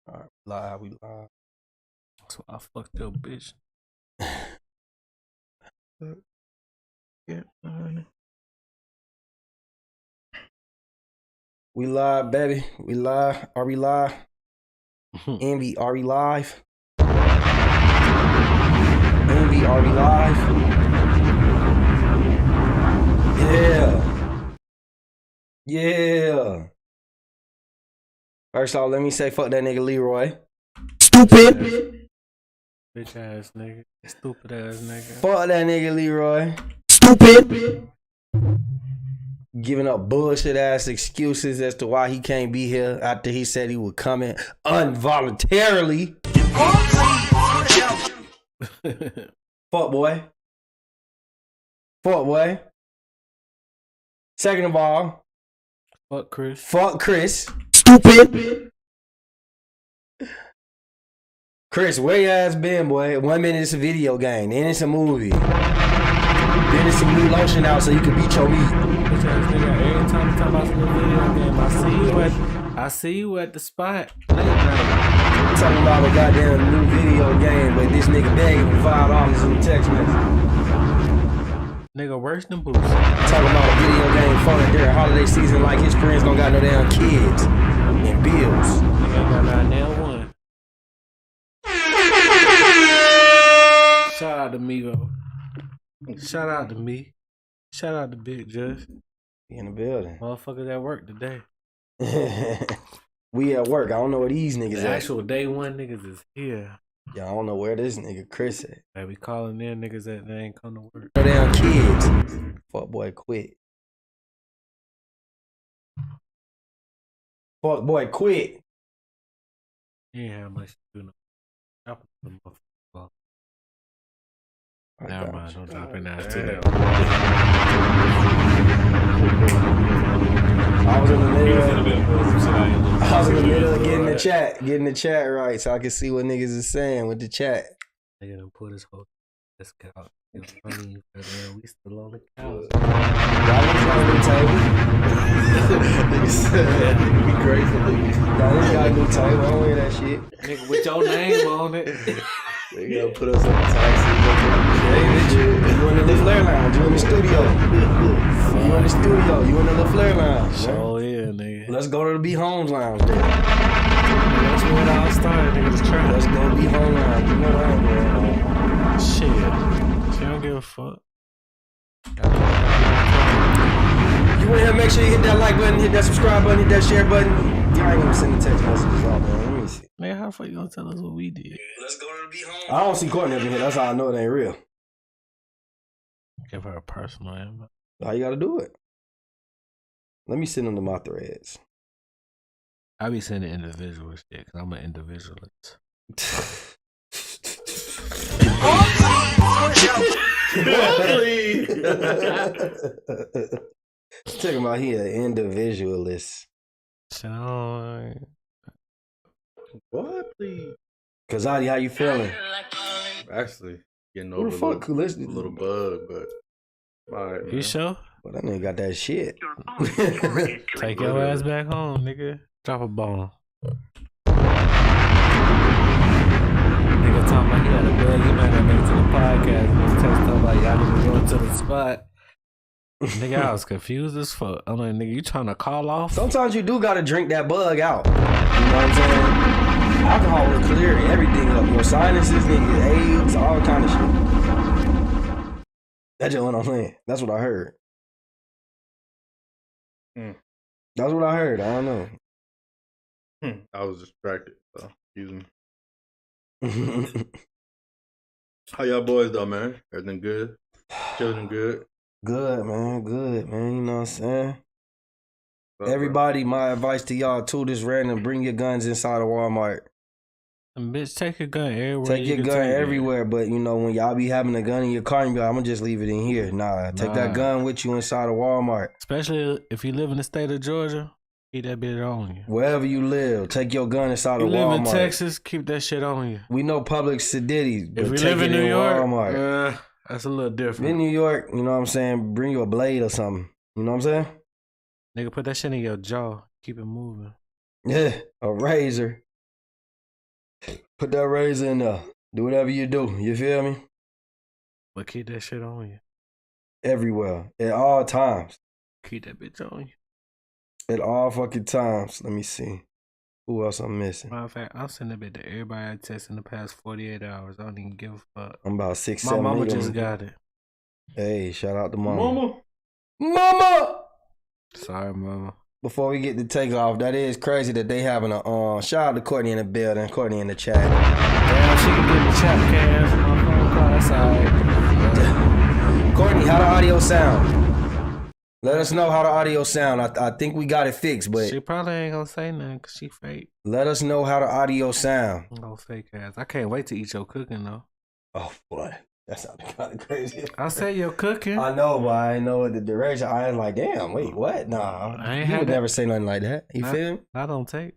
All right, we live. So I fucked your bitch. Yeah, we live, baby. We live. Are we live? Envy, are we live? Envy, are we live? Yeah. Yeah. First off, let me say fuck that nigga Leroy. Stupid. Bitch ass nigga. Stupid ass nigga. Fuck that nigga Leroy. Stupid. Giving up bullshit ass excuses as to why he can't be here after he said he would come in involuntarily. Fuck boy. Fuck boy. Second of all, fuck Chris. Fuck Chris. Stupid. Chris, where your ass been, boy? 1 minute it's a video game, then it's a movie. Then it's some new lotion out so you can beat your meat. Bitch ass nigga, every time you talk about some video game, I see you at the spot. Late night. Talking about a goddamn new video game, but this nigga begging for $5 in the text message. Nigga worse than Boosie. Talking about a video game fun during holiday season like his friends don't got no damn kids and bills. Nigga ain't got not nail one. Shout out to Migo. Shout out to me. Shout out to Big Just. We in the building. Motherfuckers at work today. We at work. I don't know where these niggas the at. Actual day one niggas is here. Yeah, I don't know where this nigga Chris at. They be calling in niggas that they ain't come to work. No damn kids. Fuck boy, quit. Fuck boy, quit. He ain't have much to do. No. Drop the motherfucker. Never mind, don't drop in that too late. I was in the middle of getting the chat right so I can see what niggas is saying with the chat. Nigga done put his whole couch. It's funny, but we still on the couch. Y'all on the table. Nigga said, nigga be grateful, nigga. Y'all got a new table. I don't hear that shit. Nigga with your name on it. They gotta put us on the taxi. You in the little flare lounge. You in the studio. You in the studio. You in the little flare lounge. Oh yeah, nigga. Let's go to the Be Homes lounge then. That's where it all started, nigga. Let's try. Let's go to Be Home lounge. You know that, man. Shit. She don't give a fuck. You in here, make sure you hit that like button, hit that subscribe button, hit that share button. Y'all ain't even sending text messages out, man. Let me see. Man, how the fuck you gonna tell us what we did? Let's go to the Be Home. I don't see Courtney up in here. That's how I know it ain't real. Give her a personal invite. How you gotta do it? Let me send them to my threads. I be sending individual shit because I'm an individualist. Talking about he an individualist. So, what, please? Cause how you feeling? Actually, getting over a little bug, but all right, you sure? Well, that nigga got that shit. Take your ass back home, nigga. Drop a bomb. Nigga talking about he had a bug. He might have made it to the podcast. And he text him like, y'all niggas going to the spot. Nigga, I was confused as fuck. I'm like, nigga, you trying to call off? Sometimes you do gotta drink that bug out. You know what I'm saying? Alcohol will clear everything up. Your sinuses, nigga, AIDS, all kind of shit. That's just what I'm saying. That's what I heard. That's what I heard. I don't know. I was distracted, so excuse me. How y'all boys though, man? Everything good? Children good? Good, man. Good, man. You know what I'm saying? Everybody, my advice to y'all too, this random, bring your guns inside of Walmart. And bitch, take your gun everywhere. Take your gun everywhere, but you know, when y'all be having a gun in your car, you be like, I'm gonna just leave it in here. Nah, take that gun with you inside of Walmart. Especially if you live in the state of Georgia, keep that bitch on you. Wherever you live, take your gun inside of Walmart. You live in Texas, keep that shit on you. We know public sedity, but if you take live in New York, Walmart. That's a little different. In New York, you know what I'm saying, bring you a blade or something. You know what I'm saying? Nigga, put that shit in your jaw. Keep it moving. Yeah, a razor. Put that razor in there. Do whatever you do. You feel me? But keep that shit on you. Everywhere. At all times. Keep that bitch on you. At all fucking times. Let me see. Who else I'm missing? Matter of fact, I'm sending that bitch to everybody I test in the past 48 hours. I don't even give a fuck. I'm about 6, My 7 mama million. just got it. Hey, shout out to mama. Mama. Mama! Sorry, mama. Before we get to take off, that is crazy that they having a shout out to Courtney in the building, Courtney in the chat. Damn, she can get the chat cans on my phone call. That's alright. Courtney, how the audio sound? Let us know how the audio sound. I think we got it fixed, but She probably ain't gonna say nothing because she fake. let us know how the audio sound. No fake ass. I can't wait to eat your cooking though. Oh boy, that sounded kind of crazy. I said your cooking. I know, but I know what the direction. I was like, damn, wait, what? Nah, I ain't you had would that. never say nothing like that. You feel me? I don't take.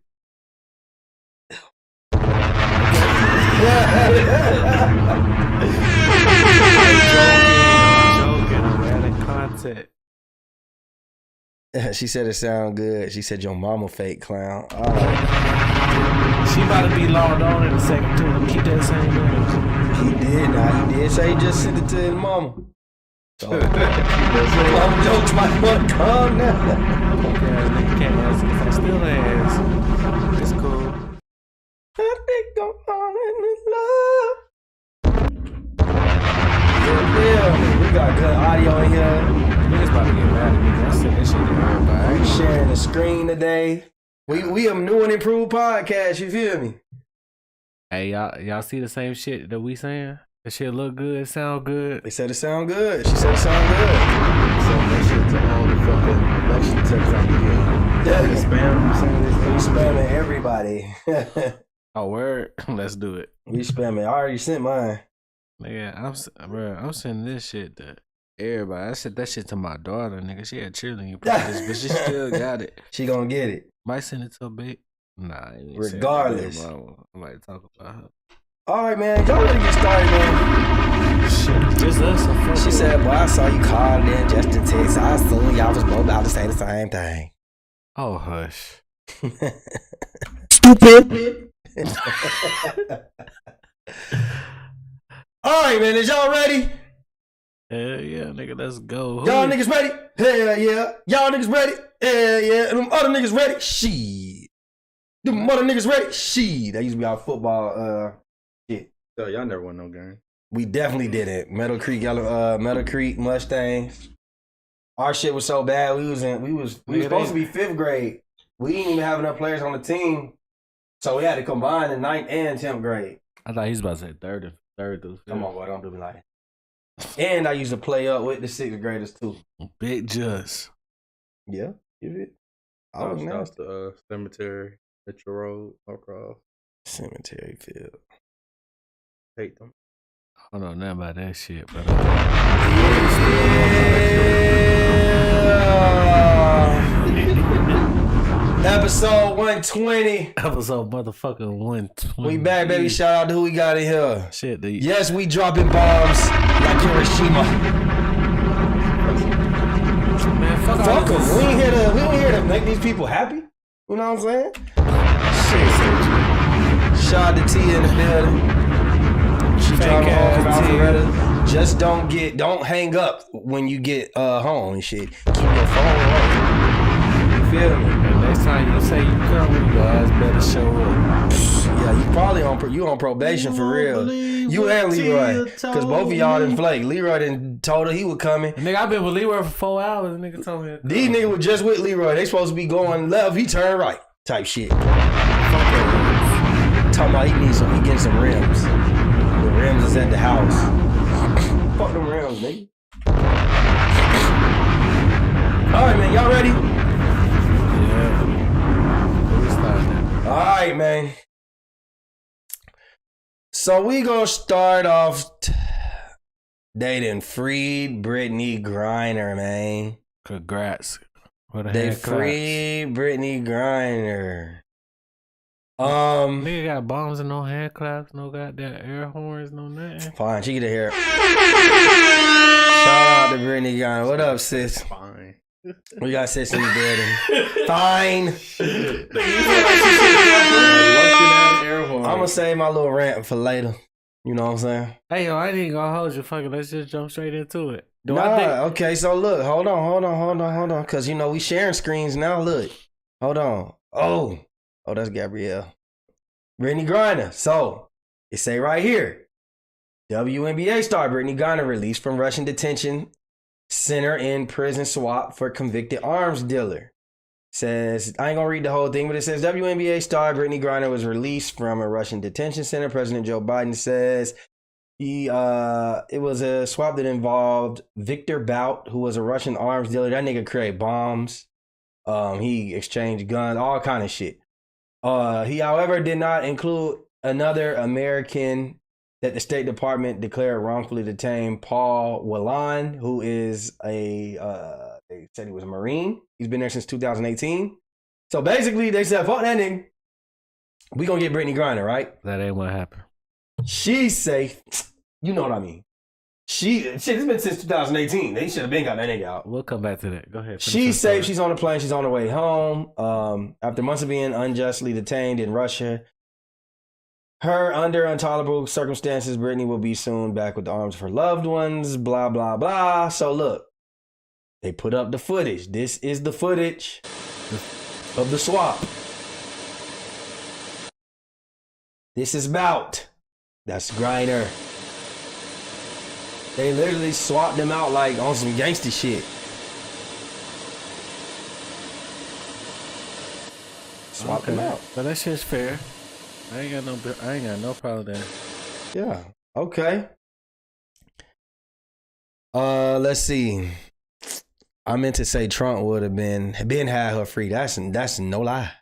Joking. I'm adding content. She said it sound good. She said your mama fake clown. All right. She about to be logged on in a second too. Let me keep that same image. He did. Now he did say he just sent it to his mama. So, mom jokes might want to come now. Okay, nigga can't answer if I still ask. It's cool. I think I'm falling in love. Yeah, we got good audio in here. Niggas about to get mad at me. I said that shit to everybody. We sharing the screen today. We a new and improved podcast. You feel me? Hey, y'all see the same shit that we saying? That shit look good, sound good. They said it sound good. She said it sound good. Send that shit to all the fucking election texts I can get. Yeah, Spam. we spamming everybody. Oh, word. Let's do it. We spamming. I already sent mine. Nigga, I'm sending this shit to everybody. I sent that shit to my daughter, nigga. She had cheerleading practice, but she still got it. She gonna get it. Might send it to a big. Nah, I ain't even Regardless. send it to her mama. I might talk about her. All right, man. Y'all ready to get started, man? Shit, just us. She said, boy, I saw you called in just in text. I assumed y'all was both about to say the same thing. Oh, hush. Stupid. All right, man. Is y'all ready? Hell yeah, nigga, let's go. Y'all niggas ready? Hell yeah. Y'all niggas ready? Hell yeah. And them other niggas ready? Shit. Them other niggas ready? Shit. That used to be our football shit. So y'all never won no game. We definitely didn't. Meadow Creek Mustangs. Our shit was so bad. We was supposed to be 5th grade. We didn't even have enough players on the team. So we had to combine the 9th and 10th grade. I thought he was about to say third through fifth. Come on, boy, don't do me like that. And I used to play up with the 6th graders too. Big Just. Yeah, give it. I I was was out nasty. the cemetery, Metro Road, across. Cemetery field. Hate them. I don't know nothing about that shit, but Episode 120. episode motherfucking 120. We back, baby. Shout out to who we got in here. Shit, the Yes, we dropping bombs like Hiroshima. man, fuck Fuck all them. this. We ain't here to make these people happy. You know what I'm saying? Shit. Shout out to Tia in the building. She Fake driving home from ass Tia. Alpharetta. Just don't hang up when you get home and shit. Keep your phone away. You feel me? And next time you say you coming, your ass better show up. Yeah, you probably on probation for real. You and Leroy, because both of y'all didn't flake. Leroy didn't told her he was coming. Nigga, I've been with Leroy for 4 hours. Nigga told me. These niggas were just with Leroy. They supposed to be going left. He turned right. Type shit. Talking about he getting some rims. The rims is at the house. Fuck them rims, nigga. All right, man. Y'all ready? Yeah. We started All right, man. So we gonna start off. They done freed Brittany Griner, man. Congrats. For the They hand claps. freed Brittany Griner. Nigga got bombs and no hand claps, no goddamn air horns, no nothing. Fine, she get a hair. Shout out to Brittany Griner. What up, sis? Fine. We got sis in the building. Fine. I'm gonna save my little rant for later. You know what I'm saying? Hey, yo, I ain't even gonna hold you. Fucking, let's just jump straight into it. Okay, so look, hold on. Cause you know we sharing screens now. Look, hold on. Oh, that's Gabrielle. Brittany Griner. So it say right here, WNBA star Brittany Griner released from Russian detention center in prison swap for convicted arms dealer. Says, I ain't gonna read the whole thing, but it says WNBA star Brittany Griner was released from a Russian detention center. President Joe Biden says it was a swap that involved Victor Bout, who was a Russian arms dealer. That nigga create bombs. He exchanged guns, all kind of shit. He, however, did not include another American that the State Department declared wrongfully detained, Paul Whelan, who is they said he was a Marine. He's been there since 2018. So basically, they said, fuck that nigga. We gonna get Brittany Griner, right? That ain't what happened. She's safe. You know what I mean. It's been since 2018. They should have been got that nigga out. We'll come back to that. Go ahead. She's safe. She's on the plane. She's on her way home. After months of being unjustly detained in Russia, under intolerable circumstances, Brittany will be soon back with the arms of her loved ones. Blah, blah, blah. So look, they put up the footage. This is the footage of the swap. This is Bout. That's Griner. They literally swapped them out like on some gangster shit. Swap them out. But that shit's fair. I ain't got no problem there. Yeah. Okay. Let's see. I meant to say Trump would have been had her free. That's no lie.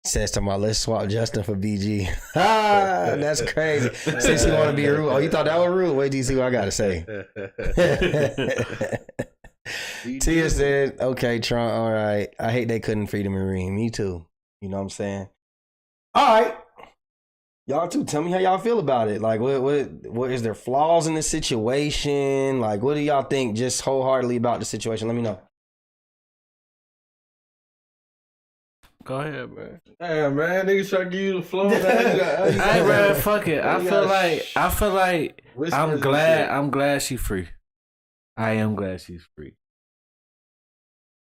Says to my, let's swap Justin for BG. That's crazy. Since you want to be rude. Oh, you thought that was rude? Wait till you see what I gotta say. Tia said, okay, Trump, all right. I hate they couldn't free the Marine. Me too. You know what I'm saying? All right. Y'all too. Tell me how y'all feel about it. Like, what is there flaws in the situation? Like, what do y'all think just wholeheartedly about the situation? Let me know. Go ahead, bro. Damn, man, niggas try to give you the flow. Hey, bro, fuck it. I feel like I'm glad she free. I am glad she's free.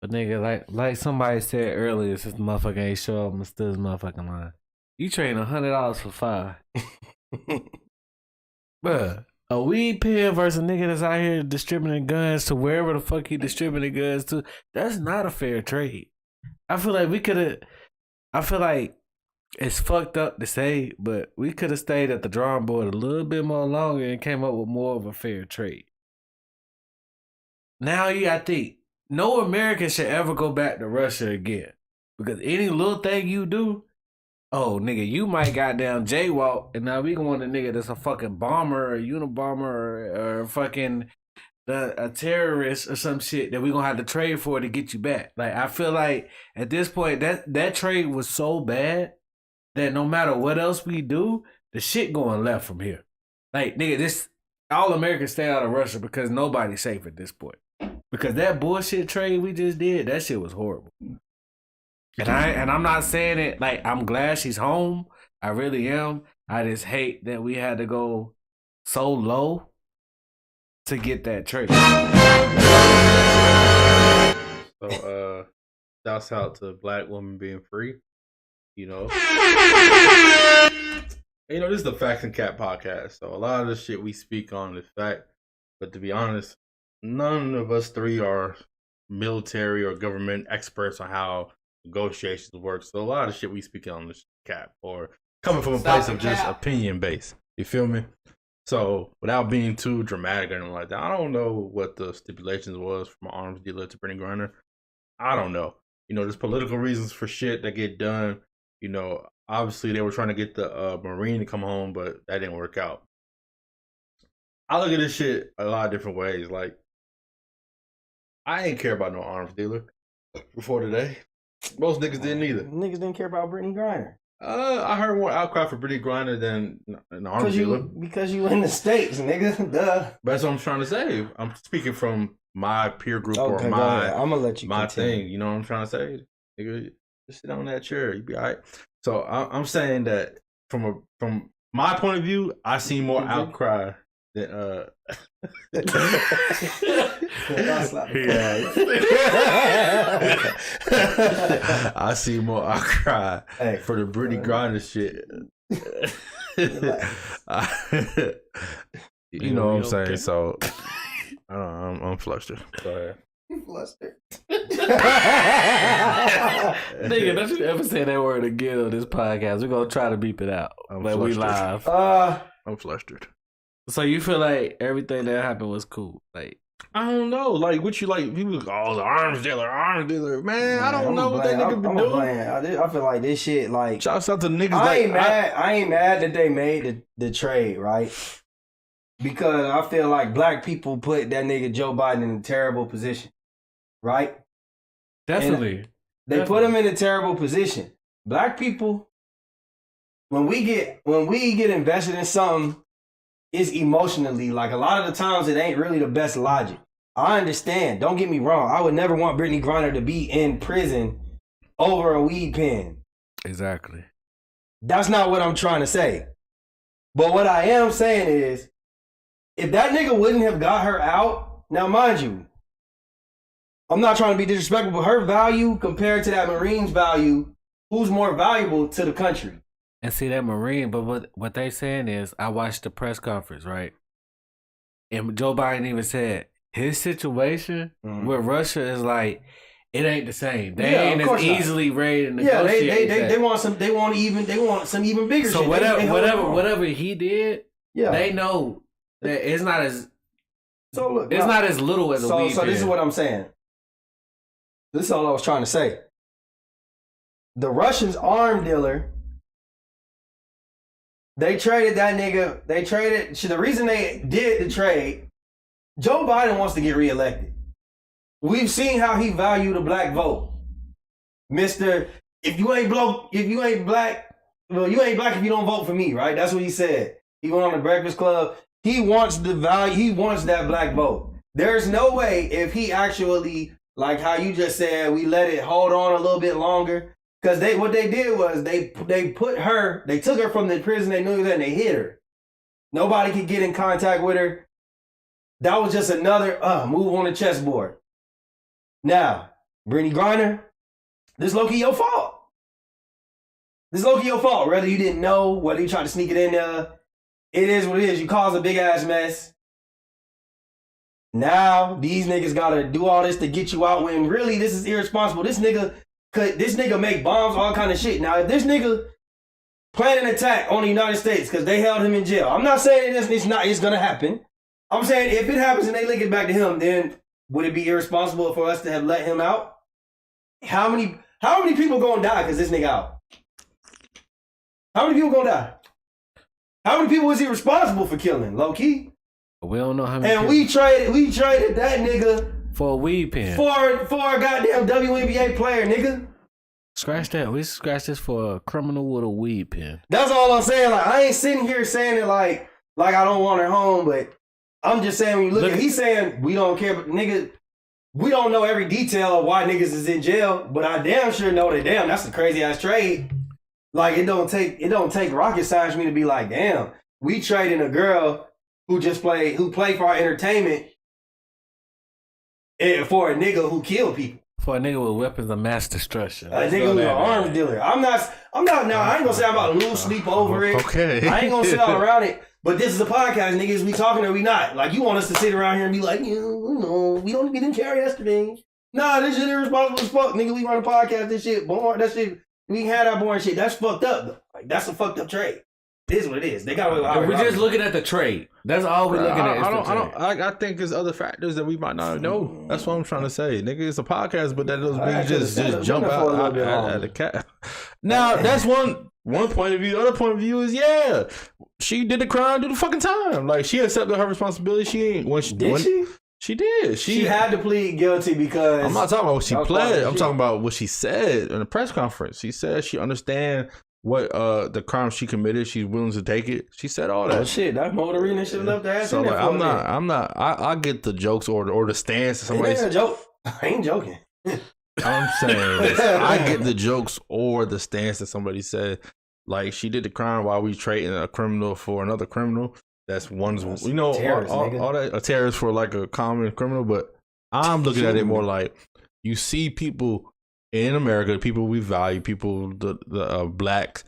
But nigga, like somebody said earlier, since the motherfucker ain't show up, I'm still this motherfucking line. You trading $100 for 5. Bruh, a weed pen versus a nigga that's out here distributing guns to wherever the fuck he distributing guns to, that's not a fair trade. I feel like it's fucked up to say, but we could have stayed at the drawing board a little bit more longer and came up with more of a fair trade. Now you gotta think, no American should ever go back to Russia again. Because any little thing you do, oh, nigga, you might goddamn jaywalk, and now we going to nigga that's a fucking bomber or Unabomber or fucking a terrorist or some shit that we gonna have to trade for to get you back. Like, I feel like at this point that trade was so bad that no matter what else we do, the shit going left from here. Like, nigga, this all Americans stay out of Russia because nobody's safe at this point. Because that bullshit trade we just did, that shit was horrible. And I'm not saying it like I'm glad she's home. I really am. I just hate that we had to go so low to get that trade. So shouts out to Black women being free. You know, this is the Facts and Cap podcast. So a lot of the shit we speak on is fact. But to be honest, none of us three are military or government experts on how negotiations work. So a lot of shit we speak on is cap or coming from a place of just opinion based. You feel me? So without being too dramatic or anything like that, I don't know what the stipulations was from an arms dealer to Brittany Griner. I don't know. There's political reasons for shit that get done. Obviously they were trying to get the Marine to come home, but that didn't work out. I look at this shit a lot of different ways. Like, I ain't care about no arms dealer before today. Most niggas didn't either. Niggas didn't care about Brittany Griner. I heard more outcry for Brittany Griner than an arms dealer. Because you in the States, nigga. Duh. But that's what I'm trying to say. I'm speaking from my peer group or I'm gonna let you my continue. thing. You know what I'm trying to say? Nigga, just sit on that chair. You be all right. So I'm saying that from my point of view, I see more outcry than I see more outcry for the Brittany Griner shit. You know what I'm saying? Okay. So I'm flustered. Go ahead. Flustered. Nigga, don't you ever say that word again on this podcast? We're gonna try to beep it out. But we live. I'm flustered. So you feel like everything that happened was cool? Like, I don't know. Like, what you like? People go, oh, the arms dealer. Man, I don't know what that nigga been doing. I feel like this shit, like, shouts out to niggas. I ain't mad that they made the trade, right? Because I feel like black people put that nigga Joe Biden in a terrible position, right? Definitely. They put him in a terrible position. Black people, when we get invested in something, it's emotionally, like, a lot of the times it ain't really the best logic. I understand. Don't get me wrong. I would never want Brittany Griner to be in prison over a weed pen. Exactly. That's not what I'm trying to say. But what I am saying is, if that nigga wouldn't have got her out, now mind you, I'm not trying to be disrespectful, but her value compared to that Marine's value, who's more valuable to the country? And see that Marine, but what they saying is, I watched the press conference, right? And Joe Biden even said his situation with Russia is like, it ain't the same. They ain't as easily ready to negotiate. They want some even bigger shit. So whatever he did, they know that it's not as not as little as a weed. So this is what I'm saying. This is all I was trying to say. The Russians arm dealer. They traded that nigga. The reason they did the trade, Joe Biden wants to get reelected. We've seen how he valued the black vote. Mr. If you ain't black, well, you ain't black if you don't vote for me, right? That's what he said. He went on the Breakfast Club. He wants the value. He wants that black vote. There's no way if he actually, like how you just said, we let it hold on a little bit longer. Because what they did was they took her from the prison they knew that and they hit her. Nobody could get in contact with her. That was just another move on the chessboard. Now, Brittany Griner, this low-key your fault. Whether you didn't know, whether you tried to sneak it in there, it is what it is. You caused a big-ass mess. Now, these niggas gotta do all this to get you out when really this is irresponsible. This nigga make bombs, all kind of shit. Now, if this nigga plan an attack on the United States because they held him in jail, I'm not saying it's gonna happen. I'm saying if it happens and they link it back to him, then would it be irresponsible for us to have let him out? How many people gonna die because this nigga out? How many people gonna die? How many people was he responsible for killing? Low key. We don't know how many. And we traded that nigga for a weed pen. For a goddamn WNBA player, nigga. Scratch that. We scratch this for a criminal with a weed pen. That's all I'm saying. Like, I ain't sitting here saying it like I don't want her home, but I'm just saying when you look at he's saying we don't care, but nigga, we don't know every detail of why niggas is in jail, but I damn sure know that that's a crazy ass trade. Like, it don't take rocket science for me to be like, damn, we trading a girl who played for our entertainment for a nigga who killed people. For a nigga with weapons of mass destruction. A nigga who's an arms dealer. I'm not now, I ain't gonna say I'm about to lose sleep over it. Okay. I ain't gonna sit all around it. But this is a podcast, niggas. We talking or we not? Like, you want us to sit around here and be like, we didn't care yesterday. Nah, this shit irresponsible as fuck, nigga. We run a podcast, this shit boring. That shit, we can have that boring shit. That's fucked up, though. Like, that's a fucked up trade. It is what it is. They got away with We're just looking at the trade. That's all we're looking at. I think there's other factors that we might not know. That's what I'm trying to say, nigga. It's a podcast, but that doesn't mean just jump out at the cat. Now that's one point of view. The other point of view is she did the crime, did the fucking time. Like, she accepted her responsibility. She ain't Did she? She did. She had to plead guilty because I'm not talking about what she pled. I'm talking about what she said in the press conference. She said she understand what the crime she committed. She's willing to take it. She said all that. Oh shit, that motorina should have left her ass so in there. Like, I'm not. I get the jokes or the stance. Somebody. It ain't a joke. I ain't joking. I'm saying this. I get the jokes or the stance that somebody said. Like she did the crime while we trading a criminal for another criminal. That's one's, That's you know, terrorist, nigga. all that a terrorist for like a common criminal. But I'm looking at it more like you see people in America, people we value, people the blacks,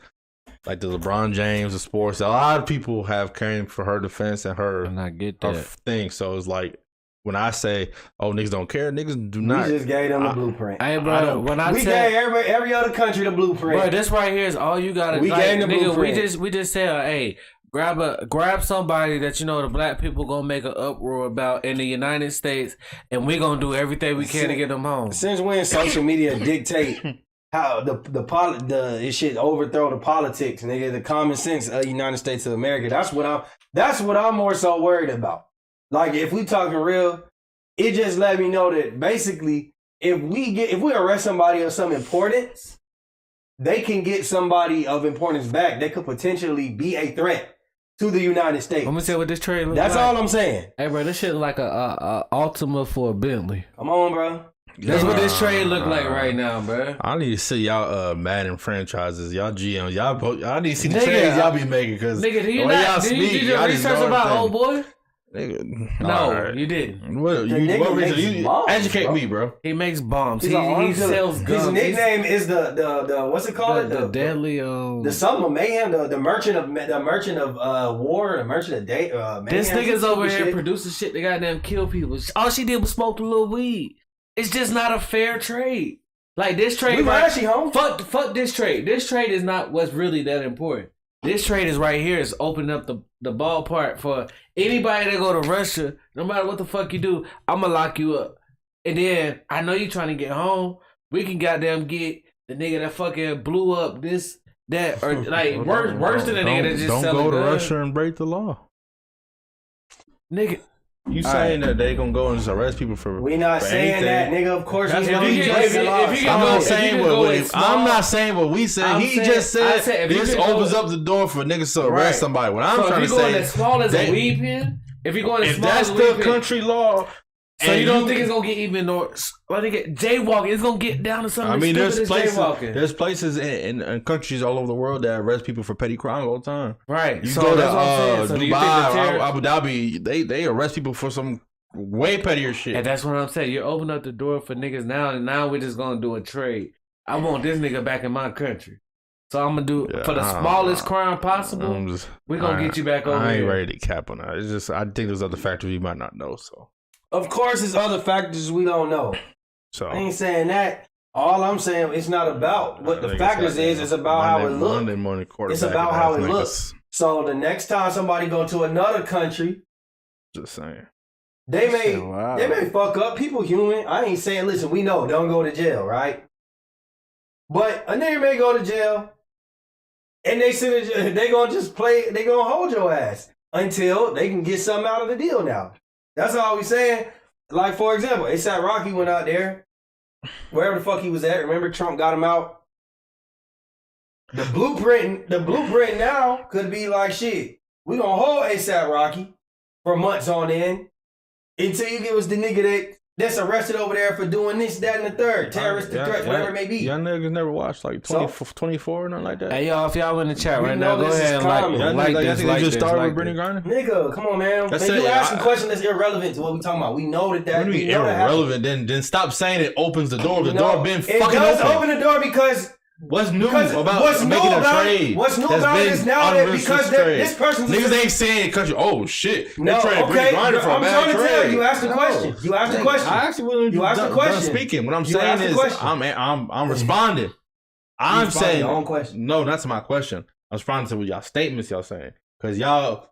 like the LeBron James of sports. A lot of people have came for her defense and her And I get her that. thing. So it's like when I say, "Oh, niggas don't care," niggas do not. We just gave them the blueprint. Hey, bro, when I We tell gave every other country the blueprint. bro, this right here is all you gotta. We like, gave the nigga, blueprint. we just said, hey, grab somebody that you know the black people gonna make an uproar about in the United States, and we gonna do everything we can to get them home. Since when social media dictate how the shit overthrow the politics, nigga, the common sense of the United States of America. That's what I'm more so worried about. Like if we talking real, it just let me know that basically if we arrest somebody of some importance, they can get somebody of importance back. They could potentially be a threat to the United States. I'm gonna say what this trade looks That's like. all I'm saying. Hey, bro, this shit like a Ultima for a Bentley. Come on, bro. That's what this trade look like right now, bro. I need to see y'all Madden franchises, y'all GMs, I need to see the Nigga, trades y'all be making because Nigga, do you the way y'all not? Did you speak, do your y'all just research know about everything. old boy? Nigga, No, alright. you didn't. What, The nigga what makes reason? bombs, Educate bro. me, bro. He makes bombs. He's He an arms dealer. sells guns. His nickname is the what's it called? the deadly. The something of mayhem, the merchant of war, the merchant of day. Mayhem, This nigga's some over stupid here shit. producing shit that goddamn kill people. All she did was smoke a little weed. It's just not a fair trade. Like this trade, We were right? actually home. Fuck this trade. This trade is not what's really that important. This trade is right here. Is opening up the ballpark for anybody that go to Russia. No matter what the fuck you do, I'ma lock you up. And then I know you trying to get home. We can goddamn get the nigga that fucking blew up this, that, or like worse than the nigga that just don't selling go to guns. Russia and break the law. Nigga, You All saying that they gonna go and just arrest people for? We not for saying anything? that, nigga. Of course, That's we know if he you breaks get- the law. if you I'm go- not if saying you what go we, in small- I'm not saying what we said. I'm He saying- just said, I said if you this can go- opens up the door for niggas to arrest Right. somebody. What I'm so trying if to you going say, as small as they- a weed pen, if you going as if small that's as a weed the pen, country law, so and you don't think it's gonna get even more? I think jaywalking. It's gonna get down to something. I mean, stupid as there's jaywalking. places in countries all over the world that arrest people for petty crime all the time. Right. You so go to that's what I'm saying. So do you think the Dubai terror- or Abu Dhabi, they arrest people for some way pettier shit. And that's what I'm saying. You're opening up the door for niggas now, and now we're just gonna do a trade. I want this nigga back in my country, so I'm gonna do Yeah, for the I don't smallest know. crime possible. I'm just, We're gonna get you back over I ain't here. ready to cap on that. It's just I think there's other factors you might not know. Of course, there's other factors we don't know. So I ain't saying that. All I'm saying, it's not about what the factors is. It's about how it looks. Monday morning It's quarterback about how it niggas. looks. So the next time somebody go to another country, Just saying. they may Wow. they may fuck up. People human. I ain't saying, listen, we know, don't go to jail, right? But a nigga may go to jail, and they gonna just play. They gonna hold your ass until they can get something out of the deal. Now, that's all we saying. Like for example, A$AP Rocky went out there, wherever the fuck he was at. Remember, Trump got him out. The blueprint now could be like, shit, we gonna hold A$AP Rocky for months on end until you give us the nigga that's arrested over there for doing this, that, and the third. Terroristic threats, whatever it may be. Y'all niggas never watched like 24 or nothing like that. Hey y'all, if y'all in the chat We right know now, go this is ahead and common. Y'all like niggas, this, y'all like just this, started like with Brittany this. Griner? Nigga, come on, man. That's Man, it. you asking questions that's irrelevant to what we talking about. We know that What do we you mean know that happened. irrelevant? Then stop saying it opens the door. The No, door been it fucking does open. open the door because What's new Because about what's new making about a it- trade? what's new that's about it been is now that unrestricted because trade? this person's- niggas ain't saying country. Oh shit! No, they traded okay, Brittany Griner for a I'm bad trying to trade. tell you. You asked the No. question. You asked the question. I actually wasn't You asked the done question. speaking. What I'm You saying asked the is, question. I'm responding. I'm responding to saying your own question. No, not to my question. I'm responding to what y'all statements y'all saying because y'all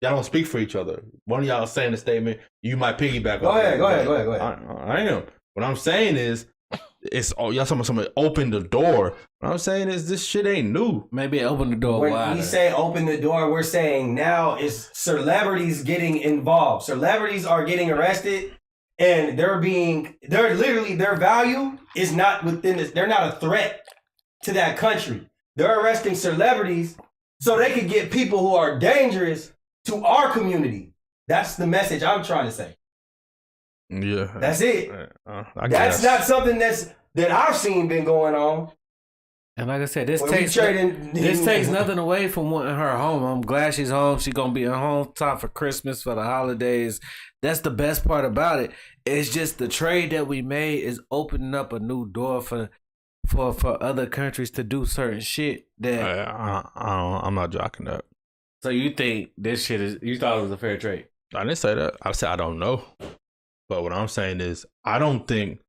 don't speak for each other. One of y'all saying a statement, you might piggyback. Go off ahead, it. go ahead, go ahead, go ahead. I am. What I'm saying is, it's y'all talking about somebody open the door. What I'm saying is, this shit ain't new. Maybe it opened the door When wider. we say open the door, we're saying now is celebrities getting involved. Celebrities are getting arrested, and they're literally, their value is not within this. They're not a threat to that country. They're arresting celebrities so they can get people who are dangerous to our community. That's the message I'm trying to say. Yeah, That's it. I That's guess. not something that I've seen been going on. And like I said, this Well, we takes trading- this takes nothing away from wanting her home. I'm glad she's home. She's gonna be at home time for Christmas, for the holidays. That's the best part about it. It's just the trade that we made is opening up a new door for other countries to do certain shit that. I'm not jocking that. So you think this shit is? You thought it was a fair trade? I didn't say that. I said I don't know. But what I'm saying is, I don't think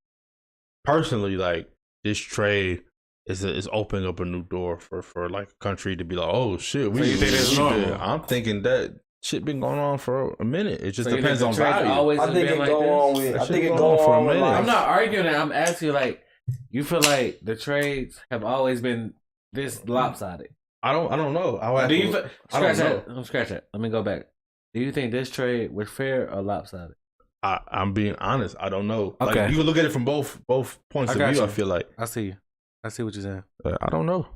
personally like this trade is opening up a new door for like a country to be like, oh shit, So you think it's normal? I'm thinking that shit been going on for a minute. It just So you depends think on the trade's value. always I been think it like go this? on with. That I shit think it go go on for a on with. minute. Like, I'm not arguing that. I'm asking you, like, you feel like the trades have always been this lopsided. I don't know. Do you I don't scratch that? Scratch that. Let me go back. Do you think this trade was fair or lopsided? I'm being honest. I don't know. Okay. Like, you can look at it from both points I of got view. you. I feel like I see you. I see what you're saying. I don't know.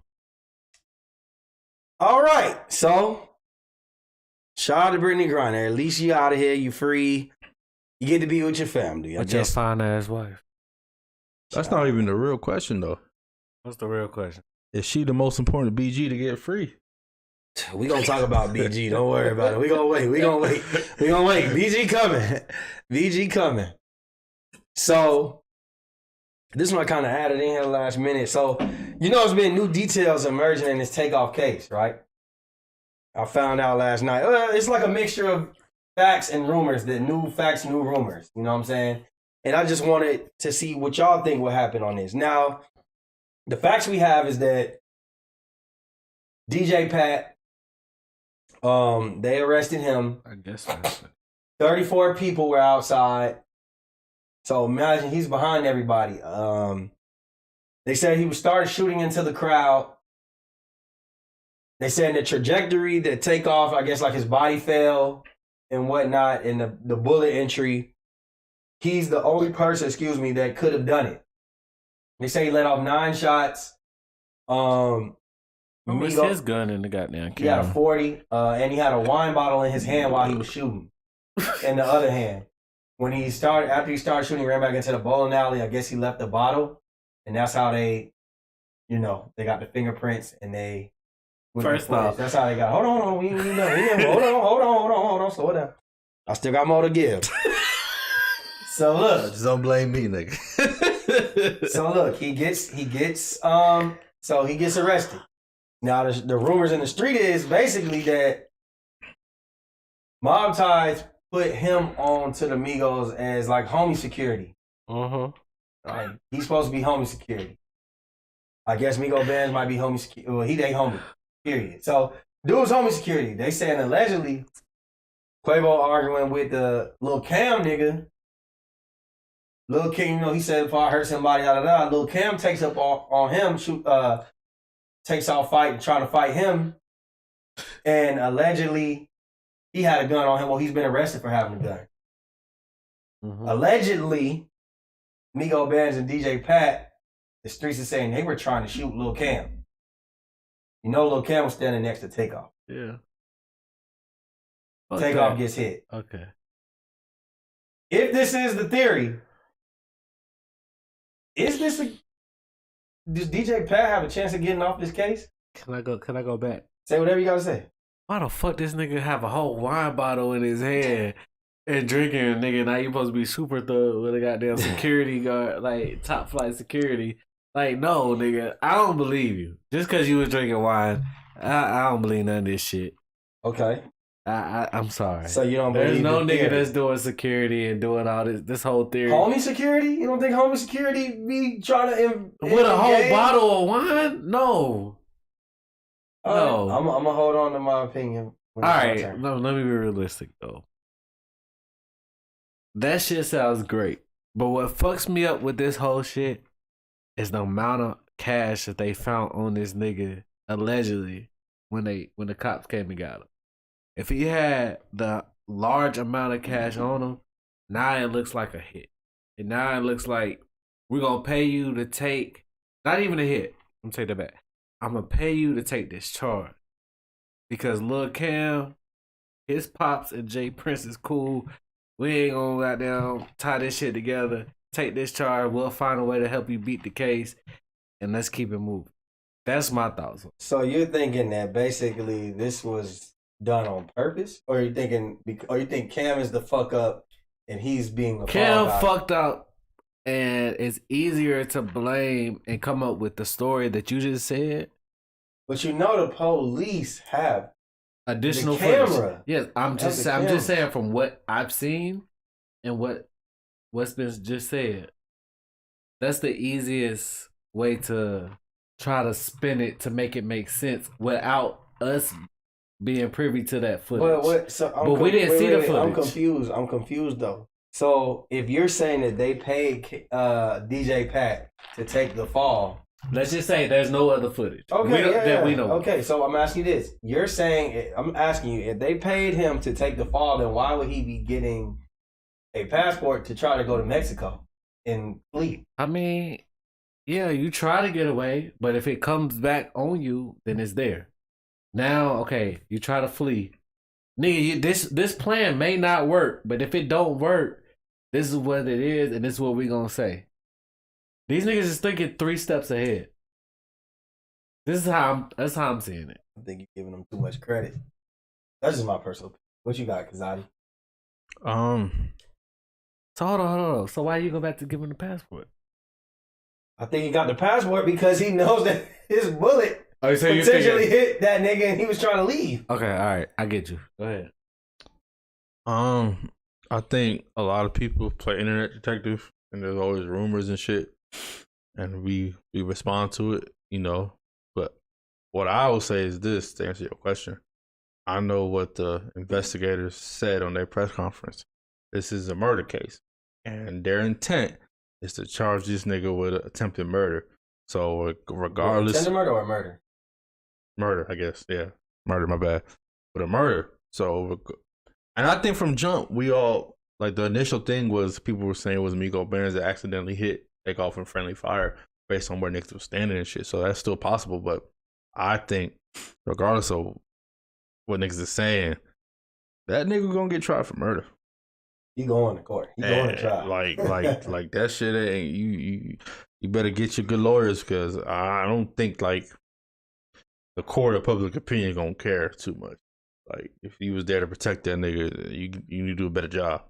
all right, so shout out to Brittany Griner. At least you out of here. You free. You get to be with your family. I With your guess. fine ass wife. That's not even the real question though. What's the real question? Is she the most important BG to get free? We gonna talk about BG. Don't worry about it. We gonna wait. BG coming. BG coming. So this one I kind of added in here last minute. So it's been new details emerging in this takeoff case, right? I found out last night. It's like a mixture of facts and rumors. The new facts, new rumors. You know what I'm saying? And I just wanted to see what y'all think will happen on this. Now, the facts we have is that DJ Pat. They arrested him. I guess that's 34 people were outside. So imagine he's behind everybody. They said he started shooting into the crowd. They said the trajectory, the takeoff, I guess like his body fell and whatnot, and the bullet entry. He's the only person, that could have done it. They say he let off 9 shots. What was his gun in the goddamn camera? He had a 40, and he had a wine bottle in his hand while he was shooting. In the other hand. After he started shooting, he ran back into the bowling alley. I guess he left the bottle. And that's how they got the fingerprints and they... First off. That's how they got... Hold on. Hold on. Slow it down. I still got more to give. So look. Just don't blame me, nigga. So look, he gets arrested. Now the rumors in the street is basically that Mob Ties put him on to the Migos as like homie security. Like, he's supposed to be homie security. I guess Migo Benz might be homie security. Well, he they homie. Period. So dude's homie security. They saying allegedly Quavo arguing with the Lil Cam nigga. Lil King, he said if I hurt somebody, Lil Cam takes up on him, takes off fighting, trying to fight him. And allegedly, he had a gun on him. Well, he's been arrested for having a gun. Allegedly, Migo Benz and DJ Pat, the streets are saying they were trying to shoot Lil Cam. Lil Cam was standing next to Takeoff. Yeah. Takeoff gets hit. Okay. If this is the theory, does DJ Pat have a chance of getting off this case? Can I go back? Say whatever you gotta say. Why the fuck this nigga have a whole wine bottle in his hand and drinking, nigga? Now you supposed to be super thug with a goddamn security guard, like top flight security. Like, no, nigga, I don't believe you. Just because you was drinking wine, I don't believe none of this shit. Okay. I'm sorry. So you don't There's believe no the nigga theory. that's doing security and doing all this whole theory. Homie security? You don't think homie security be trying to With a whole engage? bottle of wine? No. No. I'm gonna hold on to my opinion. All right, no, let me be realistic though. That shit sounds great, but what fucks me up with this whole shit is the amount of cash that they found on this nigga allegedly when the cops came and got him. If he had the large amount of cash on him, now it looks like a hit, and now it looks like we're gonna pay you to take not even a hit. I'm gonna take that back. I'm gonna pay you to take this charge. Because Lil Cam, his pops and Jay Prince is cool. We ain't gonna goddamn tie this shit together. Take this charge. We'll find a way to help you beat the case. And let's keep it moving. That's my thoughts. So you're thinking that basically this was done on purpose, or you think Cam is the fuck up and he's being the Cam fall guy? fucked up, and it's easier to blame and come up with the story that you just said. But you know the police have Additional the camera. footage. Yes, I'm just saying from what I've seen and what's been just said. That's the easiest way to try to spin it to make it make sense without us being privy to that footage. But we didn't see the footage. I'm confused though. So if you're saying that they paid DJ Pat to take the fall, let's just say there's no other footage. Okay, we know. Okay, so I'm asking you this. I'm asking you, if they paid him to take the fall, then why would he be getting a passport to try to go to Mexico and flee? I mean, yeah, you try to get away, but if it comes back on you, then it's there. Now, okay, you try to flee. Nigga, this plan may not work, but if it don't work, this is what it is, and this is what we gonna say. These niggas is thinking 3 steps ahead. That's how I'm seeing it. I think you're giving them too much credit. That's just my personal opinion. What you got, Kazadi? So hold on. So why you go back to give him the passport? I think he got the passport because he knows that his bullet so potentially hit that nigga and he was trying to leave. Okay, all right. I get you. Go ahead. I think a lot of people play internet detective and there's always rumors and shit. And we respond to it, you know. But what I will say is this, to answer your question. I know what the investigators said on their press conference. This is a murder case. And their intent is to charge this nigga with attempted murder. So regardless... Attempted murder or murder? Murder, I guess. Yeah. Murder, my bad. But a murder. So... And I think from jump, we all... Like, the initial thing was people were saying it was Miko Barnes that accidentally hit Takeoff in friendly fire based on where niggas was standing and shit. So that's still possible. But I think, regardless of what niggas is saying, that nigga gonna get tried for murder. He going to court. He going to trial. Like that shit ain't you better get your good lawyers, because I don't think like the court of public opinion gonna care too much. Like if you was there to protect that nigga, you need to do a better job.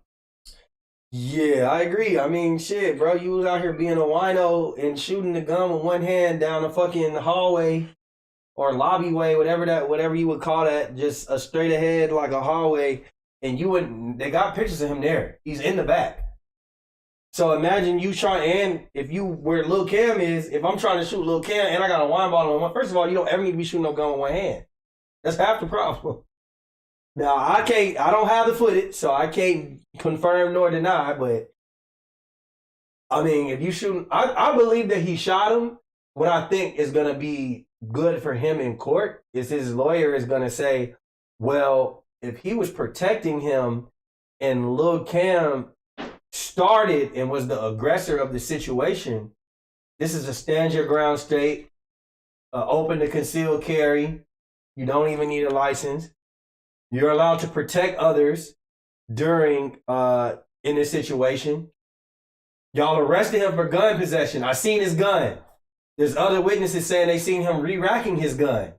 Yeah, I agree. I mean, shit, bro, you was out here being a wino and shooting the gun with one hand down the fucking hallway or lobbyway, whatever you would call that, just a straight ahead like a hallway, and they got pictures of him there. He's in the back. So imagine you and if you where Lil Cam is, if I'm trying to shoot Lil Cam and I got a wine bottle in one, first of all, you don't ever need to be shooting no gun with one hand. That's half the problem. Now, I don't have the footage, so I can't confirm nor deny, but I mean, if you shoot, I believe that he shot him. What I think is going to be good for him in court is his lawyer is going to say, well, if he was protecting him and Lil Cam started and was the aggressor of the situation, this is a stand your ground state, open to concealed carry. You don't even need a license. You're allowed to protect others during in this situation. Y'all arrested him for gun possession. I seen his gun. There's other witnesses saying they seen him re-racking his gun.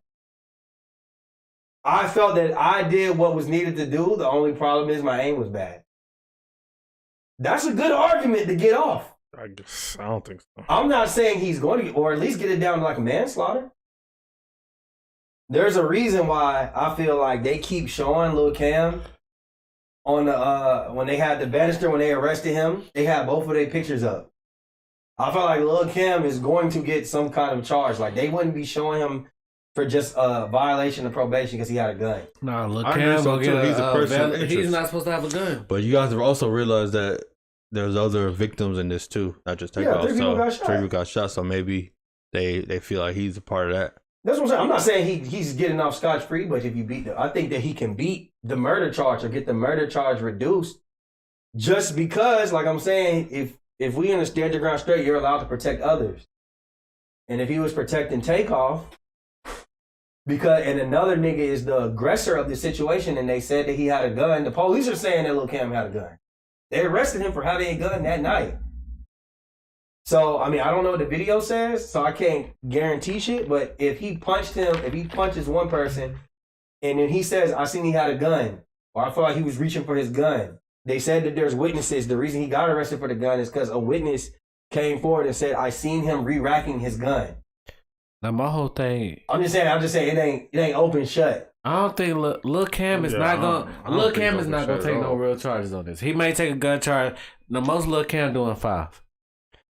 I felt that I did what was needed to do. The only problem is my aim was bad. That's a good argument to get off. I don't think so. I'm not saying he's going to get, or at least get it down to like a manslaughter. There's a reason why I feel like they keep showing Lil Cam on the when they had the banister, when they arrested him, they had both of their pictures up. I feel like Lil Cam is going to get some kind of charge. Like they wouldn't be showing him for just a violation of probation because he had a gun. Nah, Lil Cam will get he's a person of he's not supposed to have a gun. But you guys also realize that there's other victims in this too, not just Takeoff. Yeah, 3 people got shot. 3 people got shot, so maybe they feel like he's a part of that. That's what I'm saying. I'm not saying he's getting off scotch-free, but if you I think that he can beat the murder charge or get the murder charge reduced just because, like I'm saying, if we understand your ground straight, you're allowed to protect others. And if he was protecting Takeoff, and another nigga is the aggressor of the situation and they said that he had a gun, the police are saying that Lil Cam had a gun. They arrested him for having a gun that night. So, I mean, I don't know what the video says, so I can't guarantee shit. But if he punches one person, and then he says, I seen he had a gun, or I felt like he was reaching for his gun. They said that there's witnesses. The reason he got arrested for the gun is because a witness came forward and said, I seen him re-racking his gun. Now my whole thing. I'm just saying it ain't open shut. I don't think Lil Cam is not gonna take no real charges on this. He may take a gun charge. The most Lil Cam doing 5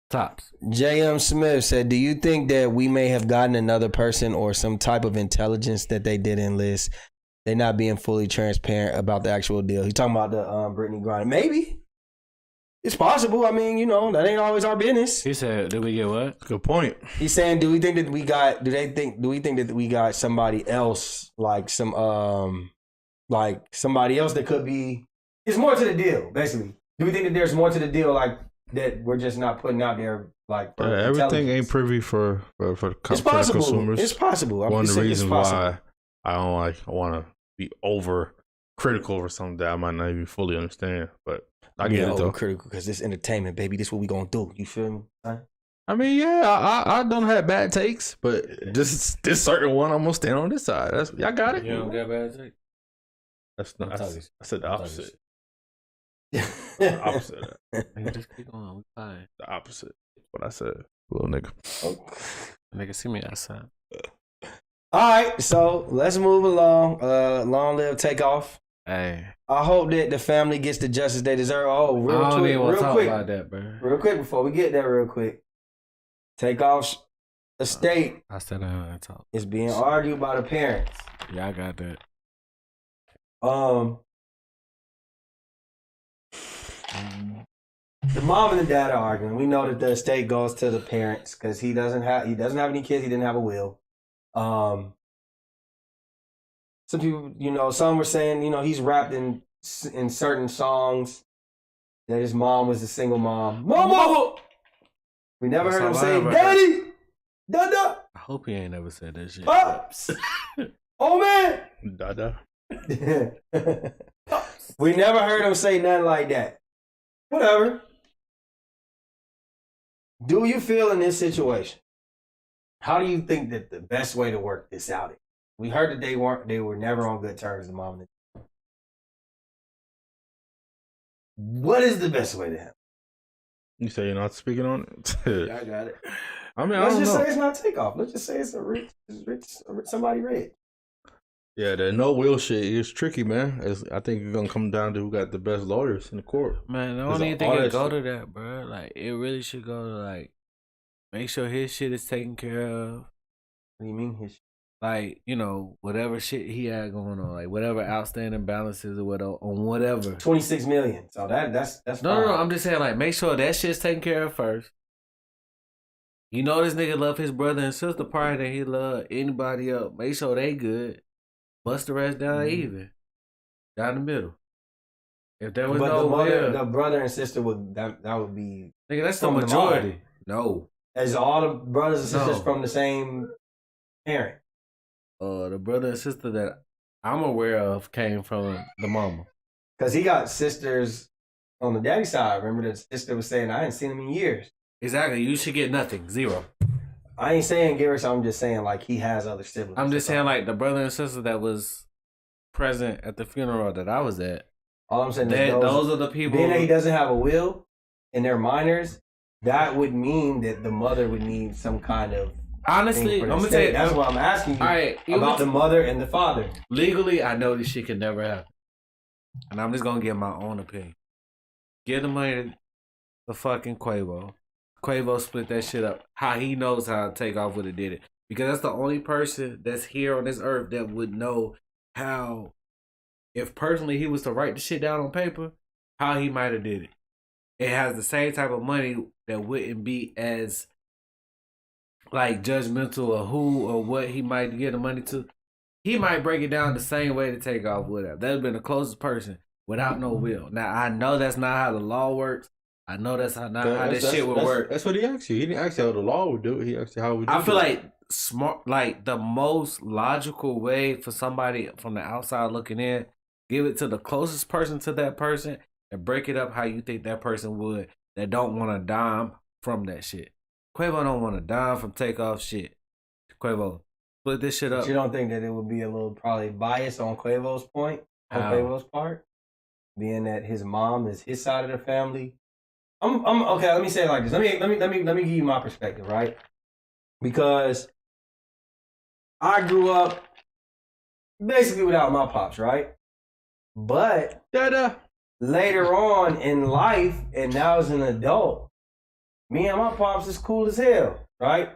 tops. J.M. Smith said, do you think that we may have gotten another person or some type of intelligence that they didn't list? They're not being fully transparent about the actual deal. He's talking about the Brittany Griner. Maybe. It's possible. I mean, that ain't always our business. He said, did we get what? Good point. He's saying, do we think that we got somebody else, like somebody else that could be, it's more to the deal, basically. Do we think that there's more to the deal, like, that we're just not putting out there, like, for everything ain't privy for it's possible. consumers. It's possible. One of the reasons why I want to be over critical over something that I might not even fully understand, but I get it though. Critical because this entertainment, baby. This what we gonna do. You feel me? Huh? I mean, yeah, I done had bad takes, but this certain one, I'm gonna stand on this side. Y'all got it. You don't got bad takes. That's not. I said the opposite. The opposite of that. Just keep going. We fine. The opposite. What I said, little nigga. Nigga, see me outside. All right, so let's move along. Long live Takeoff. Hey, I hope that the family gets the justice they deserve. Oh, real quick about that, bro. Real quick before we get there, real quick. Takeoff's estate I talk. is being argued by the parents. Yeah, I got that. The mom and the dad are arguing. We know that the estate goes to the parents because he doesn't have any kids. He didn't have a will. Some people, some were saying, he's rapped in certain songs that his mom was a single mom. Mama! We never heard him say, Daddy! Dada! I hope he ain't never said that shit. Pops! Oh, man! Dada. We never heard him say nothing like that. Whatever. Do you feel in this situation? How do you think that the best way to work this out is? We heard that they were never on good terms, the mom and the dad. What is the best way to happen? You say you're not speaking on it? Yeah, I got it. I mean, let's I don't just know. say it's not Takeoff. Let's just say it's somebody rich. Yeah, the no will shit is tricky, man. I think it's gonna come down to who got the best lawyers in the court. Man, I don't even think it go to that, bro. Like, it really should go to, like, make sure his shit is taken care of. What do you mean his shit? Like, whatever shit he had going on, like whatever outstanding balances or whatever, on whatever. $26 million. So that's no. I'm just saying, like, make sure that shit's taken care of first. This nigga love his brother and sister part than he love anybody else. Make sure they good. Bust the rest down even, down the middle. If there was the brother and sister would be nigga. That's the majority. No, as all the brothers and sisters from the same parent. The brother and sister that I'm aware of came from the mama. Because he got sisters on the daddy side. Remember the sister was saying, I ain't seen him in years. Exactly. You should get nothing. 0. I ain't saying give her something. I'm just saying, like, he has other siblings. I'm just saying, like, the brother and sister that was present at the funeral that I was at. All I'm saying is those are the people. Being that he doesn't have a will and they're minors, that would mean that the mother would need some kind of. Honestly, I'm gonna tell you. That's what I'm asking you about the mother and the father. Legally, I know this shit can never happen, and I'm just gonna give my own opinion. Give the money to fucking Quavo. Quavo split that shit up. How he knows how to take off would have did it, because that's the only person that's here on this earth that would know how. If personally he was to write the shit down on paper, how he might have did it. It has the same type of money that wouldn't be as like judgmental of who or what he might give the money to. He might break it down the same way to take off would have. That would have been the closest person without no will. Now I know that's not how the law works. I know that's not how this shit would work. That's what he asked you. He didn't ask you how the law would do it. He asked you how it would do it. I feel like smart, like the most logical way for somebody from the outside looking in, give it to the closest person to that person and break it up how you think that person would, that don't want a dime from that shit. Quavo don't want to die from Takeoff shit. Quavo, split this shit up. But you don't think that it would be a little probably bias on Quavo's point, on How? Quavo's part, being that his mom is his side of the family? I'm okay. Let me say it like this. Let me give you my perspective, right? Because I grew up basically without my pops, right? But later on in life, and now as an adult, me and my pops is cool as hell, right?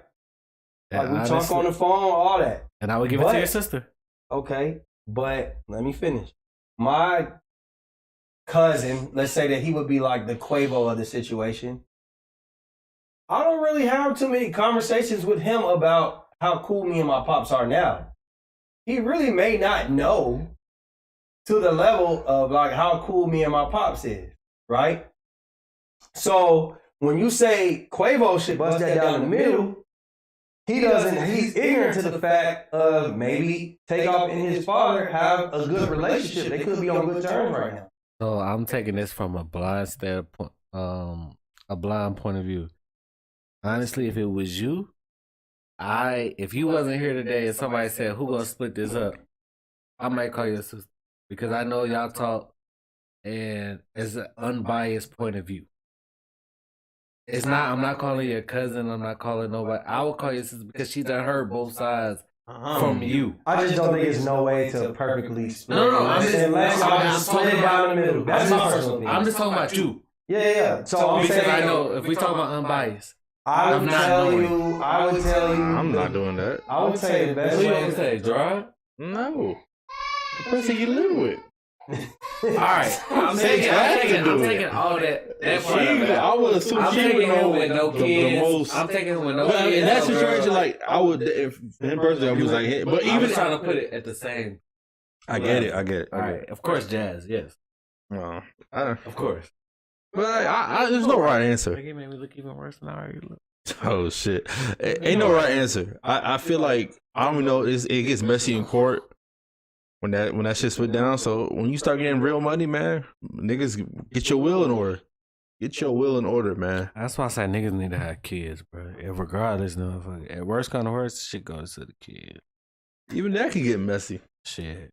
Like we talk on the phone, all that. And I would give it to your sister. Okay, but let me finish. My cousin, let's say that he would be like the Quavo of the situation. I don't really have too many conversations with him about how cool me and my pops are now. He really may not know to the level of like how cool me and my pops is, right? So when you say Quavo should bust that down the middle, he's ignorant to the fact of maybe Takeoff and his father have a good relationship. They could be on good terms right now. So I'm taking this from a blind standpoint, a blind point of view. Honestly, if it was you, if you wasn't here today and somebody said, who gonna split this up, I might call your sister. Because I know y'all talk and it's an unbiased point of view. I'm not calling your cousin, I'm not calling nobody. I will call your sister because she done heard both sides from you. I just don't think it's no way to perfectly split. No, I'm just split it down the middle. That's my personal opinion. I'm just talking about you. Yeah. So I'm because saying, I know if we talk about unbiased, I would tell you. I'm not doing that. I would say the best what you way. gonna say, drive? No. The person you live with. Alright. I'm taking all that part of it. I would assume I'm she taking would him know with no the kids. most. I'm taking him with no Well, kids. in that no situation, girl. like I would, if him personally, I was like, but I'm even trying to put it at the same. I get it. Alright, of course, Jazz. Yes, of course. But there's no right answer. It made me look even worse than I already look. Oh shit! Ain't no right answer. I feel like I don't know. It gets messy in court when that shit split down. So when you start getting real money, man, niggas get your will in order. Get your will in order, man. That's why I say niggas need to have kids, bro. And regardless, at worst kind of worst, shit goes to the kid. Even that can get messy. Shit,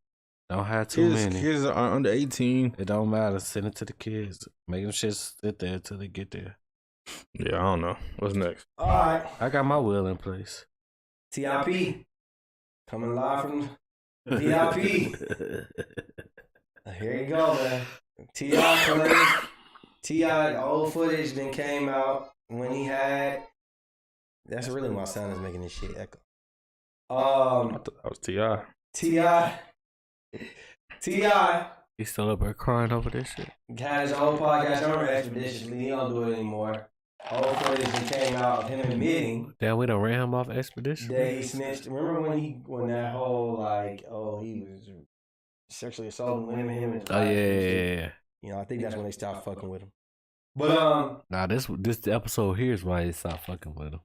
don't have too many. Kids are under 18. It don't matter. Send it to the kids. Make them shit sit there until they get there. Yeah, I don't know. What's next? All right. I got my will in place. TIP coming live from TIP. Here you go, man. T.I. old footage then came out when he had. That's really my son is making this shit echo. I thought that was T.I. T.I. He's still up there crying over this shit. Had his own podcast on Expeditiously. He don't do it anymore. Old footage that came out of him admitting Damn, we done ran him off Expedition. that he snitched. Remember when that whole like, he was sexually assaulting women, him and his Oh wife? yeah. You know, I think that's when they stopped fucking with him. But Nah, this episode here is why they stopped fucking with him.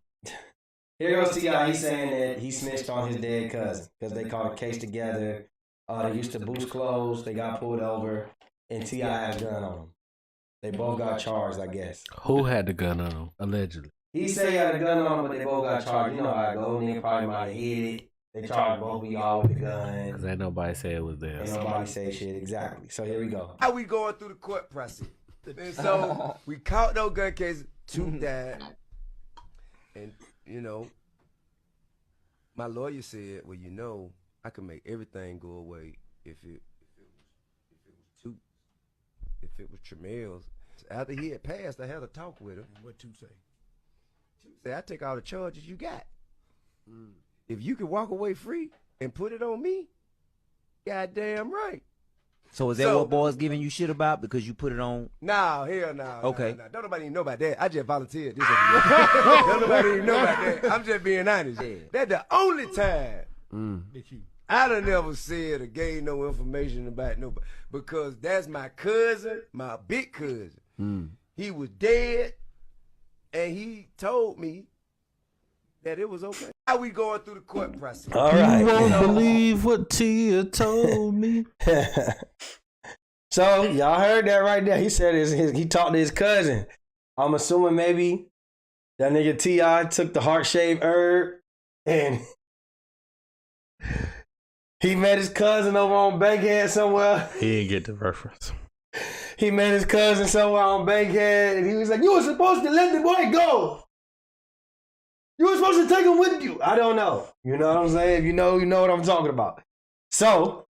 here goes T.I. He's saying that he snitched on his dead cousin because they caught a case together. They used to boost clothes. They got pulled over, and T.I. had a gun on him. They both got charged, I guess. Who had the gun on him? Allegedly. He said he had a gun on him, but they both got charged. You know how it goes. Nigga probably might have hit it. They charged both of y'all with the gun. Because ain't nobody say it was there. Ain't nobody say shit. Exactly. So here we go. How we going through the court process? And so we caught those gun cases, 2 died. And, my lawyer said, well, I can make everything go away if it was Tramel's. After he had passed, I had a talk with him. What to say? She said, I take all the charges you got. If you can walk away free and put it on me, goddamn right. So is that what boys giving you shit about because you put it on? No, hell no. Okay. No. Don't nobody even know about that. I just volunteered. Don't nobody even know about that. I'm just being honest. Yeah. That's the only time that I done never said or gave no information about nobody. Because that's my cousin, my big cousin. He was dead, and he told me that it was okay. How we going through the court process? All right. You won't believe what Tia told me. So y'all heard that right there. He said he talked to his cousin. I'm assuming maybe That nigga T.I. took the heart-shaped herb and he met his cousin over on Bankhead somewhere. He didn't get the reference. He met his cousin somewhere on Bankhead and he was like, you were supposed to let the boy go. You were supposed to take him with you. I don't know. You know what I'm saying? If you know what I'm talking about. So.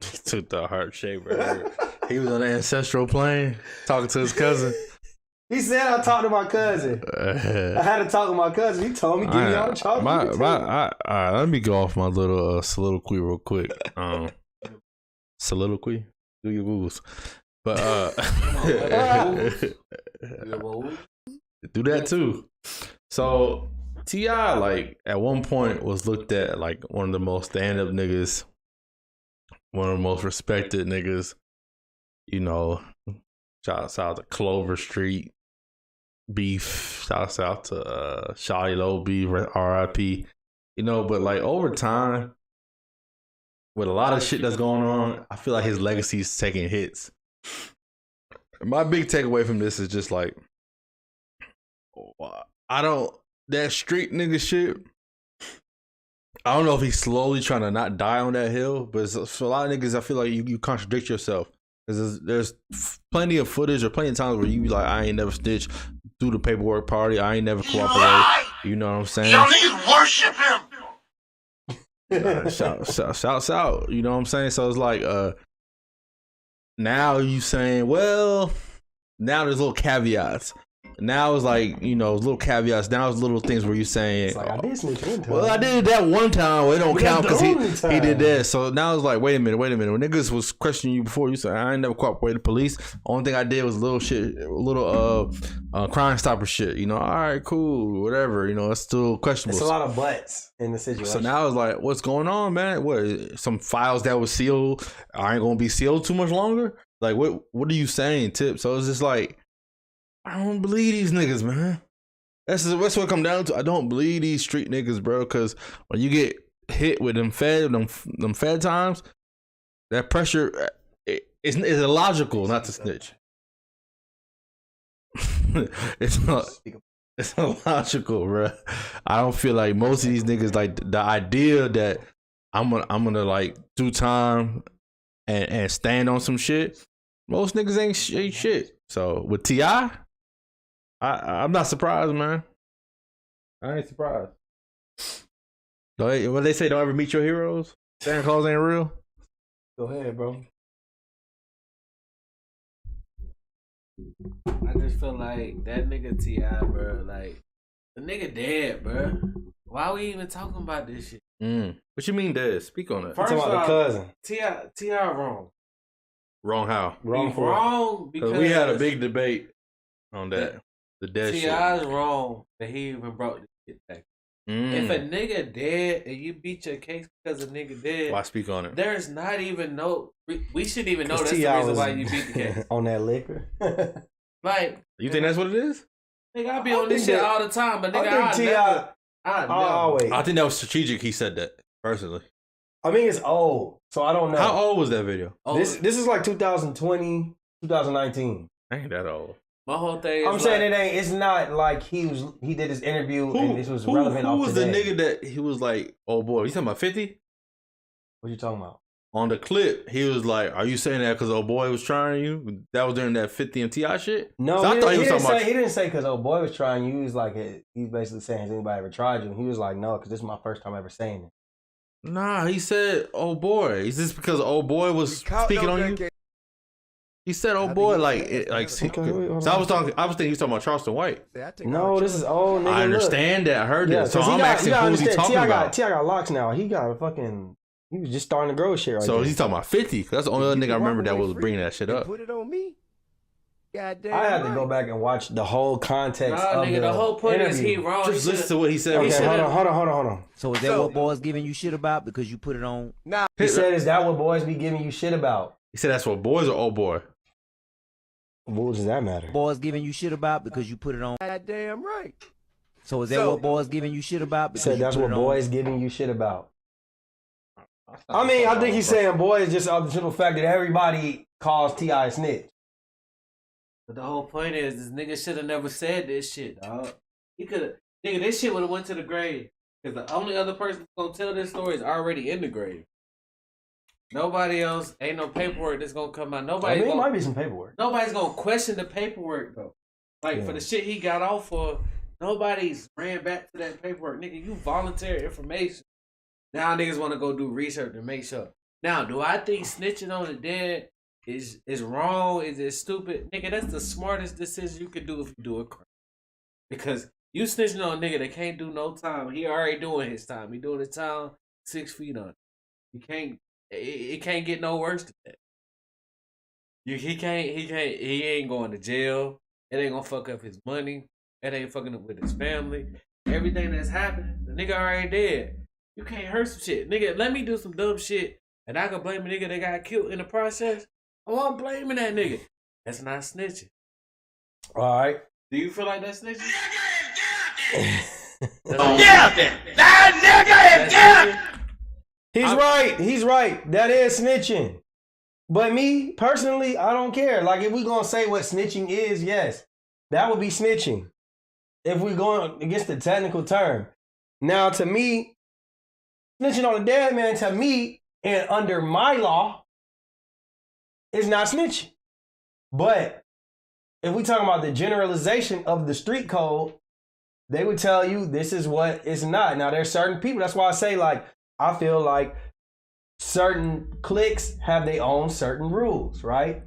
He took the heart shaper. He was on the ancestral plane talking to his cousin. He said I talked to my cousin. I had to talk to my cousin. He told me, give me all the chocolate. Let me go off my little soliloquy real quick. Soliloquy? Do your Googles. But do that too. So T.I. like at one point was looked at like one of the most stand-up niggas, one of the most respected niggas. You know, shouts out to Clover Street beef. Shouts out to Shawty Low beef, R.I.P. You know, but like over time, with a lot of shit that's going on, I feel like his legacy is taking hits. My big takeaway from this is just like, that street nigga shit, I don't know if he's slowly trying to not die on that hill, but for a lot of niggas, I feel like you contradict yourself. Because there's plenty of footage or plenty of times where you be like, I ain't never snitch, do the paperwork party, I ain't never cooperate. You know what I'm saying? Y'all niggas worship him. Shouts out. You know what I'm saying? So it's like, now you saying, well, now there's little caveats. Now it's like, you know, little caveats. Now it's little things where you're saying, it's like, I did snitch one time. well, I did that one time. Well, it don't count because he did that. So now it's like, wait a minute. When niggas was questioning you before, you said, I ain't never cooperated with the police. Only thing I did was little Crime Stopper shit. You know, all right, cool, whatever. You know, it's still questionable. It's a lot of butts in the situation. So now it's like, what's going on, man? What, some files that was sealed aren't going to be sealed too much longer? Like, what are you saying, Tip? So it's just like, I don't believe these niggas, man. That's what it come down to. I don't believe these street niggas, bro. Because when you get hit with them fed times, that pressure is illogical not to snitch. It's illogical, bro. I don't feel like most of these niggas like the idea that I'm gonna like do time and stand on some shit. Most niggas ain't shit. So with T.I., I'm not surprised, man. I ain't surprised. What they say, don't ever meet your heroes? Santa Claus ain't real? Go ahead, bro. I just feel like that nigga T.I., bro, like, the nigga dead, bro. Why we even talking about this shit? What you mean dead? Speak on it. First talking about the cousin. T.I. wrong. Wrong how? Wrong because we had a big debate on that. The dead shit. T.I.'s wrong that he even brought this shit back. If a nigga dead and you beat your case because a nigga dead, why speak on it? There's not even no. We should even know that's the reason why you beat the case. On that liquor. Like, you think that's what it is? Nigga, I be on this shit all the time, but nigga, I think that was strategic. He said that personally. I mean, it's old, so I don't know. How old was that video? This is like 2020, 2019. Ain't that old? My whole thing is I'm saying it's not like he did his interview and this was relevant. Who was the nigga that he was like, oh boy, you talking about 50? What you talking about? On the clip, he was like, are you saying that because old boy was trying you? That was during that 50 and T.I. shit? No, he didn't say because old boy was trying you. He was like, he's basically saying, has anybody ever tried you? And he was like, no, because this is my first time ever saying it. Nah, he said, oh boy. Is this because old boy was speaking on you? He said, "Oh boy," so I was thinking he was talking about Charleston White. No, this is old nigga. I understand that. I heard that. So I'm asking, who's he talking about? T.I. got locks now. He was just starting to grow shit right So there. he's talking about 50. That's the only other nigga I remember that was bringing that shit up. Put it on me. Goddamn. I had to go back and watch the whole context of the whole point interview. is he wrong. Just listen to what he said. Okay, hold on. So is that what boys giving you shit about because you put it on? Nah. He said, is that what boys be giving you shit about? He said that's what boys or old boy? What does that matter? Boys giving you shit about because you put it on. Goddamn right. So is that what boys giving you shit about? He said that's what boys giving you shit about. I mean, I think he's saying boys just off the simple fact that everybody calls T.I. a snitch. But the whole point is, this nigga should have never said this shit, dog. He could have, nigga, this shit would have went to the grave. Because the only other person that's gonna tell this story is already in the grave. Nobody else, ain't no paperwork that's gonna come out. Nobody. It might be some paperwork. Nobody's gonna question the paperwork though. Like for the shit he got off for, nobody's ran back to that paperwork. Nigga, you volunteer information. Now niggas wanna go do research to make sure. Now, do I think snitching on the dead is wrong? Is it stupid? Nigga, that's the smartest decision you could do if you do a crime. Because you snitching on a nigga that can't do no time. He already doing his time. He doing his time 6 feet on. It can't get no worse than that. He ain't going to jail. It ain't gonna fuck up his money. It ain't fucking up with his family. Everything that's happened, the nigga already dead. You can't hurt some shit. Nigga, let me do some dumb shit and I can blame a nigga that got killed in the process. Oh, I'm blaming that nigga. That's not snitching. Alright. Do you feel like that's snitching? He's right. That is snitching. But me, personally, I don't care. Like, if we gonna say what snitching is, yes, that would be snitching. If we going against the technical term. Now, to me, snitching on a dead man, to me, and under my law, is not snitching. But if we talking about the generalization of the street code, they would tell you this is what it's not. Now, there's certain people. That's why I say, like, I feel like certain cliques have their own certain rules, right?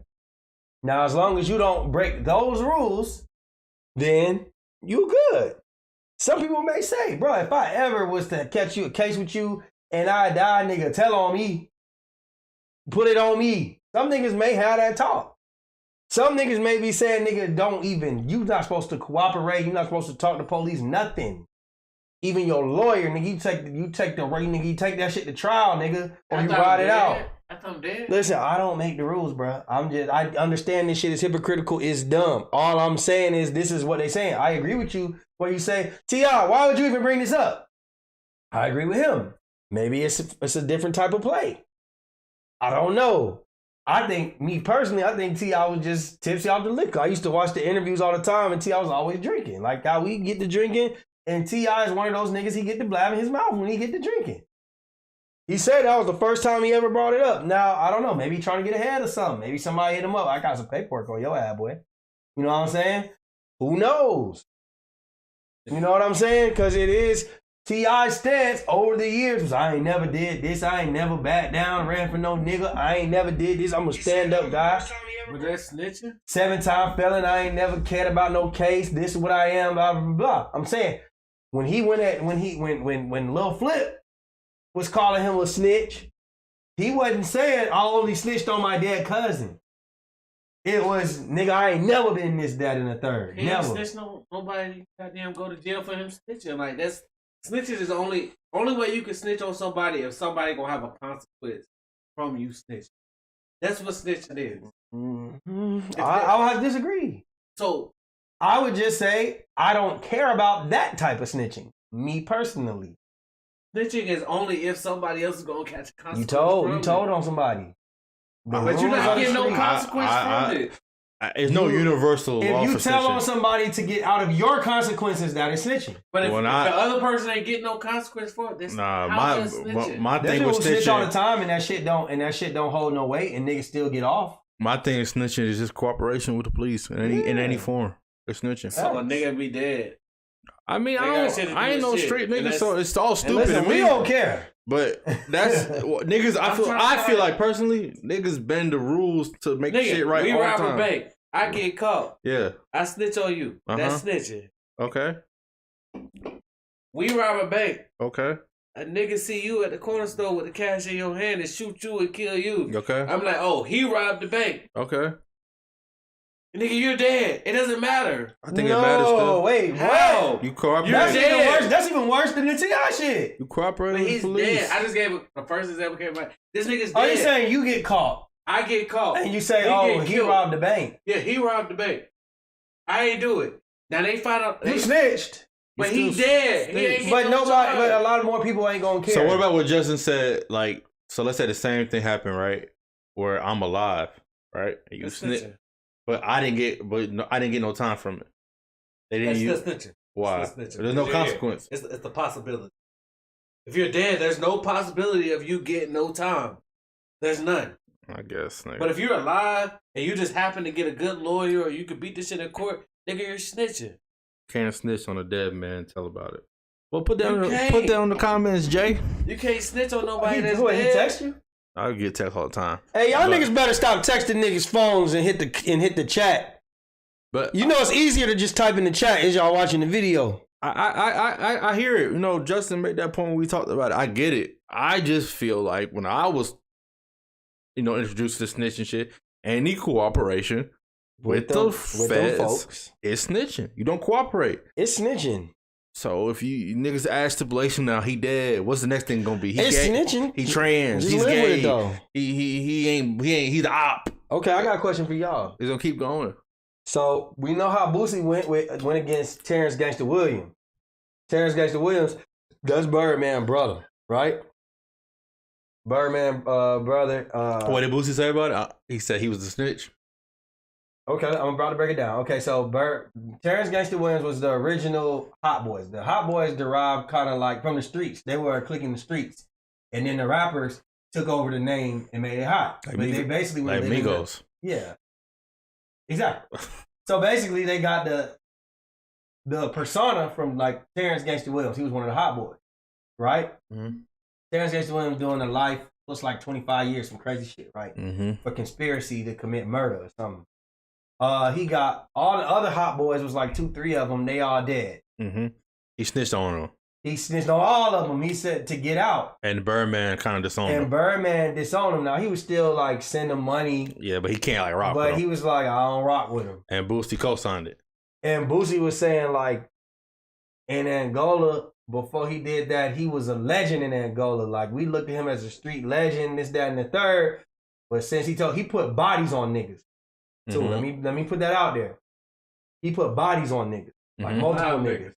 Now, as long as you don't break those rules, then you good. Some people may say, bro, if I ever was to catch you a case with you and I die, nigga, tell on me. Put it on me. Some niggas may have that talk. Some niggas may be saying, nigga, don't even, you not supposed to cooperate. You're not supposed to talk to police, nothing. Even your lawyer, nigga, you take that shit to trial, nigga, or you ride it out. I thought I'm dead. Listen, I don't make the rules, bro. I understand this shit is hypocritical, it's dumb. All I'm saying is this is what they saying. I agree with you where you say, T.I., why would you even bring this up? I agree with him. Maybe it's a different type of play. I don't know. I think T.I. was just tipsy off the liquor. I used to watch the interviews all the time, and T.I. was always drinking. Like how we get to drinking, and T.I. is one of those niggas, he get to blab in his mouth when he get to drinking. He said that was the first time he ever brought it up. Now, I don't know. Maybe he trying to get ahead of something. Maybe somebody hit him up. I got some paperwork on your ass, boy. You know what I'm saying? Who knows? You know what I'm saying? Because it is T.I.'s stance over the years was, I ain't never did this. I ain't never backed down, ran for no nigga. I ain't never did this. I'm a stand-up guy. Was that snitching? 7-time felon. I ain't never cared about no case. This is what I am, blah, blah, blah. I'm saying, when Lil Flip was calling him a snitch, he wasn't saying, I only snitched on my dead cousin. It was, nigga, I ain't never been this, that, and the third. He never. ain't snitched nobody goddamn go to jail for him snitching. Like, that's, snitching is the only way you can snitch on somebody if somebody gonna have a consequence from you snitching. That's what snitching is. Mm-hmm. I'll disagree. So, I would just say, I don't care about that type of snitching. Me personally. Snitching is only if somebody else is gonna catch a consequence. You told on somebody. But you're not getting no consequence from it. It's no universal law for snitching. If you tell on somebody to get out of your consequences, that is snitching. But if the other person ain't getting no consequence for it, that's my thing was snitching. Snitch all the time, and that shit don't hold no weight, and niggas still get off. My thing is snitching is just cooperation with the police in any form. They're snitching. So a nigga be dead. I mean, I ain't no straight nigga, so it's all stupid. Listen, we don't care. But that's niggas. I feel like personally, niggas bend the rules to make shit right. We all rob the time. a bank. I get caught. Yeah. I snitch on you. That's snitching. Okay. We rob a bank. Okay. A nigga see you at the corner store with the cash in your hand and shoot you and kill you. Okay. I'm like, oh, he robbed the bank. Okay. Nigga, you're dead. It doesn't matter. I think it matters still. No, wait, how? You cooperate. That's even worse than the T.I. shit. You cooperate with he's the police. Dead. I just gave the first example came back. This nigga's dead. Are you saying you get caught? I get caught. And you say, he robbed the bank. Yeah, he robbed the bank. I ain't do it. Now they find out. You snitched. But he dead. He ain't but a lot more people ain't gonna care. So what about what Justin said? Like, so let's say the same thing happened, right? Where I'm alive, right? And you snitch. But I didn't get no time from it. They didn't use snitching. why? That's snitching. There's no consequence. It's the possibility. If you're dead, there's no possibility of you getting no time. There's none. I guess. Nigga. But if you're alive and you just happen to get a good lawyer or you could beat this shit in court, nigga, you're snitching. Can't snitch on a dead man. Tell about it. Well, put that You in the comments, Jay. You can't snitch on nobody that's He dead. text you? I get text all the time. Hey, y'all niggas better stop texting niggas' phones and hit the chat. But You know it's easier to just type in the chat as y'all watching the video. I hear it. You know, Justin made that point when we talked about it. I get it. I just feel like when I was, introduced to snitching and shit, any cooperation with the feds, folks, it's snitching. You don't cooperate. it's snitching. So if you niggas ask stipulation now, he dead. What's the next thing gonna be? He It's gay. snitching. He trans. Just He's live with gay. it, though. He ain't. He's the op. Okay, I got a question for y'all. He's gonna keep going. So we know how Boosie went against Terrence Gangsta Williams. Terrence Gangsta Williams, that's Birdman brother, right? Birdman brother. What did Boosie say about it? He said he was the snitch. Okay, I'm about to break it down. Okay, so Terrence Gangsta Williams was the original Hot Boys. The Hot Boys derived kind of like from the streets. They were clicking the streets. And then the rappers took over the name and made it hot. Like but they basically were like living Migos. Yeah. Exactly. So basically they got the persona from like Terrence Gangsta Williams. He was one of the Hot Boys. Right? Mm-hmm. Terrence Gangsta Williams doing a life plus like 25 years, some crazy shit, right? Mm-hmm. For conspiracy to commit murder or something. He got all the other Hot Boys, was like 2-3 of them, they all dead. Mm-hmm. He snitched on them. He snitched on all of them. He said to get out. And Birdman kind of disowned And him. Birdman disowned him. Now, he was still like sending money. Yeah, but he can't like rock with But him. he was like, I don't rock with him. And Boosie co-signed it. And Boosie was saying like, in Angola, before he did that, he was a legend in Angola. Like, we looked at him as a street legend, this, that, and the third. But since he put bodies on niggas. Too. Mm-hmm. Let me put that out there. He put bodies on niggas, like multiple niggas,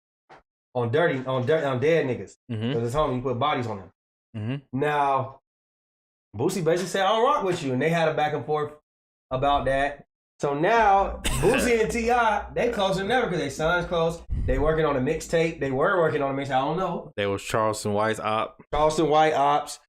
on dead niggas. Mm-hmm. Cause it's homie, he put bodies on them. Mm-hmm. Now, Boosie basically said, "I don't rock with you," and they had a back and forth about that. So now Boosie and T.I. they closer than ever because they sons close. They working on a mixtape. They were working on a mixtape. I don't know. They was Charleston White's op. Charleston White ops.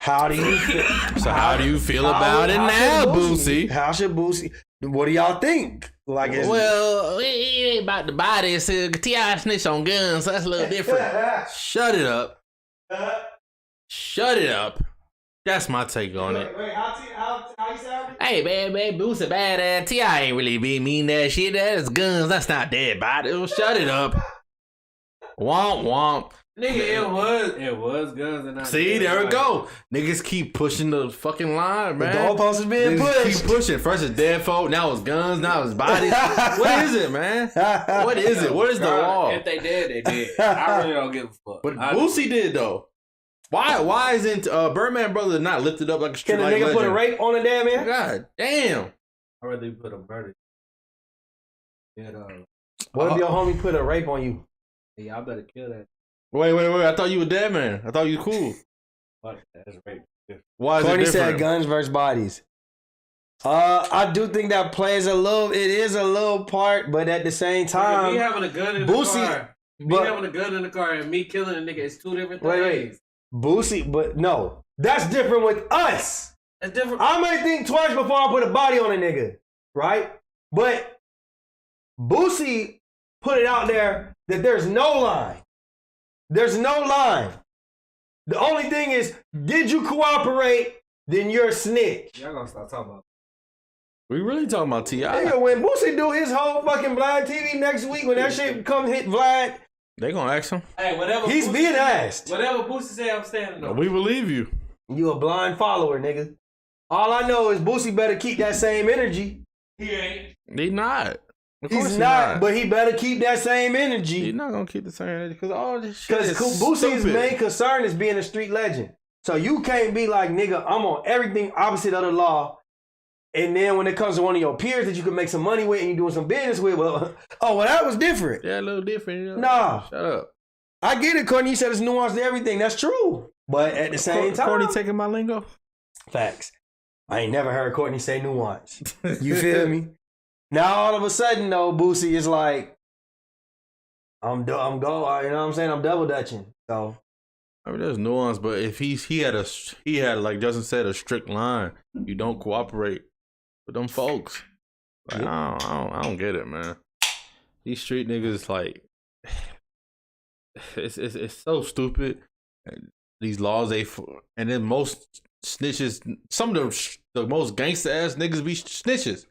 How do you feel? So how do you feel about it now, Boosie? How should Boosie? What do y'all think? Like, Well, it ain't about the body. So T.I. snitch on guns, so that's a little different. Shut it up. Shut it up. That's my take on it. Wait, how you sound? Hey, man, Boosie badass. T.I. ain't really mean that shit. That's guns. That's not dead body. Well, shut it up. Womp womp. Nigga, it was guns and not See, there we go. Niggas keep pushing the fucking line, man. The goalpost is being Niggas pushed. keep pushing. First it's dead folk, now it's guns, now it's bodies. What is it, man? What is it? What is the law? If they did, they did. I really don't give a fuck. But Boosie did though. Why isn't Birdman brother not lifted up like a street Can a like nigga legend? put a rape on a damn man? God damn. I'd rather put a murder. What if your homie put a rape on you? Yeah, I better kill that. Wait. I thought you were dead, man. I thought you were cool. Fuck that. That's rape. Why is Courtney it different? said guns versus bodies. I do think that plays it is a little part, but at the same time, me having a gun in the Boosie, car. Me having a gun in the car and me killing a nigga is two different things. Wait. Boosie, but no. That's different with us. That's different. I may think twice before I put a body on a nigga, right? But Boosie put it out there that there's no line. There's no line. The only thing is, did you cooperate? Then you're a snitch. Y'all gonna stop talking about We really talking about T.I. Nigga, when Boosie do his whole fucking Vlad TV next week, when that shit come hit Vlad, They gonna ask him. Hey, whatever. he's Boosie being say, asked. Whatever Boosie say, I'm standing on. We believe you. You a blind follower, nigga. All I know is Boosie better keep that same energy. He ain't. He not. Of course He's he not, but he better keep that same He's energy. not gonna keep the same energy because all this shit Because is Boosie's stupid. main concern is being a street legend. So you can't be like, nigga, I'm on everything opposite of the law. And then when it comes to one of your peers that you can make some money with and you doing some business with, well, that was different. Yeah, a little different. You know? Nah. Shut up. I get it, Courtney. You said it's nuanced to everything. That's true. But at the same time, Courtney taking my lingo. facts. I ain't never heard Courtney say nuance. You feel me? Now all of a sudden though, Boosie is like, I'm go. You know what I'm saying? I'm double dutching. So I mean, there's nuance, but if he had like Justin said, a strict line, you don't cooperate with them folks. Like, I don't get it, man. These street niggas, like, it's so stupid. These laws and then most snitches, some of the most gangster ass niggas be snitches.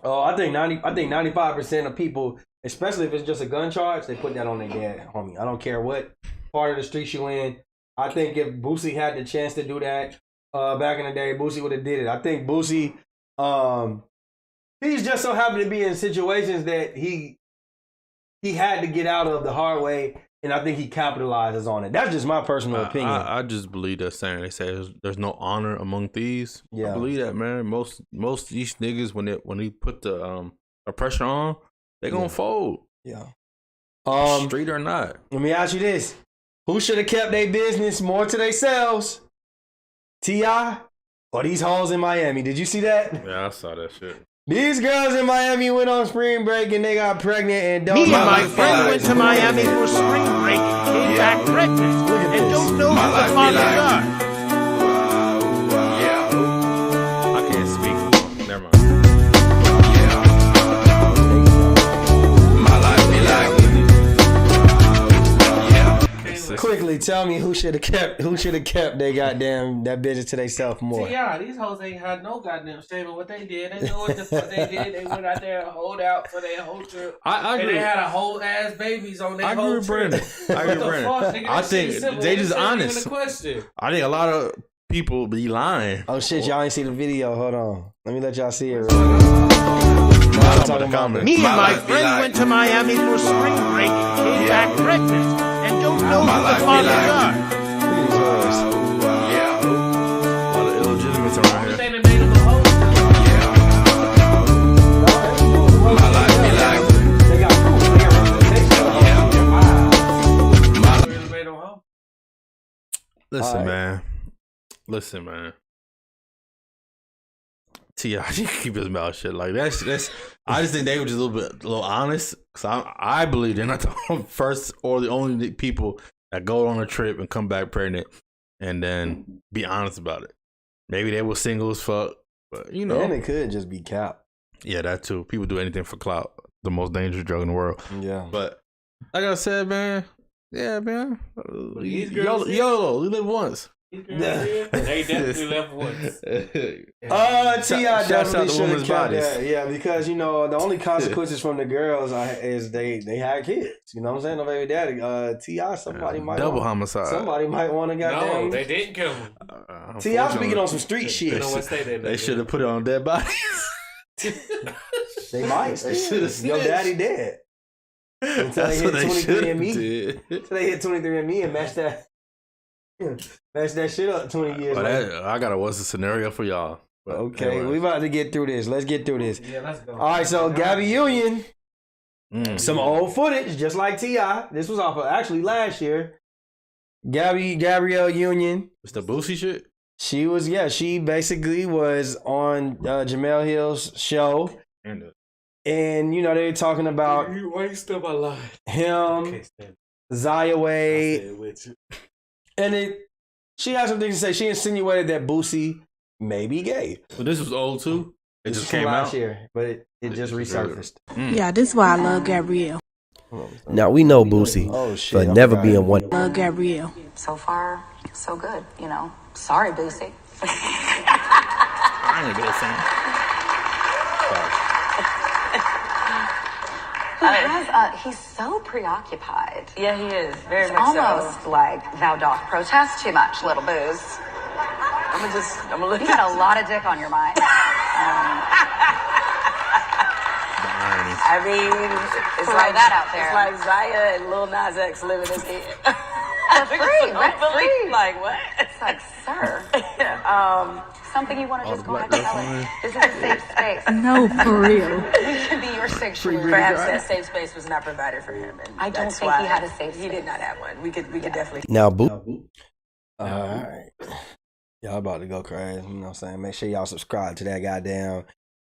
Oh, I think 95% of people, especially if it's just a gun charge, they put that on their dad, homie. I don't care what part of the streets you in. I think if Boosie had the chance to do that back in the day, Boosie would have did it. I think Boosie, he's just so happy to be in situations that he had to get out of the hard way, and I think he capitalizes on it. That's just my personal opinion. I just believe that saying. They say there's no honor among thieves. Yeah. I believe that, man. Most of these niggas, when they put the pressure on, they gonna fold. Yeah. Street or not. Let me ask you this: who should have kept their business more to themselves? T.I. or these hoes in Miami? Did you see that? Yeah, I saw that shit. These girls in Miami went on spring break and they got pregnant and don't. Me and my friend went to Miami for spring break, came back pregnant, and don't know who the fathers are. I can't speak. Never mind. My life be like. Quickly, tell me who should have kept they goddamn that business to themselves more. Yeah, these hoes ain't had no goddamn shame in what they did. They know what the fuck they did. They went out there and hold out for their whole trip. I agree. And they had a whole ass babies on their whole trip. I agree with Brandon. I think they just honest. I think a lot of people be lying. Oh shit, y'all ain't see the video. Hold on. Let me let y'all see it. Me and my friend went to Miami for spring break, came back pregnant, and don't know who the fathers are. A lot of illegitimates around here. They done made them a hoe. My life be like. They got They made them a hoe. Listen, man. T.I. keep his mouth shut. Like that's. I just think they were just a little honest. Cause I believe they're not the first or the only people that go on a trip and come back pregnant, and then be honest about it. Maybe they were single as fuck, but you know, and it could just be cap. Yeah, that too. People do anything for clout. The most dangerous drug in the world. Yeah, but like I said, man. Yeah, man. YOLO, you live once. They definitely left once. T.I. definitely should have kept that. Yeah, because you know the only consequences from the girls is they had kids. You know what I'm saying? No baby daddy. T.I. Somebody might homicide. Somebody might want to goddamn. No, they didn't kill him. T.I. speaking on some street shit. You know what state they should have put it on dead bodies. They might. They should have. Your daddy dead. Until they hit 23andMe. Until they hit 23andMe and match that shit up 20 years later. I got a what's the scenario for y'all. But okay, anyway. we about to get through this. Let's get through this. Yeah, let's go. All right, so Gabby Union. Some old footage, just like T.I. This was off of actually last year. Gabrielle Union. It's the Boosie shit? She basically was on Jamel Hill's show. And, you know, they were talking about why you still my line? Him, Zaya Wade. And she had something to say. She insinuated that Boosie may be gay. But this was old too? It this just came came last out? year, but it just resurfaced. Yeah, this is why I love Gabrielle. Now we know Boosie for never being one. Love Gabrielle. So far, so good, you know. Sorry, Boosie. I ain't gonna say. He's so preoccupied. Yeah, he is. Very It's much almost so. like thou doth protest too much, little booze. I'm gonna look You got a lot of dick on your mind. I mean, it's Throw like that out there. It's like Zaya and Lil Nas X living his head. Rent free. Like what? It's like, sir. Something you want to just go ahead and tell it. This is a safe space. No, for real. We can be your sanctuary. Perhaps that safe space was not provided for him. And I don't that's think why he had a safe He did space. not have one. We could definitely. Now, All right. Y'all about to go crazy. You know what I'm saying? Make sure y'all subscribe to that goddamn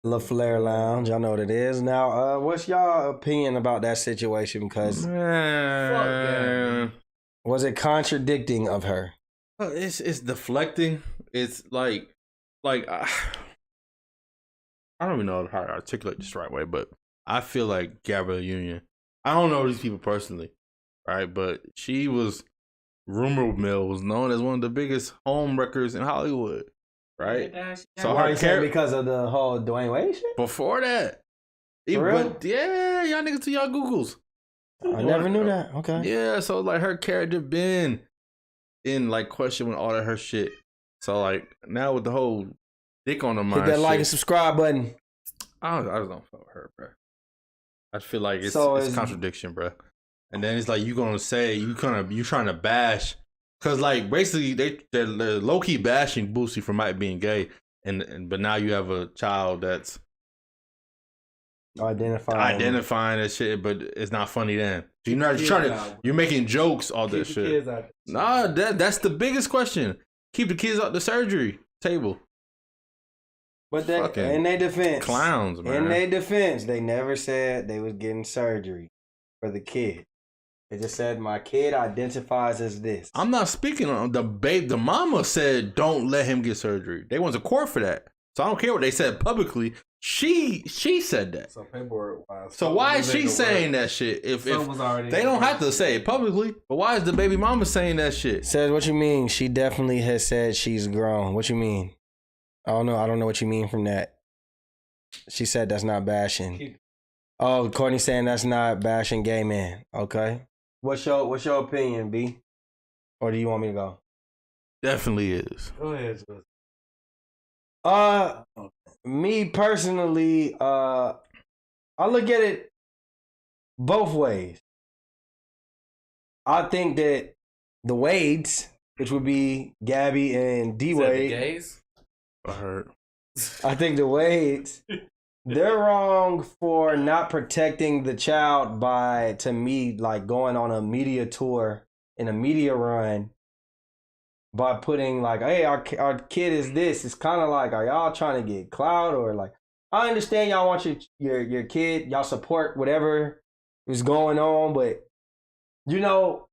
Lil Flair Lounge. Y'all know what it is. Now, what's y'all opinion about that situation? Because was it contradicting of her? It's deflecting. It's like I don't even know how to articulate this the right way, but I feel like Gabrielle Union. I don't know these people personally, right? But she was, rumor mill was known as one of the biggest home wreckers in Hollywood, right? So why you saying because of the whole Dwayne Wade shit? Before that, For real? but yeah, y'all niggas do y'all Googles. I never knew that. Okay. Yeah, so like her character been in like question with all of her shit. So like now with the whole dick on the mind, hit that like and subscribe button. I just don't fuck with her, bro. I feel like it's contradiction, bro. And then it's like you gonna say you trying to bash, cause like basically they're low key bashing Boosie for might being gay, but now you have a child that's identifying that shit, but it's not funny then. You're not you're making jokes all that shit. Nah, that's the biggest question. Keep the kids out the surgery table. But in their defense, clowns, man. In their defense, they never said they was getting surgery for the kid. They just said my kid identifies as this. I'm not speaking on the babe. The mama said don't let him get surgery. They went to court for that. So I don't care what they said publicly. She said that. So paperwork wise. So why is she saying that shit? If they don't have to say it publicly, but why is the baby mama saying that shit? Says what you mean? She definitely has said she's grown. What you mean? I don't know what you mean from that. She said that's not bashing. Oh, Courtney saying that's not bashing gay men. Okay. What's your opinion, B? Or do you want me to go? Definitely is. Go ahead, me personally, I look at it both ways. I think that the Wades, which would be Gabby and D Wade, gays? I heard. I think the Wades, they're wrong for not protecting the child by, to me, like going on a media tour in a media run by putting like, hey, our kid is this. It's kind of like, are y'all trying to get clout or like? I understand y'all want your kid, y'all support whatever is going on, but you know,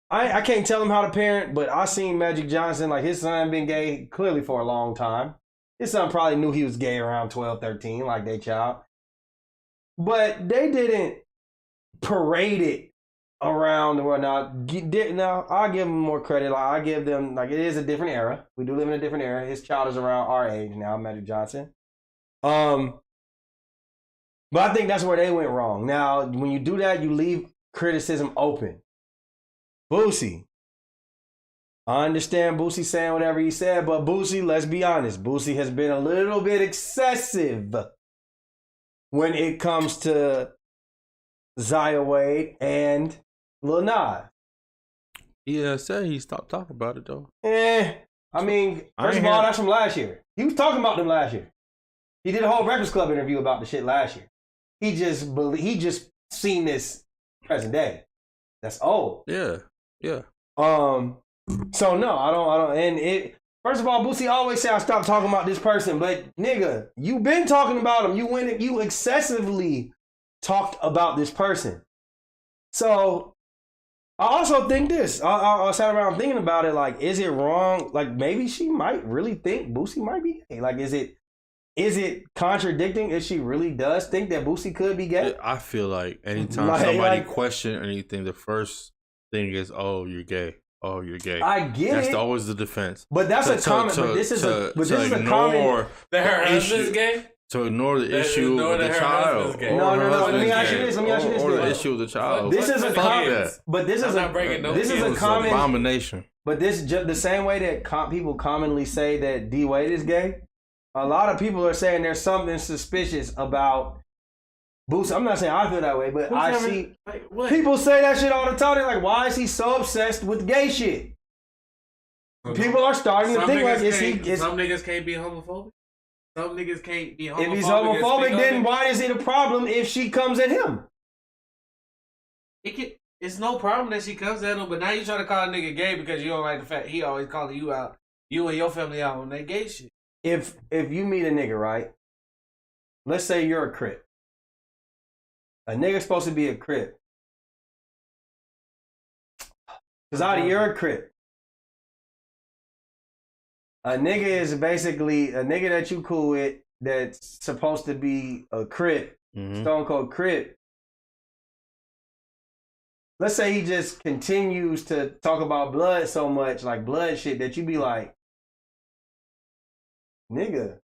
I can't tell him how to parent. But I seen Magic Johnson, like his son been gay clearly for a long time. His son probably knew he was gay around 12, 13, like they child. But they didn't parade it around or whatnot. Now, I'll give them more credit. Like, I give them, like, it is a different era. We do live in a different era. His child is around our age now, Magic Johnson. But I think that's where they went wrong. Now, when you do that, you leave criticism open. Boosie. I understand Boosie saying whatever he said, but Boosie, let's be honest, Boosie has been a little bit excessive when it comes to Zaya Wade and Lil Nas. Yeah, said he stopped talking about it though. I mean, first of all, that's from last year. He was talking about them last year. He did a whole Breakfast Club interview about the shit last year. He just seen this present day. That's old. Yeah. So no, I don't. And it. First of all, Boosie always say I stopped talking about this person, but nigga, you been talking about him. You excessively talked about this person. So I also think this. I sat around thinking about it. Like, is it wrong? Like, maybe she might really think Boosie might be gay. Like, is it contradicting if she really does think that Boosie could be gay? I feel like anytime somebody question anything, the first thing is, "Oh, you're gay. Oh, you're gay." I get That's it. always the defense. But that's a common. But this is a common. That her husband's gay. To ignore the issue of the child. No. Let me ask you this. Or the issue of the child. This is a common. But this is a common abomination. But this just the same way that people commonly say that D Wade is gay. A lot of people are saying there's something suspicious about Boosie. I'm not saying I feel that way, but I see people say that shit all the time. They're like, why is he so obsessed with gay shit? People are starting to think like, some niggas can't be homophobic? Some niggas can't be homophobic. If he's homophobic, then why is it a problem if she comes at him? It's no problem that she comes at him, but now you trying to call a nigga gay because you don't like the fact he always calling you out. You and your family out on that gay shit. If you meet a nigga, right? Let's say you're a Crip. A nigga's supposed to be a Crip. Cause out you're a Crip. A nigga is basically a nigga that you cool with that's supposed to be a Crip, Stone Cold Crip. Let's say he just continues to talk about blood so much, like blood shit, that you be like, nigga,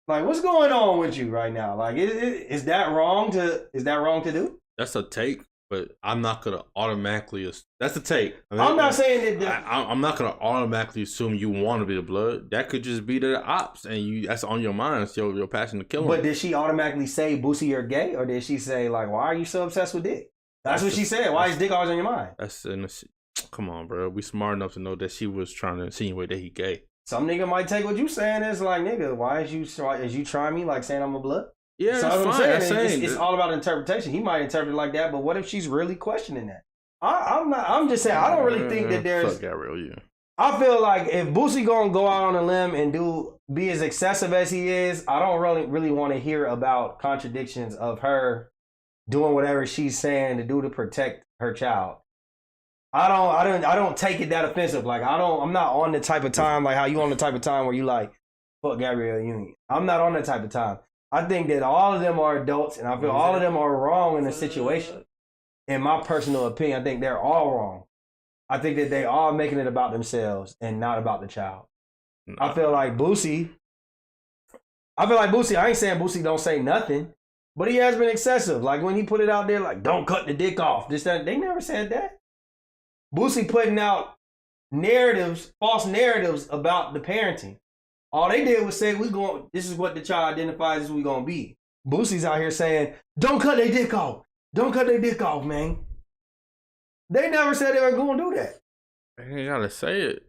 like what's going on with you right now? Like, is that wrong to do? That's a take, but I'm not gonna automatically. That's a take. I mean, I'm not saying that. I'm not gonna automatically assume you want to be the blood. That could just be the ops, and that's on your mind. It's your passion to kill him. But did she automatically say Boosie you're gay, or did she say like, why are you so obsessed with dick? That's what she said. Why is dick always on your mind? Come on, bro. We smart enough to know that she was trying to insinuate that he gay. Some nigga might take what you saying as like, nigga, why is you trying me like saying I'm a blood? Yeah, so that's fine. It's all about interpretation. He might interpret it like that, but what if she's really questioning that? I'm just saying I don't really think that there's. Fuck Gabrielle Union. I feel like if Boosie gonna go out on a limb and be as excessive as he is, I don't really want to hear about contradictions of her doing whatever she's saying to do to protect her child. I don't take it that offensive. Like I'm not on the type of time like how you on the type of time where you like fuck Gabrielle Union. I'm not on that type of time. I think that all of them are adults, and I feel all of them are wrong in the situation. In my personal opinion, I think they're all wrong. I think that they are making it about themselves and not about the child. I feel like Boosie, I ain't saying Boosie don't say nothing, but he has been excessive. Like when he put it out there, like, don't cut the dick off. They never said that. Boosie putting out false narratives about the parenting. All they did was say, this is what the child identifies as we gonna be. Boosie's out here saying, don't cut their dick off. Don't cut their dick off, man. They never said they were gonna do that. They ain't gotta say it.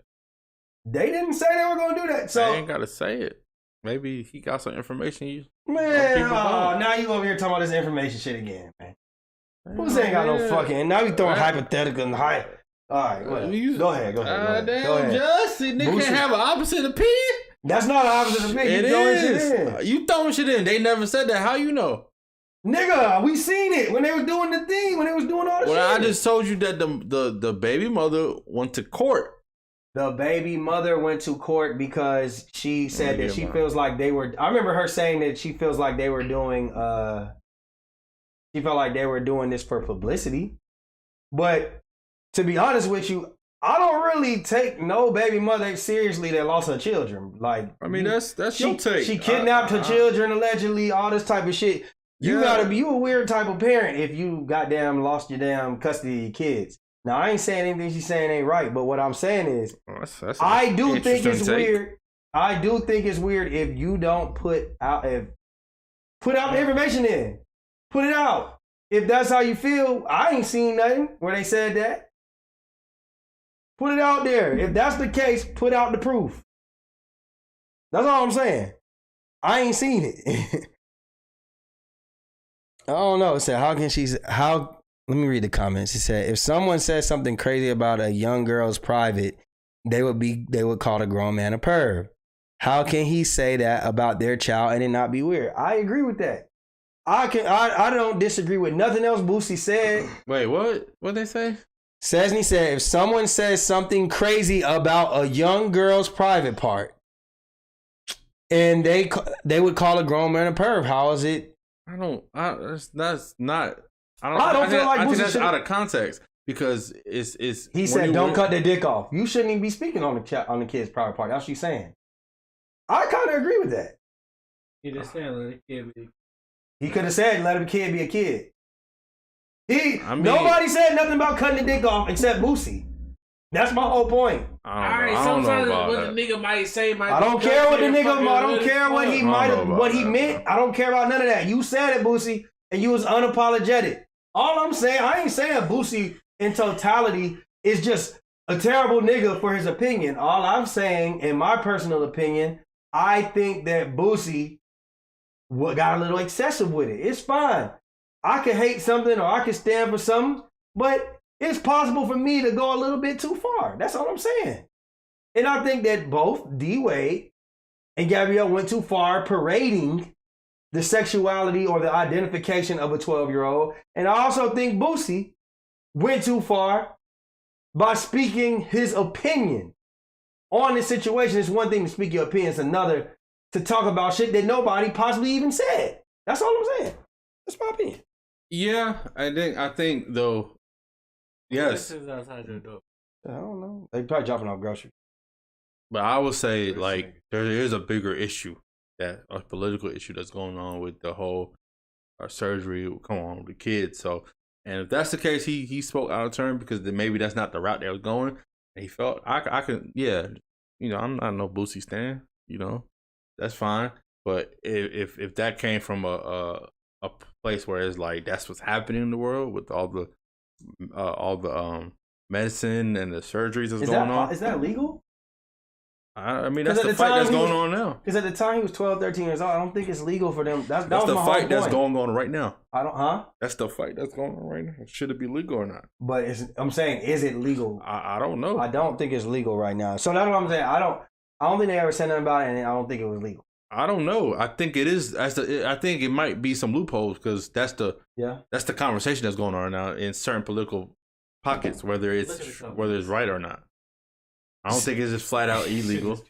They didn't say they were gonna do that. So they ain't gotta say it. Maybe he got some information. Now you over here talking about this information shit again, man. Boosie ain't got no fucking. Now you throwing hypothetical and hype. All right, go ahead. Go ahead. Justin, nigga can't have an opposite opinion. That's not an opposite opinion. You throwing shit in. They never said that. How you know? Nigga, we seen it when they was doing the thing, when they was doing all the shit. Well, I just told you that the baby mother went to court. The baby mother went to court because she said that she feels like they were. I remember her saying that she feels like they were doing. She felt like they were doing this for publicity. But to be honest with you, I don't really take no baby mother seriously that lost her children. Like, I mean, that's your take. She kidnapped her children allegedly, all this type of shit. You a weird type of parent if you goddamn lost your damn custody of your kids. Now, I ain't saying anything she's saying ain't right, but what I'm saying is, I do think it's weird. I do think it's weird if you don't put out the information in. Put it out. If that's how you feel, I ain't seen nothing where they said that. Put it out there. If that's the case, put out the proof. That's all I'm saying. I ain't seen it. I don't know. It said, let me read the comments. It said, if someone says something crazy about a young girl's private, they would call the grown man a perv. How can he say that about their child and it not be weird? I agree with that. I don't disagree with nothing else Boosie said. Wait, what? What'd they say? Sesney said, if someone says something crazy about a young girl's private part, and they would call a grown man a perv, how is it? I think that's out of context because it's. He said, "Don't cut their dick off." You shouldn't even be speaking on the kid's private part. That's what she's saying. I kind of agree with that. He just said, "Let a kid be." He could have said, "Let a kid be a kid." Nobody said nothing about cutting the dick off except Boosie. That's my whole point. Sometimes what the nigga might say I don't care what the nigga. I don't care what he meant. I don't care about none of that. You said it, Boosie, and you was unapologetic. All I'm saying, I ain't saying Boosie in totality is just a terrible nigga for his opinion. All I'm saying, in my personal opinion, I think that Boosie got a little excessive with it. It's fine. I can hate something or I can stand for something, but it's possible for me to go a little bit too far. That's all I'm saying. And I think that both D Wade and Gabrielle went too far parading the sexuality or the identification of a 12-year-old. And I also think Boosie went too far by speaking his opinion on the situation. It's one thing to speak your opinion, it's another to talk about shit that nobody possibly even said. That's all I'm saying. That's my opinion. Yeah, I think though, yes. This is outside your door. I don't know. They probably dropping off groceries. But I would say like there is a bigger issue, that a political issue that's going on with the whole surgery. Come on, the kids. So, and if that's the case, he spoke out of turn because then maybe that's not the route they was going. And he felt I can, yeah, you know, I'm not no Boosie stan, you know, that's fine. But if that came from a place where it's like that's what's happening in the world with all the medicine and the surgeries that's going on, is that legal? I mean, that's the fight that's going on now. Because at the time he was 12, 13 years old, I don't think it's legal for them. That's the fight that's going on right now. That's the fight that's going on right now. Should it be legal or not? But I'm saying, is it legal? I don't know. I don't think it's legal right now. So that's what I'm saying. I don't think they ever said nothing about it, and I don't think it was legal. I don't know. I think it is. I think it might be some loopholes because that's the conversation that's going on now in certain political pockets, whether it's right or not. I don't think it's just flat out illegal.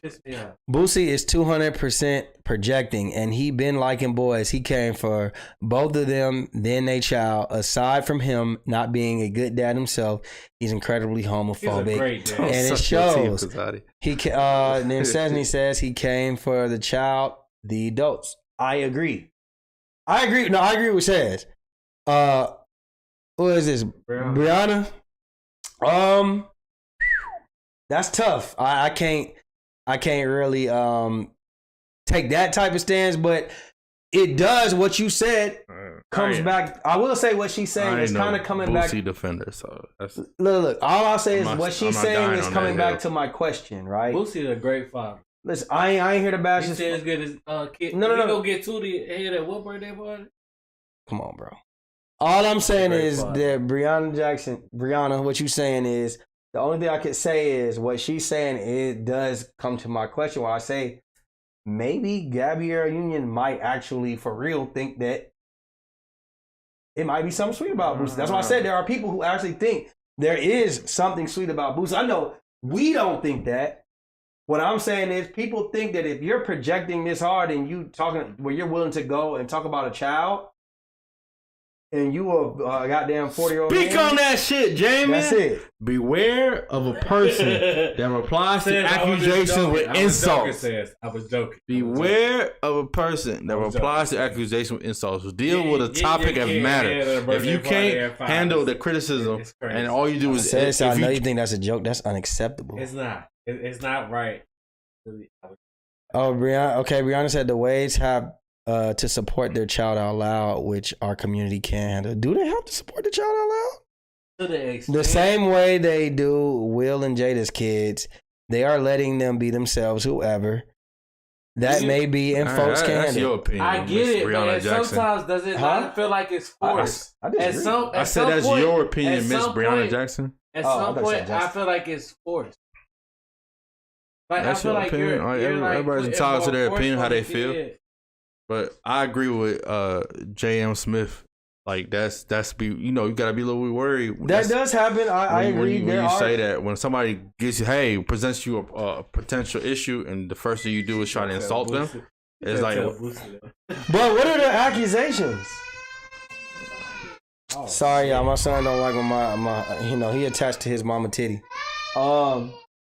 Boosie is 200% projecting, and he been liking boys. He came for both of them, then they child. Aside from him not being a good dad himself, he's incredibly homophobic. He's a great dad. And it shows. Then Chesney says he came for the child, the adults. I agree. No, I agree with Chaz. Who is this? Brianna? That's tough. I can't really take that type of stance, but it does what you said comes back. I will say what she's saying is kind of coming back. Boosie defender, so that's look. All I'll say is what she's saying is coming back to my question, right? Boosie is a great father. Listen, I ain't here to bash this. As good as kid. No. Go get Tootie ahead at what birthday party? Come on, bro. All I'm saying is that Brianna, what you saying is. The only thing I could say is what she's saying, it does come to my question where I say maybe Gabrielle Union might actually for real think that it might be something sweet about Boosie. That's why I said there are people who actually think there is something sweet about Boosie. I know we don't think that. What I'm saying is people think that if you're projecting this hard and you talking where you're willing to go and talk about a child, and you a goddamn 40-year-old Speak man, on that shit, Jamie. That's it. Beware of a person that replies to accusations with insults. I was joking. Beware of a person that replies to accusations with insults. Deal with a topic of matter. If you can't handle the criticism and all you do is... I know you think that's a joke. That's unacceptable. It's not. It's not right. Oh, Brianna. Okay, Brianna said the Wades have... to support their child out loud, which our community can handle. Do they have to support the child out loud? The same way they do Will and Jada's kids. They are letting them be themselves, whoever. That may be, and folks can handle. That's your opinion. I get it, but sometimes does it not feel like it's forced? I said that's your opinion, Miss Brianna Jackson. At some point, I feel like it's forced. Like, that's your opinion. Everybody's entitled to their opinion, how they feel. But I agree with J.M. Smith. Like you gotta be a little bit worried. That does happen. I agree. When you say that, when somebody presents you a potential issue, and the first thing you do is try to insult them, it's like. But what are the accusations? Sorry, y'all. My son don't like when my he attached to his mama titty.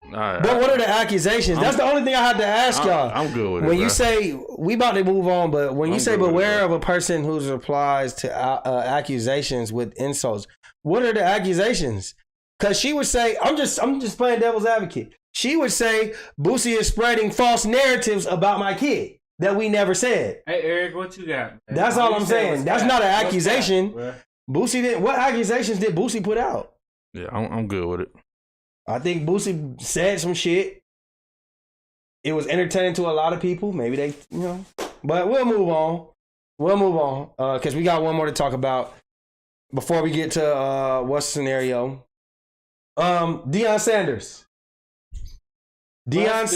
But what are the accusations? That's the only thing I had to ask y'all. I'm good with it. When you say we about to move on, but when you say beware of a person who replies to accusations with insults, what are the accusations? Because she would say, I'm just playing devil's advocate. She would say Boosie is spreading false narratives about my kid that we never said. Hey Eric, what you got? That's all I'm saying. That's not an accusation. Boosie didn't. What accusations did Boosie put out? Yeah, I'm good with it. I think Boosie said some shit. It was entertaining to a lot of people. Maybe they, but we'll move on. Because we got one more to talk about before we get to what's the scenario. Deion Sanders. Deion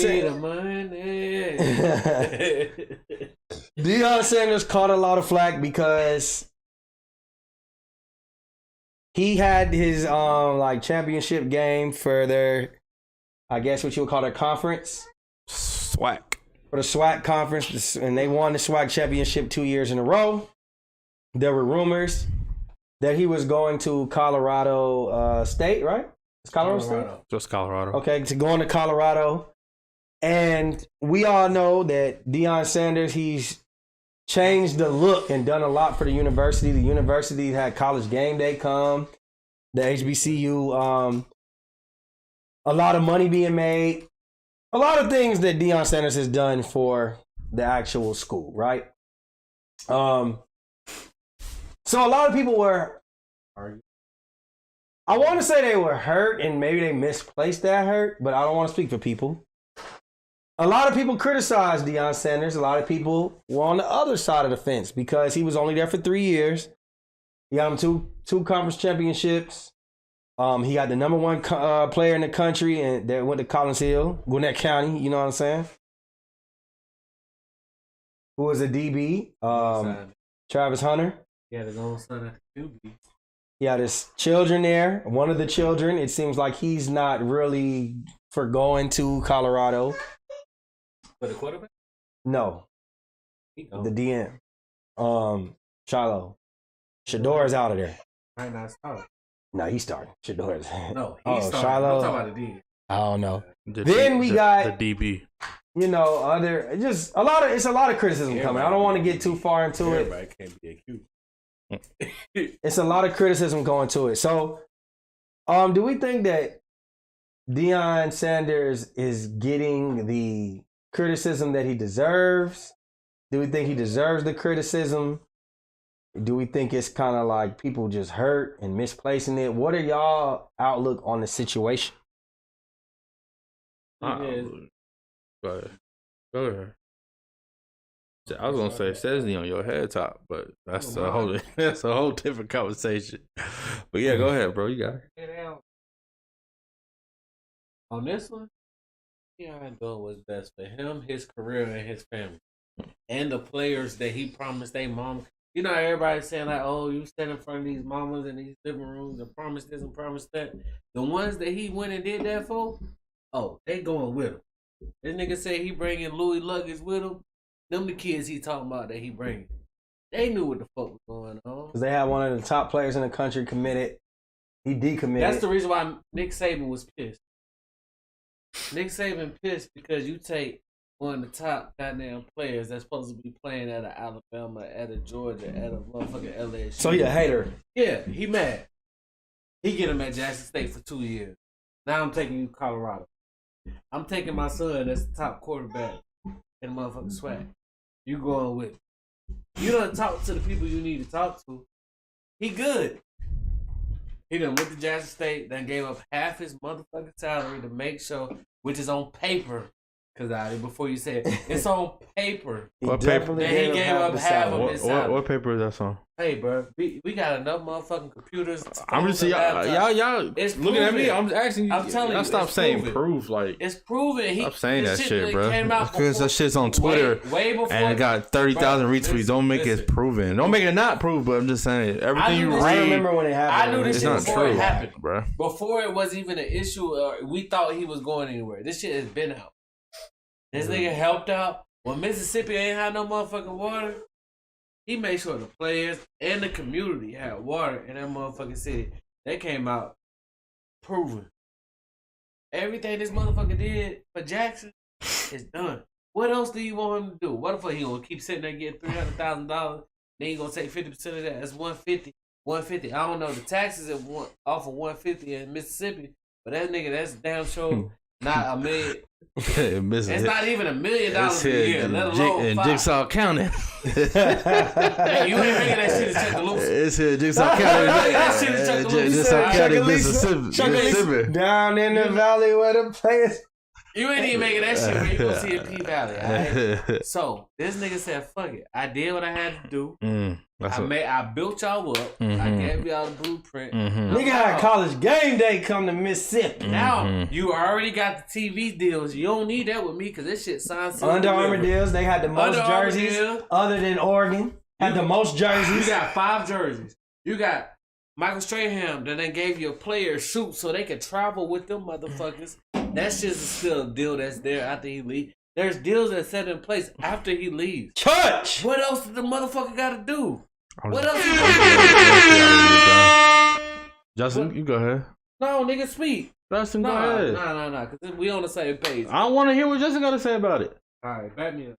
Sanders caught a lot of flack because he had his like championship game for their, I guess what you would call their conference. SWAC. For the SWAC conference, and they won the SWAC championship 2 years in a row. There were rumors that he was going to Colorado State, right? It's Colorado State? Just Colorado. Okay, to go into Colorado. And we all know that Deion Sanders, he's changed the look and done a lot for the university. The university had College Game Day come, the HBCU, a lot of money being made, a lot of things that Deion Sanders has done for the actual school, right? So a lot of people were, I want to say they were hurt and maybe they misplaced that hurt, but I don't want to speak for people. A lot of people criticized Deion Sanders. A lot of people were on the other side of the fence because he was only there for 3 years. He got him two conference championships. He got the number one player in the country and that went to Collins Hill, Gwinnett County, you know what I'm saying? Who was a DB, Travis Hunter. Yeah, the own son of QB. He had his children there. One of the children, it seems like he's not really for going to Colorado. For the quarterback? No. The DM. Shiloh. Shador's out of there. Might not start. No, he's starting. Shador's. No, he's starting. Shiloh. I'm talking about the D. I don't know. Then we got the DB. You know, it's a lot of criticism coming. I don't want to get too far into it. Everybody can't be a Q. It's a lot of criticism going to it. So, do we think that Deion Sanders is getting the criticism that he deserves? Do we think he deserves the criticism? Do we think it's kind of like people just hurt and misplacing it? What are y'all outlook on the situation? Go ahead. I was gonna say it says on your head top, but that's a whole different conversation. But yeah, go ahead, bro. You got it. On this one, Deion doing what's best for him, his career, and his family, and the players that he promised their mom. You know, everybody's saying like, "Oh, you stand in front of these mamas in these living rooms and promise this and promise that." The ones that he went and did that for, oh, they going with him. This nigga say he bringing Louis luggage with him. Them the kids he talking about that he bringing. They knew what the fuck was going on. Because they had one of the top players in the country committed. He decommitted. That's the reason why Nick Saban was pissed. Nick Saban pissed because you take one of the top goddamn players that's supposed to be playing at a Alabama, at a Georgia, at a motherfucking LSU. So he a hater. Yeah, he mad. He get him at Jackson State for 2 years. Now I'm taking you to Colorado. I'm taking my son that's the top quarterback in the motherfucking SWAC. You going with. You done talk to the people you need to talk to. He good. He done went to Jackson State, then gave up half his motherfucking salary to make sure, which is on paper. Because before you said it's on paper. What paper? Then he gave up half of his salary. What paper is that on? Hey, bro, we got enough motherfucking computers. I'm just y'all. It's looking at me. I'm just asking you. I'm telling you. Stop saying proof. Like it's proven. Stop saying that shit, bro. Because that shit's on Twitter way before, and it got 30,000 retweets. Don't make it proven. Don't make it not proof. But I'm just saying everything you read. I remember when it happened. I knew this shit before it happened, bro. Before it was even an issue. We thought he was going anywhere. This shit has been out. This nigga helped out. When Mississippi ain't had no motherfucking water, he made sure the players and the community had water in that motherfucking city. They came out proven. Everything this motherfucker did for Jackson is done. What else do you want him to do? What if he gonna keep sitting there getting $300,000? Then he gonna take 50% of that. That's $150. $150. I don't know. The taxes are off of $150 in Mississippi, but that nigga, that's damn sure not $1 million. It's not even $1 million a year, let alone in $5. Jigsaw County. Hey, you ain't making that shit to check the loose. It's here, Jigsaw County. That shit to check the loose. Jigsaw County, Mississippi. Down in the valley where the players. You ain't even making that shit, man. You gonna see it P Valley, alright? So this nigga said, "Fuck it, I did what I had to do. I built y'all up. I gave y'all the blueprint. Nigga had college game day come to Mississippi. Now you already got the TV deals. You don't need that with me because this shit signed. Under Armour deals. They had the most jerseys other than Oregon. Had the most jerseys. You got 5 jerseys. You got Michael Strahan that they gave you a player shoot so they could travel with them motherfuckers. That shit's still a deal that's there after he leaves. There's deals that set in place after he leaves. Church! What else did the motherfucker got to do? What else? Justin, you go ahead. No, nigga, speak. Justin, go ahead. Nah, because we on the same page. I want to hear what Justin got to say about it. All right, back me up.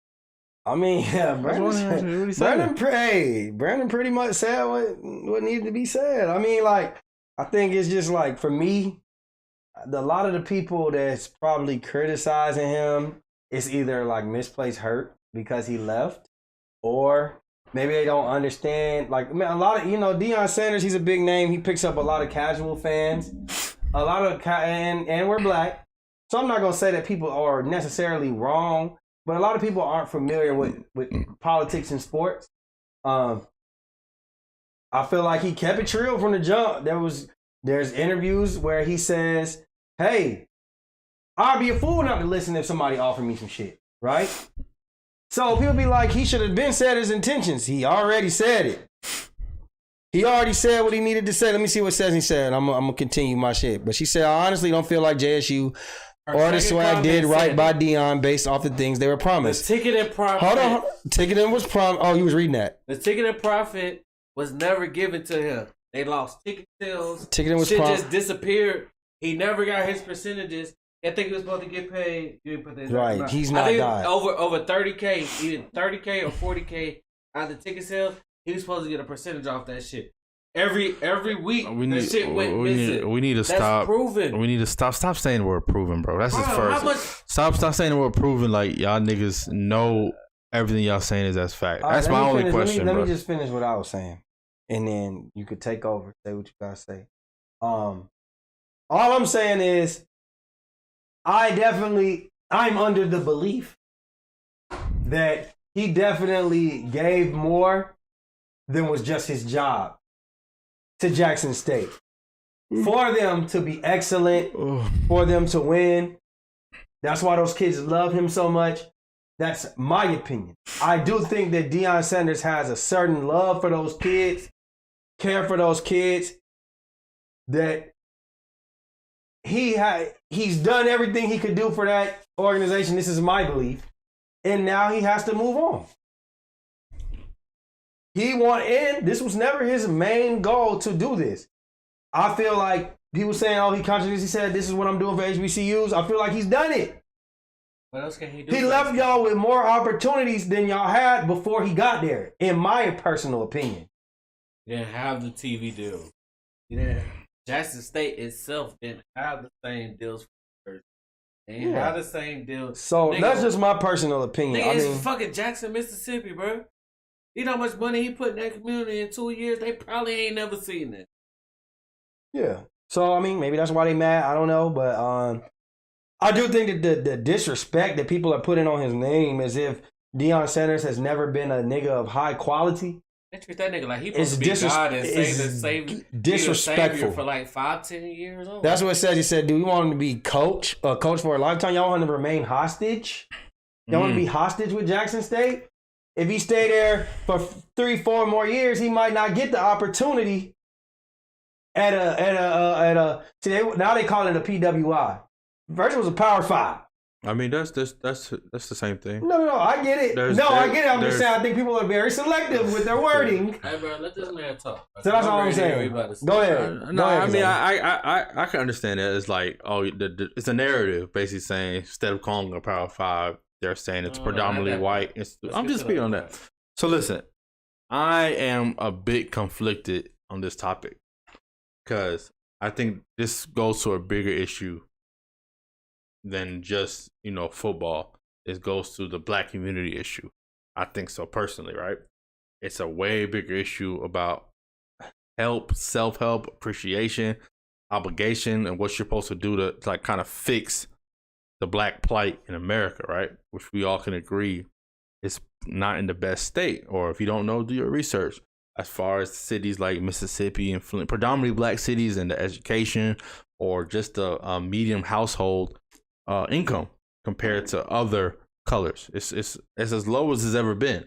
I mean, yeah, Brandon pretty much said what needed to be said. I mean, like, I think it's just like, for me, a lot of the people that's probably criticizing him is either like misplaced hurt because he left, or maybe they don't understand. Like, man, a lot of, Deion Sanders, he's a big name. He picks up a lot of casual fans, and we're black. So I'm not going to say that people are necessarily wrong, but a lot of people aren't familiar with politics and sports. I feel like he kept it real from the jump. There's interviews where he says, "Hey, I'd be a fool not to listen if somebody offered me some shit," right? So people be like, he should have been said his intentions. He already said it. He already said what he needed to say. Let me see what says he said. I'm gonna continue my shit. But she said, "I honestly don't feel like JSU or the swag did right by Deion based off the things they were promised." The ticket and profit. Hold on. Ticketing was Oh, you was reading that. The ticket and profit was never given to him. They lost ticket sales. Ticketing was shit just disappeared. He never got his percentages. I think he was supposed to get paid. You didn't put that right. He's not died. Over 30K, either 30K or 40K out of the ticket sales. He was supposed to get a percentage off that shit. Every week, shit went missing. We need to That's stop. Proven. We need to stop. Stop saying the word proven, bro. That's his first. Stop saying the word proven. Like, y'all niggas know everything y'all saying is as fact. That's my only question. Let me just finish what I was saying, and then you could take over. Say what you gotta say. All I'm saying is, I'm under the belief that he definitely gave more than was just his job to Jackson State. For them to be excellent, for them to win. That's why those kids love him so much. That's my opinion. I do think that Deion Sanders has a certain love for those kids, care for those kids, that he's done everything he could do for that organization. This is my belief. And now he has to move on. This was never his main goal to do this. I feel like people saying, "Oh, he contradicts." He said, "This is what I'm doing for HBCUs." I feel like he's done it. What else can he do? He left y'all with more opportunities than y'all had before he got there, in my personal opinion. He didn't have the TV deal. He didn't. Jackson State itself didn't have the same deals. They didn't have the same deals. So that's just my personal opinion. It's fucking Jackson, Mississippi, bro. You know how much money he put in that community in 2 years? They probably ain't never seen it. Yeah. So, I mean, maybe that's why they mad. I don't know. But I do think that the disrespect that people are putting on his name, as if Deion Sanders has never been a nigga of high quality. They treat that nigga like he supposed to be God and disrespectful for like 5-10 years old. That's what it says. He said, "Do we want him to be coach for a lifetime? Y'all want him to remain hostage? Y'all want to be hostage with Jackson State? If he stay there for 3-4 more years, he might not get the opportunity at a. See, now they call it a PWI. First it was a Power 5. I mean, that's the same thing. No, I get it. I get it. I'm just saying, I think people are very selective with their wording. Hey, bro, let this man talk. So that's all I'm saying. Go ahead. I mean, I can understand that. It's like, it's a narrative, basically saying instead of calling it a Power 5, they're saying it's predominantly white. I'm just speaking on that. So listen, I am a bit conflicted on this topic because I think this goes to a bigger issue than just, football. It goes to the black community issue. I think so personally, right? It's a way bigger issue about help, self-help, appreciation, obligation, and what you're supposed to do to like kind of fix the black plight in America, right? Which we all can agree is not in the best state. Or if you don't know, do your research. As far as cities like Mississippi and Flint, predominantly black cities, and the education or just the medium household income compared to other colors, it's as low as it's ever been.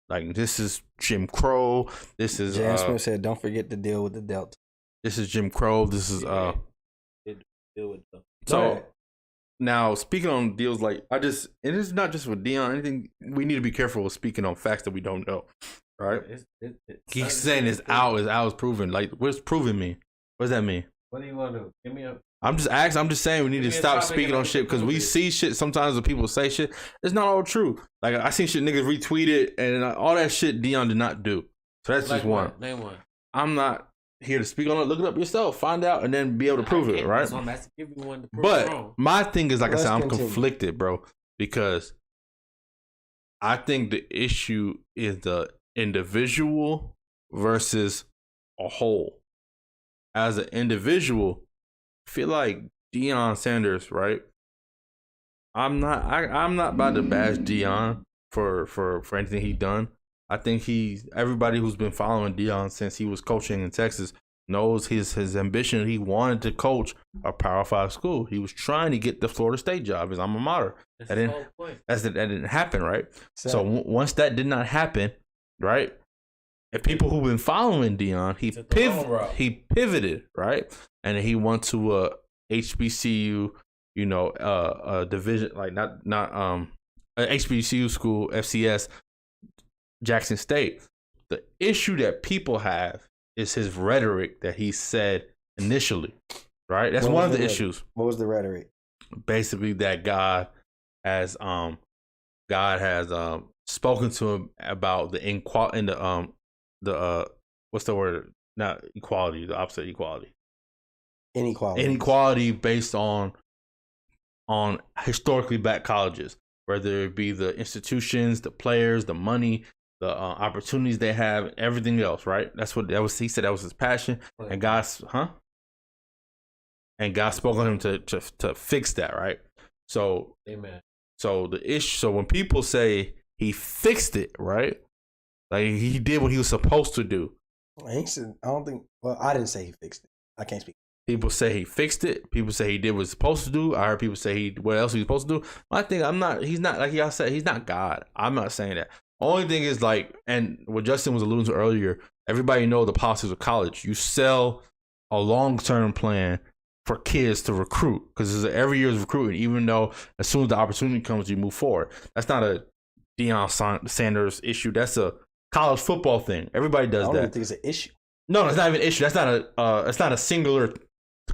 Like, this is Jim Crow. This is Jan Smith said, "Don't forget to deal with the Delta." This is Jim Crow. This is Deal with them. so. Now, speaking on deals, like it is not just with Deion. Anything we need to be careful with speaking on facts that we don't know, right? He's saying it's out is proven. Like, what's proven mean? What does that mean? What do you want to do? Give me a. I'm just asking. I'm just saying we need to stop speaking on shit because we see shit sometimes when people say shit. It's not all true. Like, I seen shit niggas retweeted and all that shit Deion did not do. So that's just one. Name one. I'm not here to speak on it. Look it up yourself. Find out and then be able to prove it, right? So I'm asking give you one to prove But wrong. my thing is, like I said, I'm continue. conflicted, bro, because I think the issue is the individual versus a whole. As an individual, I feel like Deion Sanders, right? I'm not about to bash Deion for anything he done. I think everybody who's been following Deion since he was coaching in Texas knows his ambition. He wanted to coach a Power 5 school. He was trying to get the Florida State job, his alma mater. That didn't happen, right? So once that did not happen, right? And people who've been following Deion, he pivoted, right? And he went to a HBCU, a division, like not a HBCU school, FCS, Jackson State. The issue that people have is his rhetoric that he said initially, right? That's one of the issues. What was the rhetoric? Basically, that God has spoken to him about the what's the word? Not equality, the opposite of equality. Inequality based on historically black colleges, whether it be the institutions, the players, the money, the opportunities they have, and everything else, right? He said that was his passion, and God spoke on him to fix that, right? So, amen. So the issue, so when people say he fixed it, right? Like, he did what he was supposed to do. I didn't say he fixed it. I can't speak. People say he fixed it. People say he did what he was supposed to do. I heard people say what else he was supposed to do. I think he's not, like y'all said, he's not God. I'm not saying that. Only thing is, like, and what Justin was alluding to earlier, everybody know the policies of college. You sell a long-term plan for kids to recruit, because every year is recruiting, even though as soon as the opportunity comes, you move forward. That's not a Deion Sanders issue. That's a college football thing. Everybody does that. I don't even think it's an issue. No, it's not even an issue. That's not a singular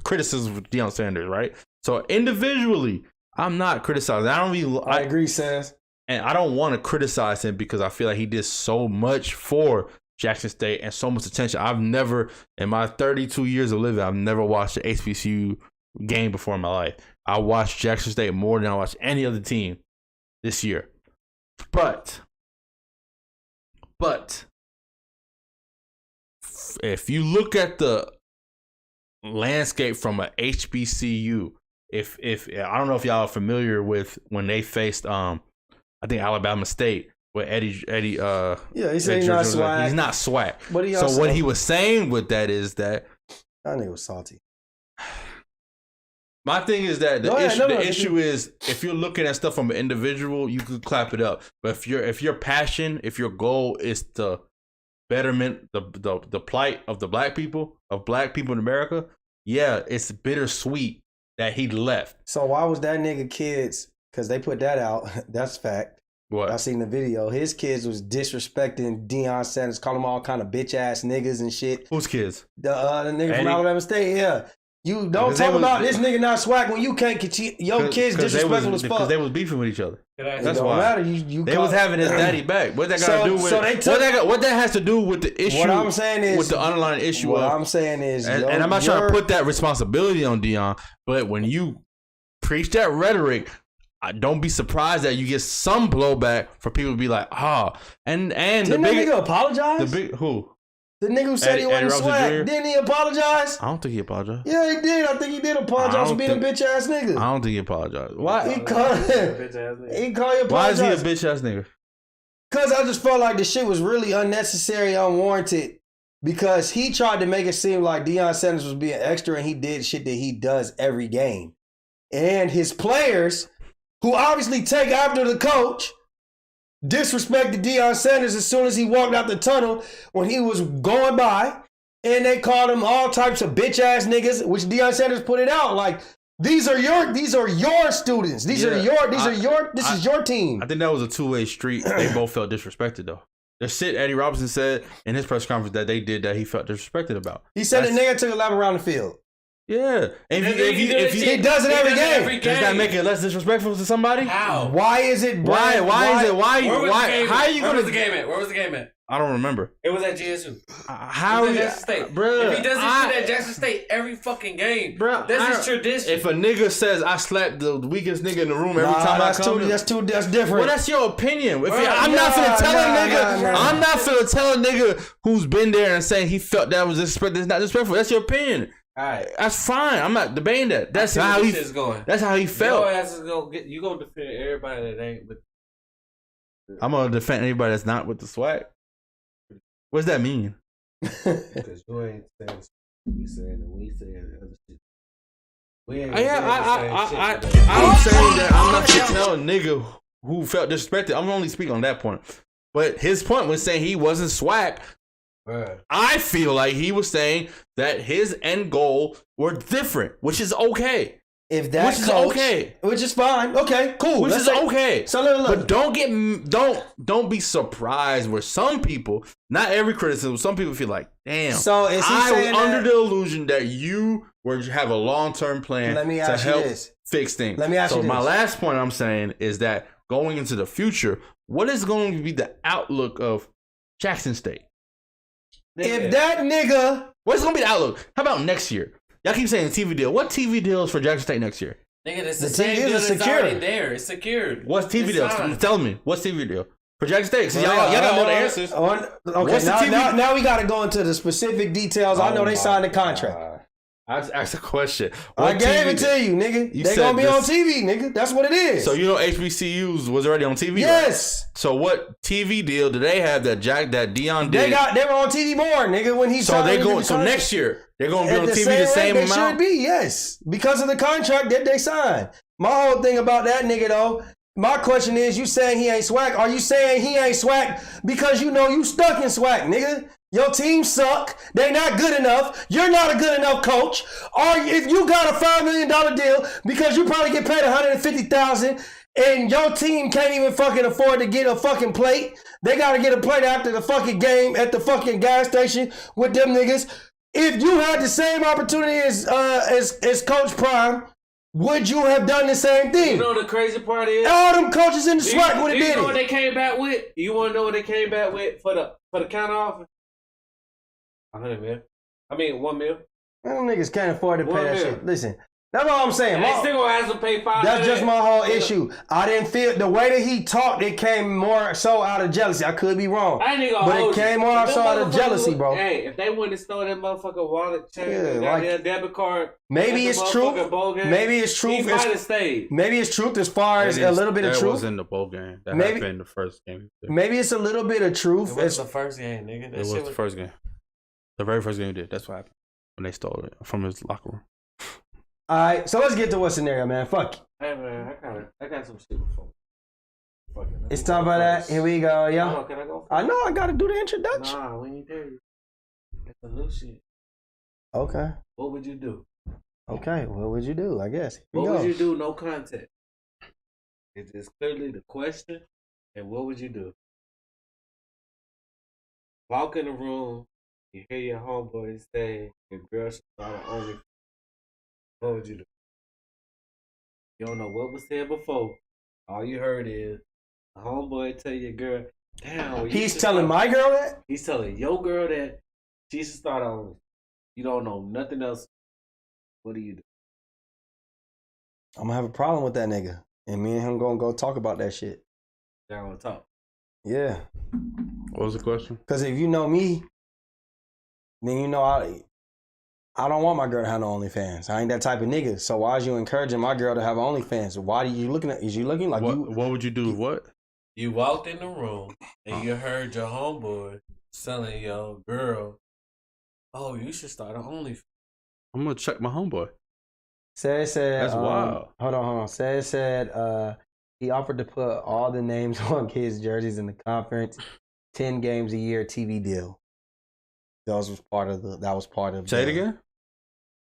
criticism of Deion Sanders, right? So individually, I'm not criticizing. I agree, Sans. And I don't want to criticize him because I feel like he did so much for Jackson State and so much attention. I've never, in my 32 years of living, I've never watched an HBCU game before in my life. I watched Jackson State more than I watched any other team this year. But if you look at the landscape from a HBCU, if I don't know if y'all are familiar with when they faced I think Alabama State with Eddie he said he's not swag. He's not swag. But what he was saying with that is that that nigga was salty. My thing is that the issue is, if you're looking at stuff from an individual, you could clap it up. But if your passion, if your goal is to betterment the plight of the black people in America, yeah, it's bittersweet that he left. So why was that nigga kids? Because they put that out. That's fact. What? I seen the video. His kids was disrespecting Deion Sanders, calling him all kind of bitch ass niggas and shit. Whose kids? The nigga from Alabama State. Yeah. You don't talk about this nigga not swag when you can't get your kids disrespectful as fuck. Because they was beefing with each other. That's why. Matter. They was having his daddy back. What that got to do with? What that has to do with the issue? What I'm saying is, with the underlying issue. What I'm saying is, and I'm not trying to put that responsibility on Deion, but when you preach that rhetoric, don't be surprised that you get some blowback for people to be like, and didn't that nigga apologize? Who? The nigga who said he wasn't swag. Didn't he apologize? I don't think he apologized. Yeah, he did. I think he did apologize for being a bitch ass nigga. I don't think he apologized. Why? He called you apologize. Why is he a bitch ass nigga? Because I just felt like the shit was really unnecessary, unwarranted. Because he tried to make it seem like Deion Sanders was being extra and he did shit that he does every game. And his players, who obviously take after the coach, disrespected Deion Sanders as soon as he walked out the tunnel when he was going by. And they called him all types of bitch ass niggas, which Deion Sanders put it out like, these are your students. This is your team. I think that was a two-way street. They both felt disrespected though. The shit Eddie Robinson said in his press conference that they did that he felt disrespected about. He said the nigga took a lap around the field. Yeah. If he does it every game. Does that make it less disrespectful to somebody? How? Why is it? Why is it? Why? How are you Where gonna? was the game at? Where was the game at? I don't remember. It was at GSU. How? Jackson State, bro? If he does this shit at Jackson State every fucking game, bro, that's his tradition. If a nigga says I slapped the weakest nigga in the room every time I come, that's different. Well, that's your opinion. I'm not finna tell a nigga who's been there and saying he felt that was disrespectful. It's not disrespectful. That's your opinion. All right, that's fine. I'm not debating that. That's how he is going. That's how he felt. You gonna defend everybody that ain't with. I'm gonna defend anybody that's not with the swag. What does that mean? Because you ain't saying we saying and we saying the other shit. I'm saying that I'm not gonna tell a nigga who felt disrespected. I'm only speaking on that point. But his point was saying he wasn't swag. Right. I feel like he was saying that his end goal were different, which is okay. If that's which is fine. Okay, cool. Which is okay. So look. But don't be surprised where some people, not every criticism, some people feel like, damn. So is he saying was under the illusion that you have a long-term plan to help fix things. Let me ask you this. So my last point I'm saying is that going into the future, what is going to be the outlook of Jackson State? If that nigga, what's going to be the outlook? How about next year? Y'all keep saying TV deal. What TV deals for Jackson State next year? Nigga, it's the same deal that's already there. It's secured. What's TV deal? Tell me. What's TV deal? For Jackson State. Because y'all got all the answers. Okay, now we got to go into the specific details. I know they signed the contract. I just asked a question. I gave it to you, nigga. They gonna be on TV, nigga. That's what it is. So you know HBCUs was already on TV. Yes. Right? So what TV deal do they have that Deion did? They were on TV more, nigga. When he so next year they're gonna be on TV the same amount. They should be, yes, because of the contract that they signed. My whole thing about that nigga though. My question is, you saying he ain't swag? Are you saying he ain't swag because you know you stuck in swag, nigga? Your team suck. They not good enough. You're not a good enough coach. Or if you got a $5 million deal because you probably get paid $150,000 and your team can't even fucking afford to get a fucking plate. They got to get a plate after the fucking game at the fucking gas station with them niggas. If you had the same opportunity as Coach Prime, would you have done the same thing? You know the crazy part is all them coaches in the SWAC would have did it. You know what they came back with? You want to know what they came back with for the counter offer? 100 mil. I mean, 1 mil. Them niggas can't afford to pay that shit. Listen, that's all I'm saying. They still gonna have to pay 5. That's just my whole issue. I didn't feel the way that he talked. It came more so out of jealousy. I could be wrong, but it came more so out of jealousy, bro. Hey, if they wouldn't have stole that motherfucking wallet, that debit card, maybe it's truth. Maybe it's truth. He might have stayed. Maybe it's truth as far as a little bit of truth. That was in the bowl game. That happened in the first game. Maybe it's a little bit of truth. It was the first game, nigga. It was the first game. The very first game he did. That's what happened when they stole it from his locker room. All right, so let's get to what scenario, man. Fuck. Hey man, I got some shit before. It's time for that. Here we go, yo. No, can I go first? I know I gotta do the introduction. Nah, we ain't there. It's a new shit. Okay. What would you do? Okay, what would you do? I guess. What would you do? No context. It's just clearly the question. And what would you do? Walk in the room. You hear your homeboy say your girl should start her own. What would you do? You don't know what was said before. All you heard is a homeboy tell your girl, damn. He's telling my girl that? He's telling your girl that she should start her own. You don't know nothing else. What do you do? I'm gonna have a problem with that nigga. And me and him gonna go talk about that shit. Y'all gonna talk? Yeah. What was the question? Because if you know me, then you know I don't want my girl to have no OnlyFans. I ain't that type of nigga. So why is you encouraging my girl to have OnlyFans? Why are you looking at? Is you looking like what, you? What would you do? What? You walked in the room and you heard your homeboy telling your girl, "Oh, you should start an OnlyFans." I'm gonna check my homeboy. Said That's wild. Hold on. Said he offered to put all the names on kids' jerseys in the conference. 10 games a year TV deal. That was part of. Say it again.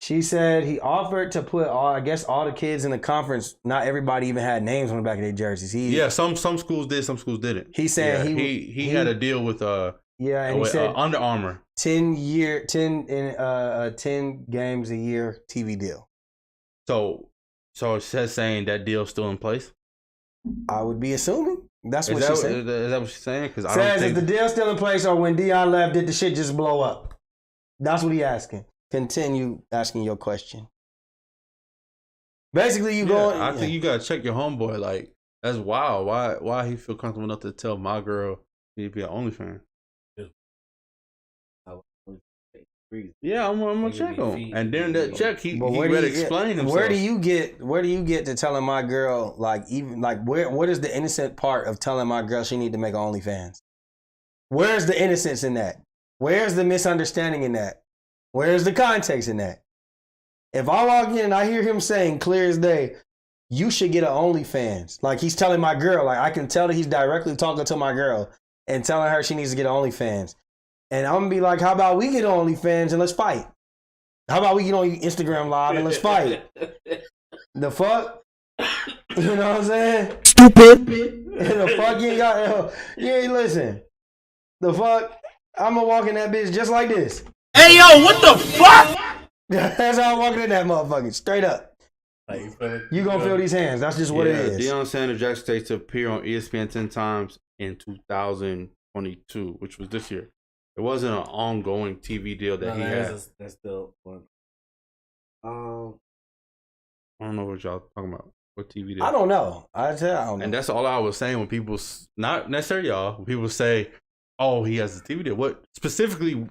She said he offered to put all the kids in the conference. Not everybody even had names on the back of their jerseys. Some schools did, some schools didn't. He said he had a deal with and he said Under Armour. 10 games a year TV deal. So it says saying that deal's still in place. I would be assuming that's what she said. Is that what she's saying? Because I says don't think is the deal still in place, or when Deion left, did the shit just blow up? That's what he asking. Continue asking your question. Basically, I think you gotta check your homeboy. Like, that's wild. Why he feel comfortable enough to tell my girl he be an OnlyFans? Yeah, I'm gonna check him. And during that check, he better explain himself. Where do you get to telling my girl, like, even like what is the innocent part of telling my girl she need to make an OnlyFans? Where's the innocence in that? Where's the misunderstanding in that? Where's the context in that? If I walk in and I hear him saying clear as day, you should get an OnlyFans. Like, he's telling my girl, like, I can tell that he's directly talking to my girl and telling her she needs to get an OnlyFans. And I'm gonna be like, how about we get on OnlyFans and let's fight? How about we get on Instagram Live and let's fight? The fuck? You know what I'm saying? Stupid. The fuck you ain't listen. The fuck? I'm gonna walk in that bitch just like this. Hey yo, what the fuck? That's how I'm walking in that motherfucker. Straight up. You gonna feel these hands. That's just what it is. Deion Sanders Jack States to appear on ESPN 10 times in 2022, which was this year. It wasn't an ongoing TV deal that he had. That's still one. I don't know what y'all talking about. What TV deal? I don't know. I don't know. And that's all I was saying when people, not necessarily y'all, when people say, "Oh, he has a TV deal." What specifically?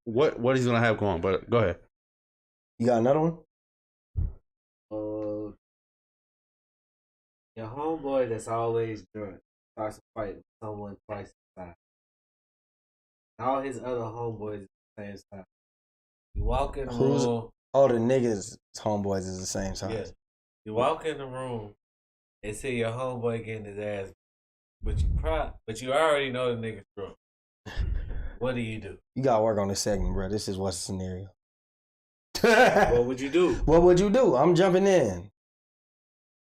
What he's gonna have going? But go ahead. You got another one? Your homeboy that's always drunk starts a fight with someone twice the time. All his other homeboys at the same time. You walk in the room. Oh, the niggas homeboys is the same time. Yeah. You walk in the room and see your homeboy getting his ass, but you already know the nigga's drunk. What do? You gotta work on this segment, bro. This is what's the scenario. What would you do? What would you do? I'm jumping in.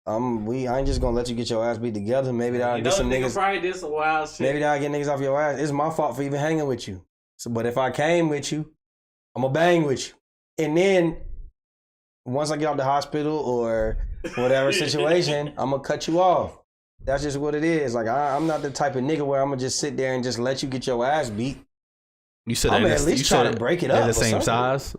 I ain't just gonna let you get your ass beat together. Maybe that'll get some niggas. Probably did some wild shit. Maybe that'll get niggas off your ass. It's my fault for even hanging with you. So, but if I came with you, I'm gonna bang with you. And then once I get out the hospital or whatever situation, I'm gonna cut you off. That's just what it is. Like, I'm not the type of nigga where I'm gonna just sit there and just let you get your ass beat. You said I'm at least try to break it up. They're the same size.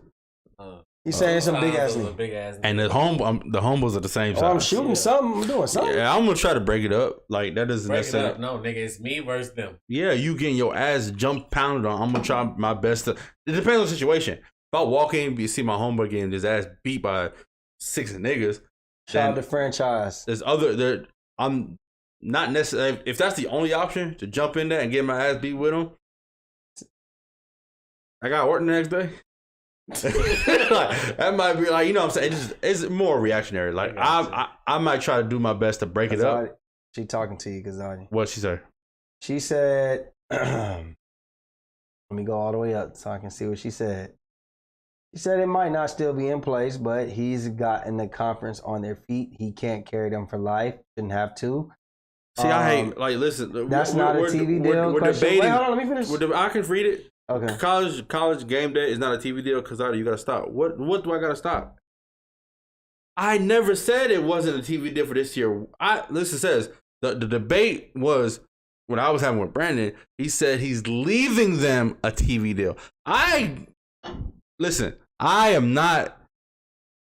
You saying some big ass nigga. And the homos are the same size. I'm shooting something. I'm doing something. Yeah, I'm gonna try to break it up. Like, that doesn't necessarily. No, nigga, it's me versus them. Yeah, you getting your ass pounded on. I'm gonna try my best to. It depends on the situation. If I walk in, you see my homeboy getting his ass beat by 6 niggas. Shout out to franchise. There's other. I'm not necessarily. If that's the only option to jump in there and get my ass beat with him, I got work the next day. Like, that might be like, you know what I'm saying? It's more reactionary. Like, I might try to do my best to break it up. She talking to you, Kazadi. What'd she say? She said, let me go all the way up so I can see what she said. She said it might not still be in place, but he's gotten the conference on their feet. He can't carry them for life. Shouldn't have to. See, I hate, like, listen. That's not a TV deal. We're debating. Wait, hold on, let me finish. I can read it. Okay. College game day is not a TV deal because you got to stop. What do I got to stop? I never said it wasn't a TV deal for this year. Listen, says the debate was when I was having with Brandon. He said he's leaving them a TV deal. Listen, I am not.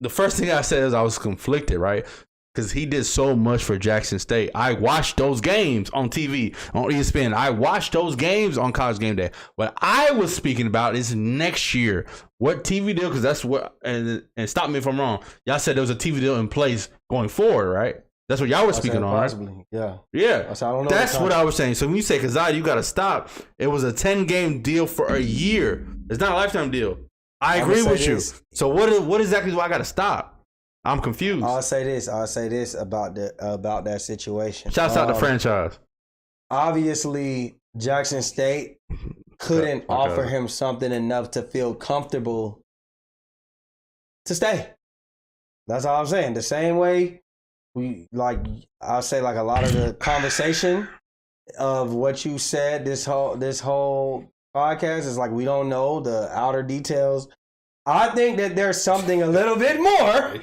The first thing I said is I was conflicted, right? because he did so much for Jackson State. I watched those games on TV, on ESPN. I watched those games on College Game Day. What I was speaking about is next year. What TV deal? Because that's what, and stop me if I'm wrong. Y'all said there was a TV deal in place going forward, right? That's what y'all were speaking on, right? Yeah. Yeah. I don't know that's what I was saying. So when you say, Kazai, you got to stop, it was a 10-game deal for a year. It's not a lifetime deal. I agree with you. So what exactly do I got to stop? I'm confused. I'll say this about that situation. Shouts out the franchise. Obviously, Jackson State couldn't offer him something enough to feel comfortable to stay. That's all I'm saying. The same way I'll say a lot of the conversation of what you said this whole podcast is we don't know the outer details. I think that there's something a little bit more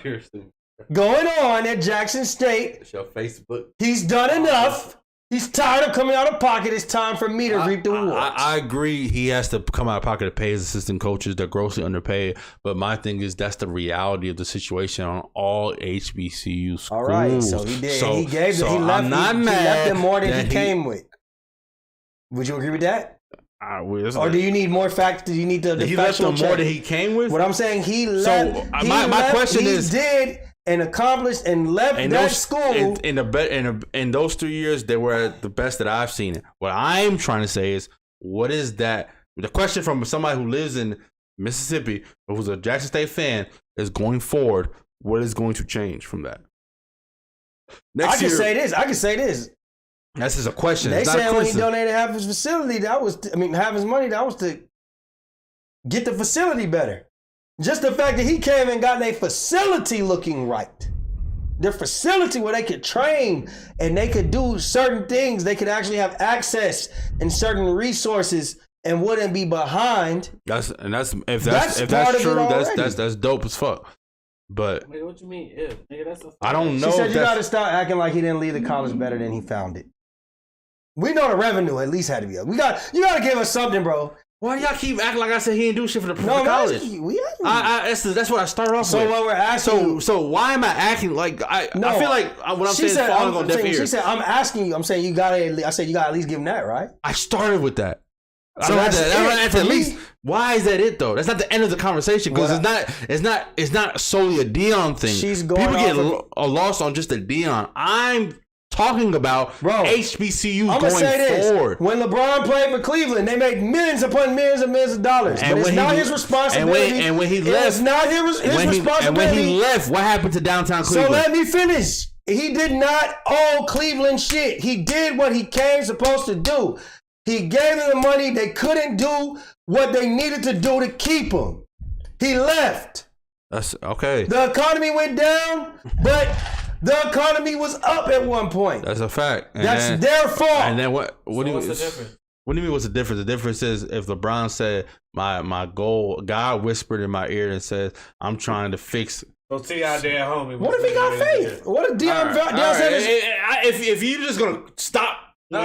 going on at Jackson State. It's your Facebook. He's done enough. He's tired of coming out of pocket. It's time for me to reap the rewards. I agree. He has to come out of pocket to pay his assistant coaches. They're grossly underpaid. But my thing is that's the reality of the situation on all HBCU schools. All right. So he did. So, he gave. So he left. I'm not he mad left them more than that he came with. Would you agree with that? Or do you need more facts? Do you need the he left them more than he came with? What I'm saying, he left. So my question is, he did and accomplished and left that school. In those 3 years, they were the best that I've seen it. What I'm trying to say is, what is that? The question from somebody who lives in Mississippi, who's a Jackson State fan, is going forward, what is going to change from that? I can say this. That's just a question. They said when he donated half his facility, half his money, that was to get the facility better. Just the fact that he came and got their facility looking right. Their facility where they could train and they could do certain things. They could actually have access and certain resources and wouldn't be behind. If that's true, that's dope as fuck. But what you mean if? Nigga, that's I don't know. She said you got to stop acting like he didn't leave the college better than he found it. We know the revenue at least had to be up. You got to give us something, bro. Why do y'all keep acting like I said he didn't do shit for the college? That's what I started off with. So what we're asking. So why am I acting like I feel like what I'm saying is falling on deaf ears. She said I'm asking you. I'm saying you got to. I said you got to at least give him that, right? I started with that. So that's at least. Why is that it though? That's not the end of the conversation because it's not solely a Deion thing. People get lost on just a Deion. I'm talking about HBCU going forward. When LeBron played for Cleveland, they made millions upon millions and millions of dollars. But it's not his responsibility. And when he left, it's not his responsibility. And when he left, what happened to downtown Cleveland? So let me finish. He did not owe Cleveland shit. He did what he came supposed to do. He gave them the money. They couldn't do what they needed to do to keep him. He left. That's okay. The economy went down, but the economy was up at one point. That's a fact. That's their fault. And then what do you what's the difference? What do you mean what's the difference? The difference is if LeBron said my goal, God whispered in my ear and said, I'm trying to fix. So see out there, homie. What if he got faith? What if Deion Sanders? If you're just gonna stop. When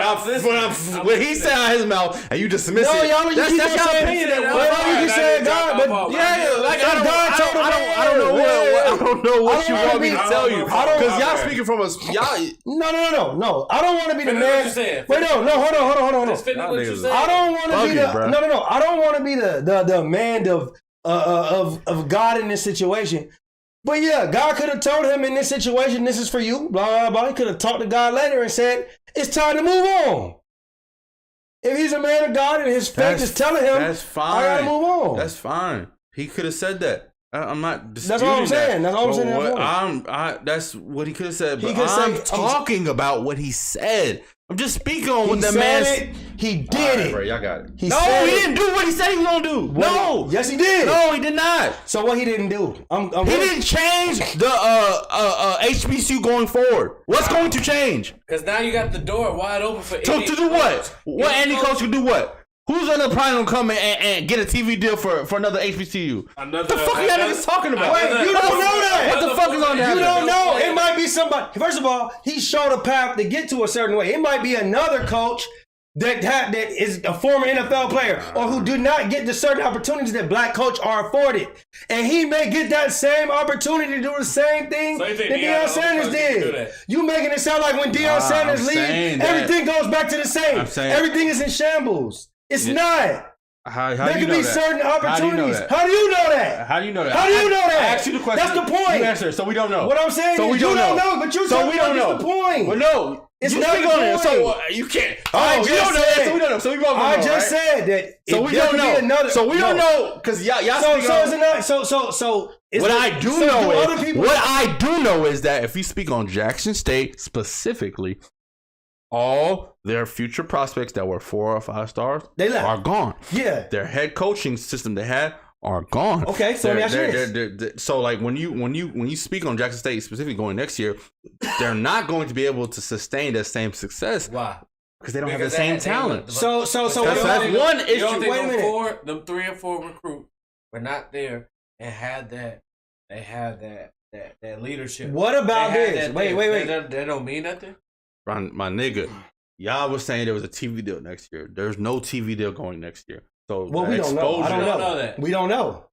he said out his mouth and you dismiss it, that's your opinion. You keep saying God, but I don't know what you want me to tell you because y'all speaking from us. No. I don't want to be the man. Wait, no, hold on. I don't want to be the I don't want to be the man of God in this situation. But yeah, God could have told him in this situation, this is for you, blah, blah, blah. He could have talked to God later and said, it's time to move on. If he's a man of God and his faith is telling him, that's fine. I gotta move on. That's fine. He could have said that. I'm not disputing That's all I'm saying. That's all I'm saying. That's what he could have said. But I'm talking about what he said. I'm just speaking on what the man. He did it. Bro, y'all got it. He didn't do what he said he was gonna do. No. Yes, he did. No, he did not. So what he didn't do? He didn't change the HBCU going forward. What's going to change? Because now you got the door wide open for to do what? What any coach can do what? Who's probably gonna come and get a TV deal for another HBCU? What the fuck are y'all niggas talking about? Wait, you don't know that. What the fuck is on that? You don't know. It might be somebody. First of all, he showed a path to get to a certain way. It might be another coach that is a former NFL player or who do not get the certain opportunities that black coach are afforded. And he may get that same opportunity to do the same thing that Deion Sanders did. You making it sound like when Deion Sanders leaves, everything goes back to the same. Everything is in shambles. It's not. How there do you could know be that? certain opportunities. How do you know that? How do you know that? How do you know that? How do you know that? I asked you the question. That's the point. You answered, so we don't know. What I'm saying so is we don't you don't know, but you're so we don't know. That's the point. Well, no. It's you not speak the on it, point. so you can't. I you don't know that, said- so we don't know. So we both don't know, I just right? said that. So we don't know. So we don't know because y'all speak on. Is it not? So What I do know is other people. what I do know is that if you speak on Jackson State specifically, all their future prospects that were 4 or 5 stars They left. are gone. Yeah. Their head coaching system they had are gone. Okay, so let me ask you this. So like when you speak on Jackson State specifically going next year, they're not going to be able to sustain that same success. Why? Because they don't have the same talent. So that's one issue. You don't think Wait a minute. them 3 or 4 recruits were not there and had that? They had that leadership. What about They had this? that Wait. thing. That don't mean nothing. My nigga, y'all was saying there was a TV deal next year. There's no TV deal going next year. So Well, we don't know. I don't know that. We don't know.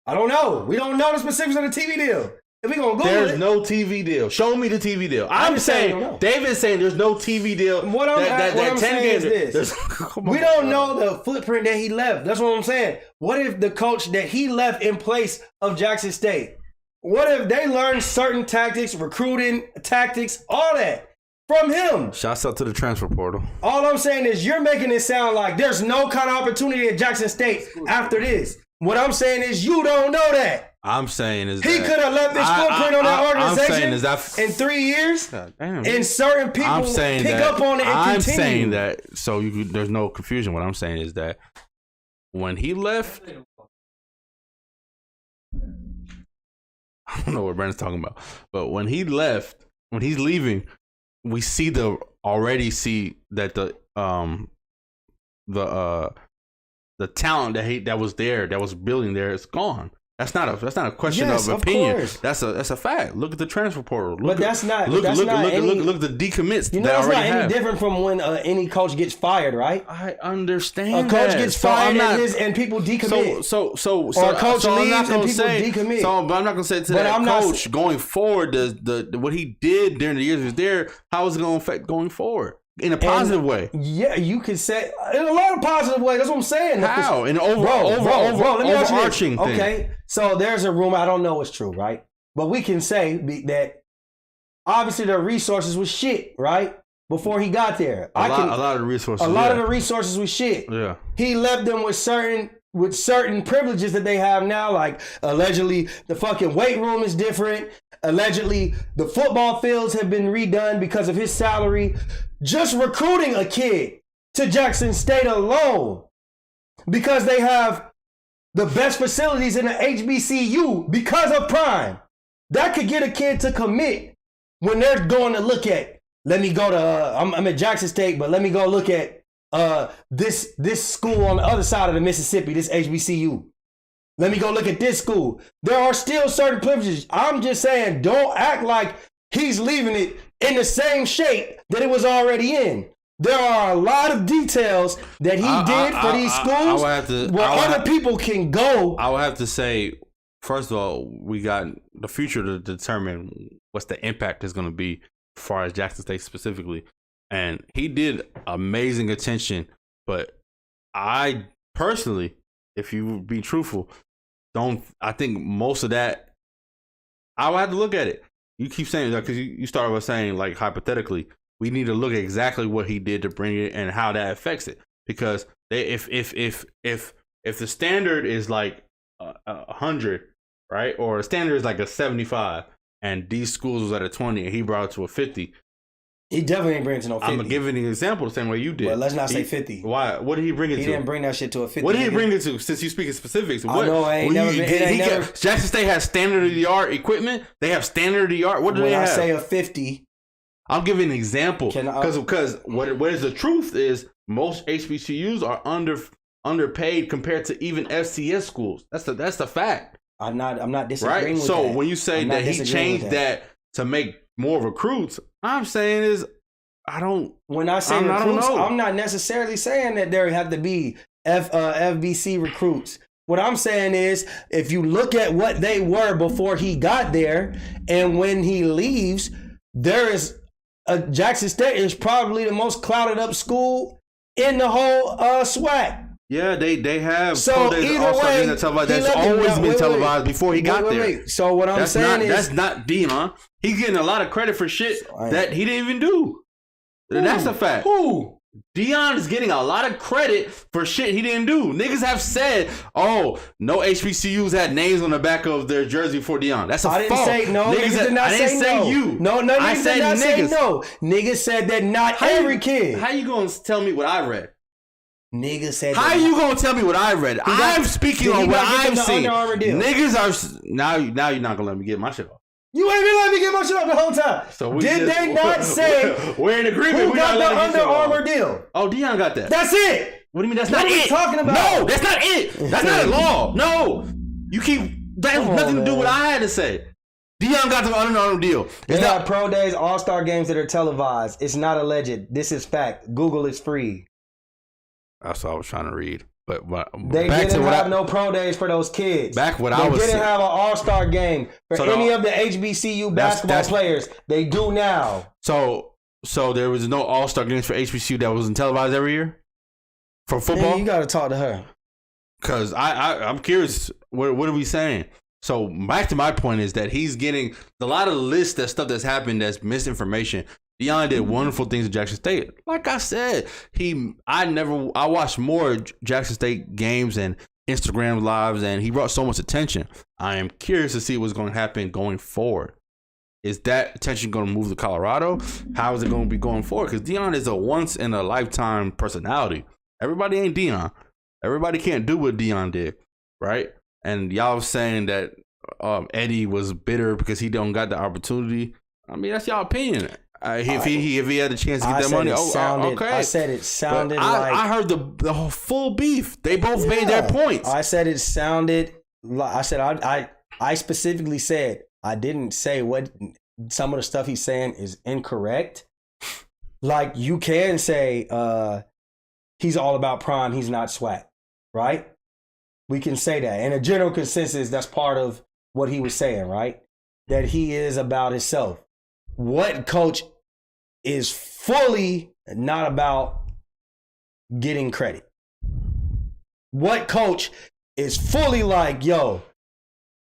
I don't know. We don't know the specifics of the TV deal. If we gonna Google There's it, no TV deal. Show me the TV deal. I'm just saying, saying, David's saying there's no TV deal. What I'm saying is this. We don't know the footprint that he left. That's what I'm saying. What if the coach that he left in place of Jackson State, what if they learned certain tactics, recruiting tactics, all that from him? Shouts out to the transfer portal. All I'm saying is you're making it sound like there's no kind of opportunity at Jackson State after this. What I'm saying is you don't know that. I'm saying is he could have left his footprint on that organization I'm saying in 3 years. God damn. And certain people pick up on it and I'm continue. saying that so there's no confusion. What I'm saying is that when he left, I don't know what Brandon's talking about, but when he left, when he's leaving, we already see that the talent that was there, that was building there, is gone. That's not a question of opinion. Course. That's a fact. Look at the transfer portal. Look at the decommits. You know, it's not any different from when any coach gets fired, right? I understand. A coach gets fired and people decommit. So or a coach leaves and people decommit. But I'm not gonna say to that coach going forward. What he did during the years he was there, how is it gonna affect going forward? In a positive way. Yeah, you could say in a lot of positive ways. That's what I'm saying. How? In overarching thing. Okay, so there's a rumor. I don't know it's true, right? But we can say that obviously their resources was shit, right? Before he got there. A lot of the resources. A lot of the resources was shit. Yeah. He left them with certain privileges that they have now, like allegedly the fucking weight room is different. Allegedly the football fields have been redone because of his salary. Just recruiting a kid to Jackson State alone, because they have the best facilities in the HBCU because of Prime, that could get a kid to commit when they're going to look at, let me go to, I'm at Jackson State, but let me go look at this school on the other side of the Mississippi, this HBCU. Let me go look at this school. There are still certain privileges. I'm just saying, don't act like he's leaving it in the same shape that it was already in. There are a lot of details that he did for these schools where other people can go. I would have to say, first of all, we got the future to determine what's the impact is going to be as far as Jackson State specifically. And he did amazing attention, but I personally, if you be truthful, I think most of that, I would have to look at it. You keep saying that because you started by saying, like, hypothetically, we need to look at exactly what he did to bring it and how that affects it. Because if the standard is like 100, right, or a standard is like a 75, and these schools was at a 20, and he brought it to a 50. He definitely ain't bring it to no 50. I'm giving an example the same way you did. Well, let's not say 50. Why? What did he bring it to? He didn't bring that shit to a 50. What did he bring it to? Since you speak in specifics, I know I ain't never. Jackson State has standard of the art equipment. They have standard of the art. What do they have? When I say a 50, I'm giving an example because what is the truth is most HBCUs are underpaid compared to even FCS schools. That's the fact. I'm not disagreeing with that. So when you say that he changed that to make more recruits, I'm saying is When I say recruits, I'm not necessarily saying that there have to be FBC recruits. What I'm saying is, if you look at what they were before he got there, and when he leaves, there is Jackson State is probably the most clouded up school in the whole SWAC. Yeah, they have. So either way, that's always been televised before he got there. So what I'm saying is, that's not Deion. He's getting a lot of credit for shit that he didn't even do. That's a fact. Who? Deion is getting a lot of credit for shit he didn't do. Niggas have said, "Oh, no HBCUs had names on the back of their jersey for Deion." That's a fault. I didn't say no. Niggas did not say you. No, niggas did not say no. Niggas said that not every kid. How you gonna tell me what I read? Niggas said. How you gonna tell me what I read? I'm speaking on what I've seen. Niggas are now you're not gonna let me get my shit off. You ain't been letting me get my shit off the whole time. So did they not say we're in agreement? Who got the Under Armour deal? Oh, Deion got that. That's it. What do you mean? That's not it. Talking about? No, that's not it. That's not a law. No, you keep. That has nothing to do with what I had to say. Deion got the Under Armour deal. They got pro days, all-star games that are televised. It's not alleged. This is fact. Google is free. That's what I was trying to read. But they didn't have no pro days for those kids. I was They didn't have an all-star game for any of the HBCU basketball players. They do now. So there was no all-star games for HBCU that wasn't televised every year for football. Man, you got to talk to her. Because I'm curious. What are we saying? So back to my point is that he's getting a lot of lists of stuff that's happened that's misinformation. Deion did wonderful things at Jackson State. Like I said, I watched more Jackson State games and Instagram lives, and he brought so much attention. I am curious to see what's going to happen going forward. Is that attention going to move to Colorado? How is it going to be going forward? Because Deion is a once in a lifetime personality. Everybody ain't Deion. Everybody can't do what Deion did, right? And y'all was saying that Eddie was bitter because he don't got the opportunity. I mean, that's y'all opinion. If he had the chance to get that money, okay. I said it sounded like I heard the whole full beef. They both made their points. I said it sounded like I specifically said I didn't say what some of the stuff he's saying is incorrect. Like you can say he's all about prime, he's not SWAC, right? We can say that. And a general consensus, that's part of what he was saying, right? That he is about himself. What coach is fully not about getting credit? What coach is fully like, yo,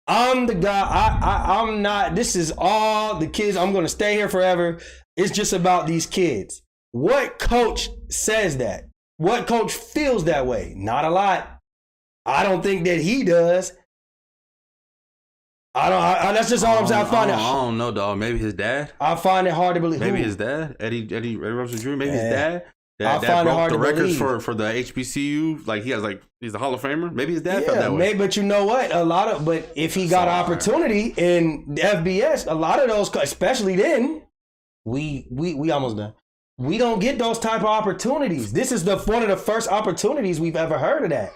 I'm the guy, I'm not, this is all the kids, I'm going to stay here forever. It's just about these kids. What coach says that? What coach feels that way? Not a lot. I don't think that he does. That's just all I'm saying. I don't know, dog. Maybe his dad. I find it hard to believe. Maybe his dad, Eddie Robinson Jr. Maybe his dad. I find it hard broke to the records believe. for the HBCU. Like he's a Hall of Famer. Maybe his dad felt that way. Maybe, but you know what? But if he got opportunity in the FBS, a lot of those, especially then, we almost done. We don't get those type of opportunities. This is one of the first opportunities we've ever heard of that.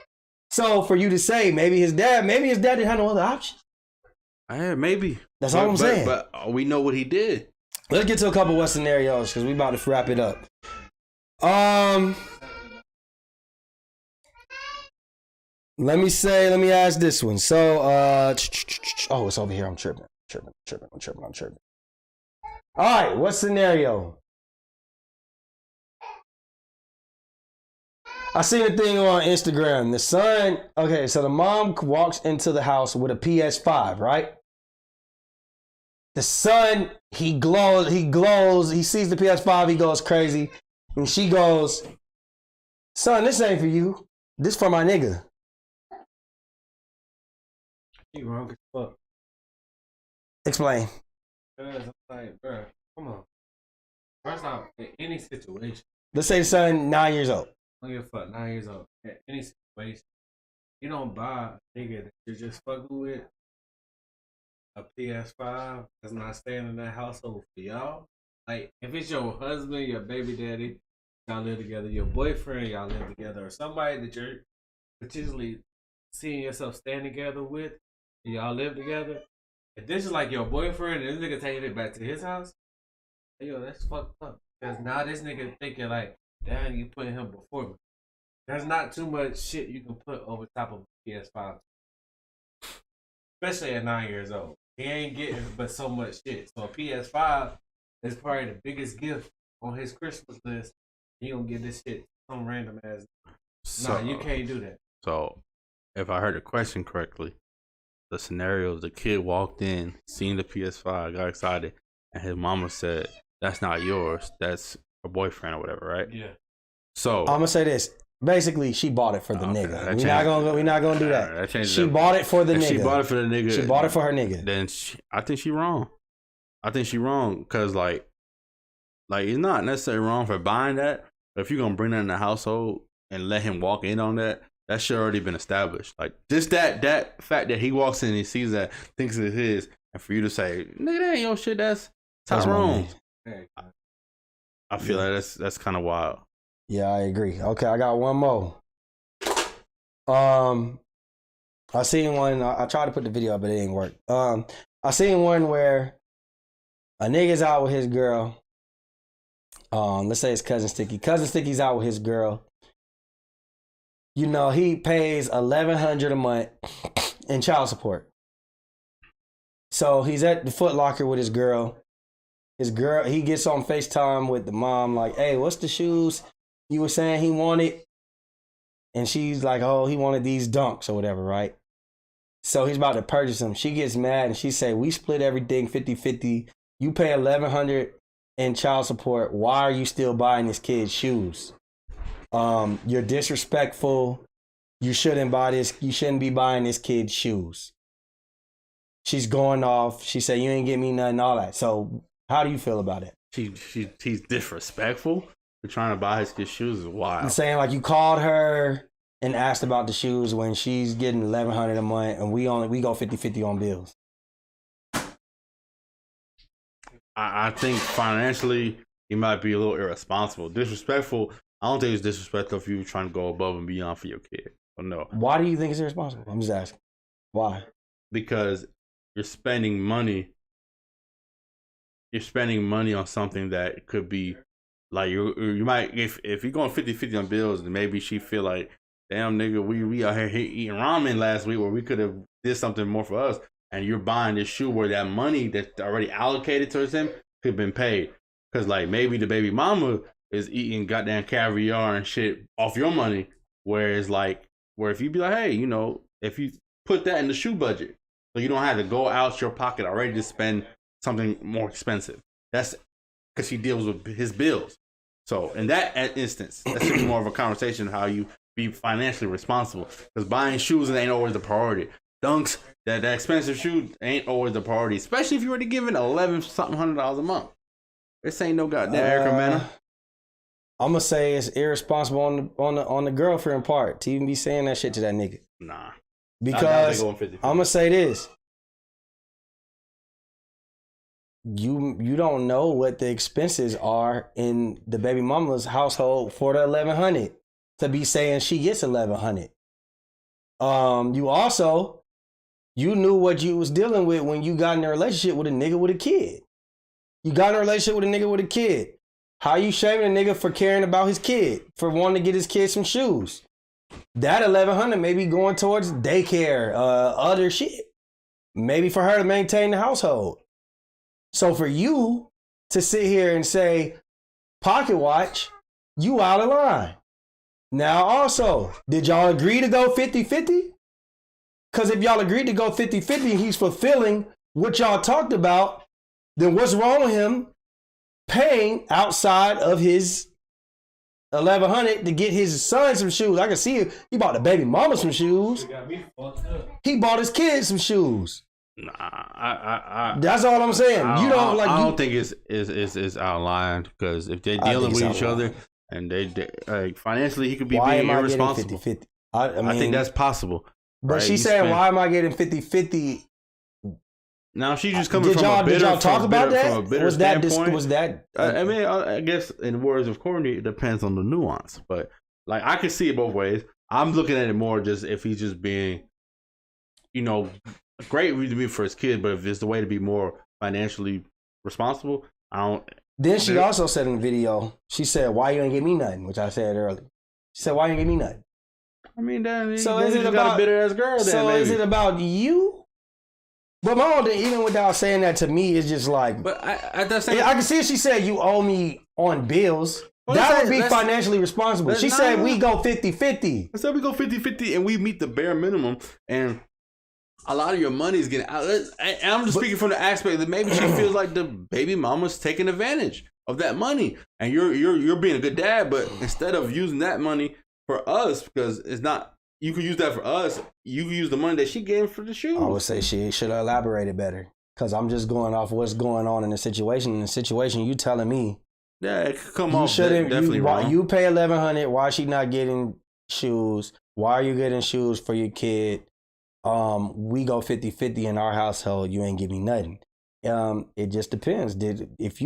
So for you to say maybe his dad didn't have no other options. Yeah, maybe. That's all I'm saying. But we know what he did. Let's get to a couple of scenarios because we about to wrap it up. Let me ask this one. So, it's over here. I'm tripping. All right, what scenario? I seen a thing on Instagram. The son, okay, so the mom walks into the house with a PS5, right? The son, he glows, he sees the PS5, he goes crazy. And she goes, son, this ain't for you. This for my nigga. You wrong as fuck. Explain. I'm like, bro, come on. First off, in any situation. Let's say the son 9 years old. I don't give a fuck, 9 years old. In any situation, you don't buy a nigga that you're just fucking with a PS5 that's not staying in that household for y'all. Like, if it's your husband, your baby daddy, y'all live together, your boyfriend, y'all live together, or somebody that you're potentially seeing yourself stand together with, and y'all live together. If this is like your boyfriend and this nigga taking it back to his house, yo, that's fucked up. Because now this nigga thinking like, damn, you putting him before me. There's not too much shit you can put over top of PS5. Especially at 9 years old. He ain't getting but so much shit. So a PS5 is probably the biggest gift on his Christmas list. He gonna get this shit some random ass. So, nah, you can't do that. So, if I heard the question correctly, the scenario is the kid walked in, seen the PS5, got excited, and his mama said, "That's not yours. That's her boyfriend or whatever, right?" Yeah. So I'm gonna say this. Basically, she bought it for the nigga. We're not gonna do that. She bought it for the nigga. She bought it for the nigga. She bought it for her nigga. Then I think she wrong. I think she wrong because like it's not necessarily wrong for buying that. But if you're gonna bring that in the household and let him walk in on that, that should already been established. Like just that fact that he walks in and he sees that, thinks it's his, and for you to say, "Nigga, that ain't your shit," that's wrong. I feel like that's kind of wild. Yeah, I agree. Okay, I got one more. I seen one. I tried to put the video up, but it didn't work. I seen one where a nigga's out with his girl. Let's say it's Cousin Sticky. Cousin Sticky's out with his girl. You know, he pays $1,100 a month in child support. So he's at the Foot Locker with his girl. He gets on FaceTime with the mom, like, "Hey, what's the shoes you were saying he wanted?" And she's like, "Oh, he wanted these dunks or whatever, right?" So he's about to purchase them. She gets mad and she say, "We split everything 50-50. You pay $1,100 in child support. Why are you still buying this kid shoes? You're disrespectful. You shouldn't buy this. You shouldn't be buying this kid shoes." She's going off. She said, "You ain't give me nothing," all that. So how do you feel about it? He's disrespectful. For trying to buy his kid shoes is wild. I'm saying like you called her and asked about the shoes when she's getting $1,100 a month and we go 50-50 on bills. I think financially he might be a little irresponsible. Disrespectful. I don't think it's disrespectful if you trying to go above and beyond for your kid. But no. Why do you think it's irresponsible? I'm just asking. Why? Because you're spending money. You're spending money on something that could be like you might if you're going 50-50 on bills, then maybe she feel like, "Damn nigga, we out here eating ramen last week where we could have did something more for us," and you're buying this shoe where that money that's already allocated towards him could have been paid. Because like maybe the baby mama is eating goddamn caviar and shit off your money, whereas like where if you be like, "Hey, you know, if you put that in the shoe budget, so you don't have to go out your pocket already to spend something more expensive." That's because he deals with his bills. So in that instance, that should be more of a conversation of how you be financially responsible. Because buying shoes ain't always the priority. Dunks, that expensive shoe ain't always the priority, especially if you're already giving $1,100 a month. This ain't no goddamn Erica Manor. I'm gonna say it's irresponsible on the girlfriend part to even be saying that shit to that nigga. Nah. Because I'm gonna say this. You don't know what the expenses are in the baby mama's household for the $1,100 to be saying she gets $1,100. You knew what you was dealing with when you got in a relationship with a nigga with a kid. You got in a relationship with a nigga with a kid. How you shaming a nigga for caring about his kid, for wanting to get his kid some shoes? That $1,100 may be going towards daycare, other shit. Maybe for her to maintain the household. So for you to sit here and say, pocket watch, you out of line. Now also, did y'all agree to go 50-50? Because if y'all agreed to go 50-50 and he's fulfilling what y'all talked about, then what's wrong with him paying outside of his $1,100 to get his son some shoes? I can see it. He bought the baby mama some shoes. He bought his kids some shoes. Nah, that's all I'm saying. I don't think it's outlined because if they're dealing with each other and they financially, he could be being irresponsible. 50-50? I think that's possible. But right? she's saying, why am I getting 50-50? Now she's just coming from a bitter, did y'all talk about that? From a bitter was that standpoint. I mean, I guess in the words of Courtney, it depends on the nuance. But like, I can see it both ways. I'm looking at it more just if he's just being, you know, great to be for his kid, but if it's the way to be more financially responsible, I don't. Then she also said in the video, she said, "Why you ain't give me nothing?" Which I said earlier. She said, "Why you ain't give me nothing?" I mean, then So is it about a bitter ass girl? So then, is it about you? But my own thing, even without saying that to me, it's just like. But I can see if she said you owe me on bills. Well, that would be financially responsible. She said we go 50-50. I said we go 50-50 and we meet the bare minimum. And a lot of your money is getting out. And I'm just speaking from the aspect that maybe she feels like the baby mama's taking advantage of that money. And you're being a good dad, but instead of using that money for us, because it's not, you could use that for us, you could use the money that she gave for the shoes. I would say she should have elaborated better. Because I'm just going off what's going on in the situation. In the situation, you telling me. Yeah, it could come off definitely wrong. You pay $1,100. Why is she not getting shoes? Why are you getting shoes for your kid? We go 50-50 in our household. You ain't give me nothing. It just depends. If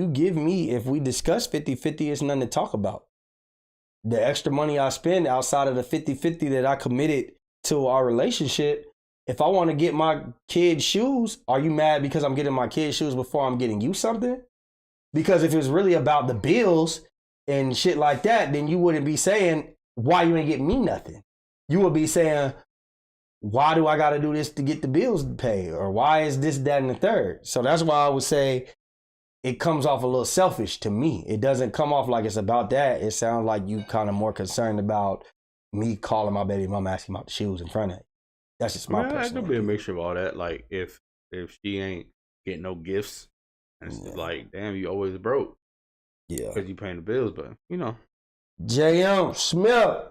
we discuss 50-50, it's nothing to talk about. The extra money I spend outside of the 50-50 that I committed to our relationship, if I want to get my kid shoes, are you mad because I'm getting my kid shoes before I'm getting you something? Because if it's really about the bills and shit like that, then you wouldn't be saying, why you ain't getting me nothing? You would be saying, why do I got to do this to get the bills paid? Or why is this, that, and the third? So that's why I would say it comes off a little selfish to me. It doesn't come off like it's about that. It sounds like you kind of more concerned about me calling my baby mom asking about the shoes in front of you. That's just my personal. It could be a mixture of all that. Like if she ain't getting no gifts, and it's like, damn, you always broke. Yeah. Because you paying the bills, but you know. J.M. Smith.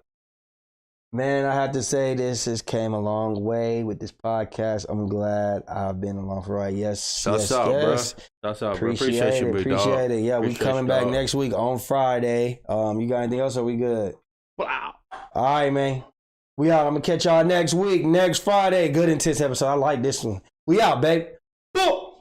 Man, I have to say this has came a long way with this podcast. I'm glad I've been along for a ride. Yes. That's out, bro. That's out, bro. Appreciate you, big dog. Appreciate it. Yeah, we coming back dog. next week on Friday. You got anything else or we good? Wow. All right, man. We out. I'm going to catch y'all next week, next Friday. Good intense episode. I like this one. We out, baby. Boom.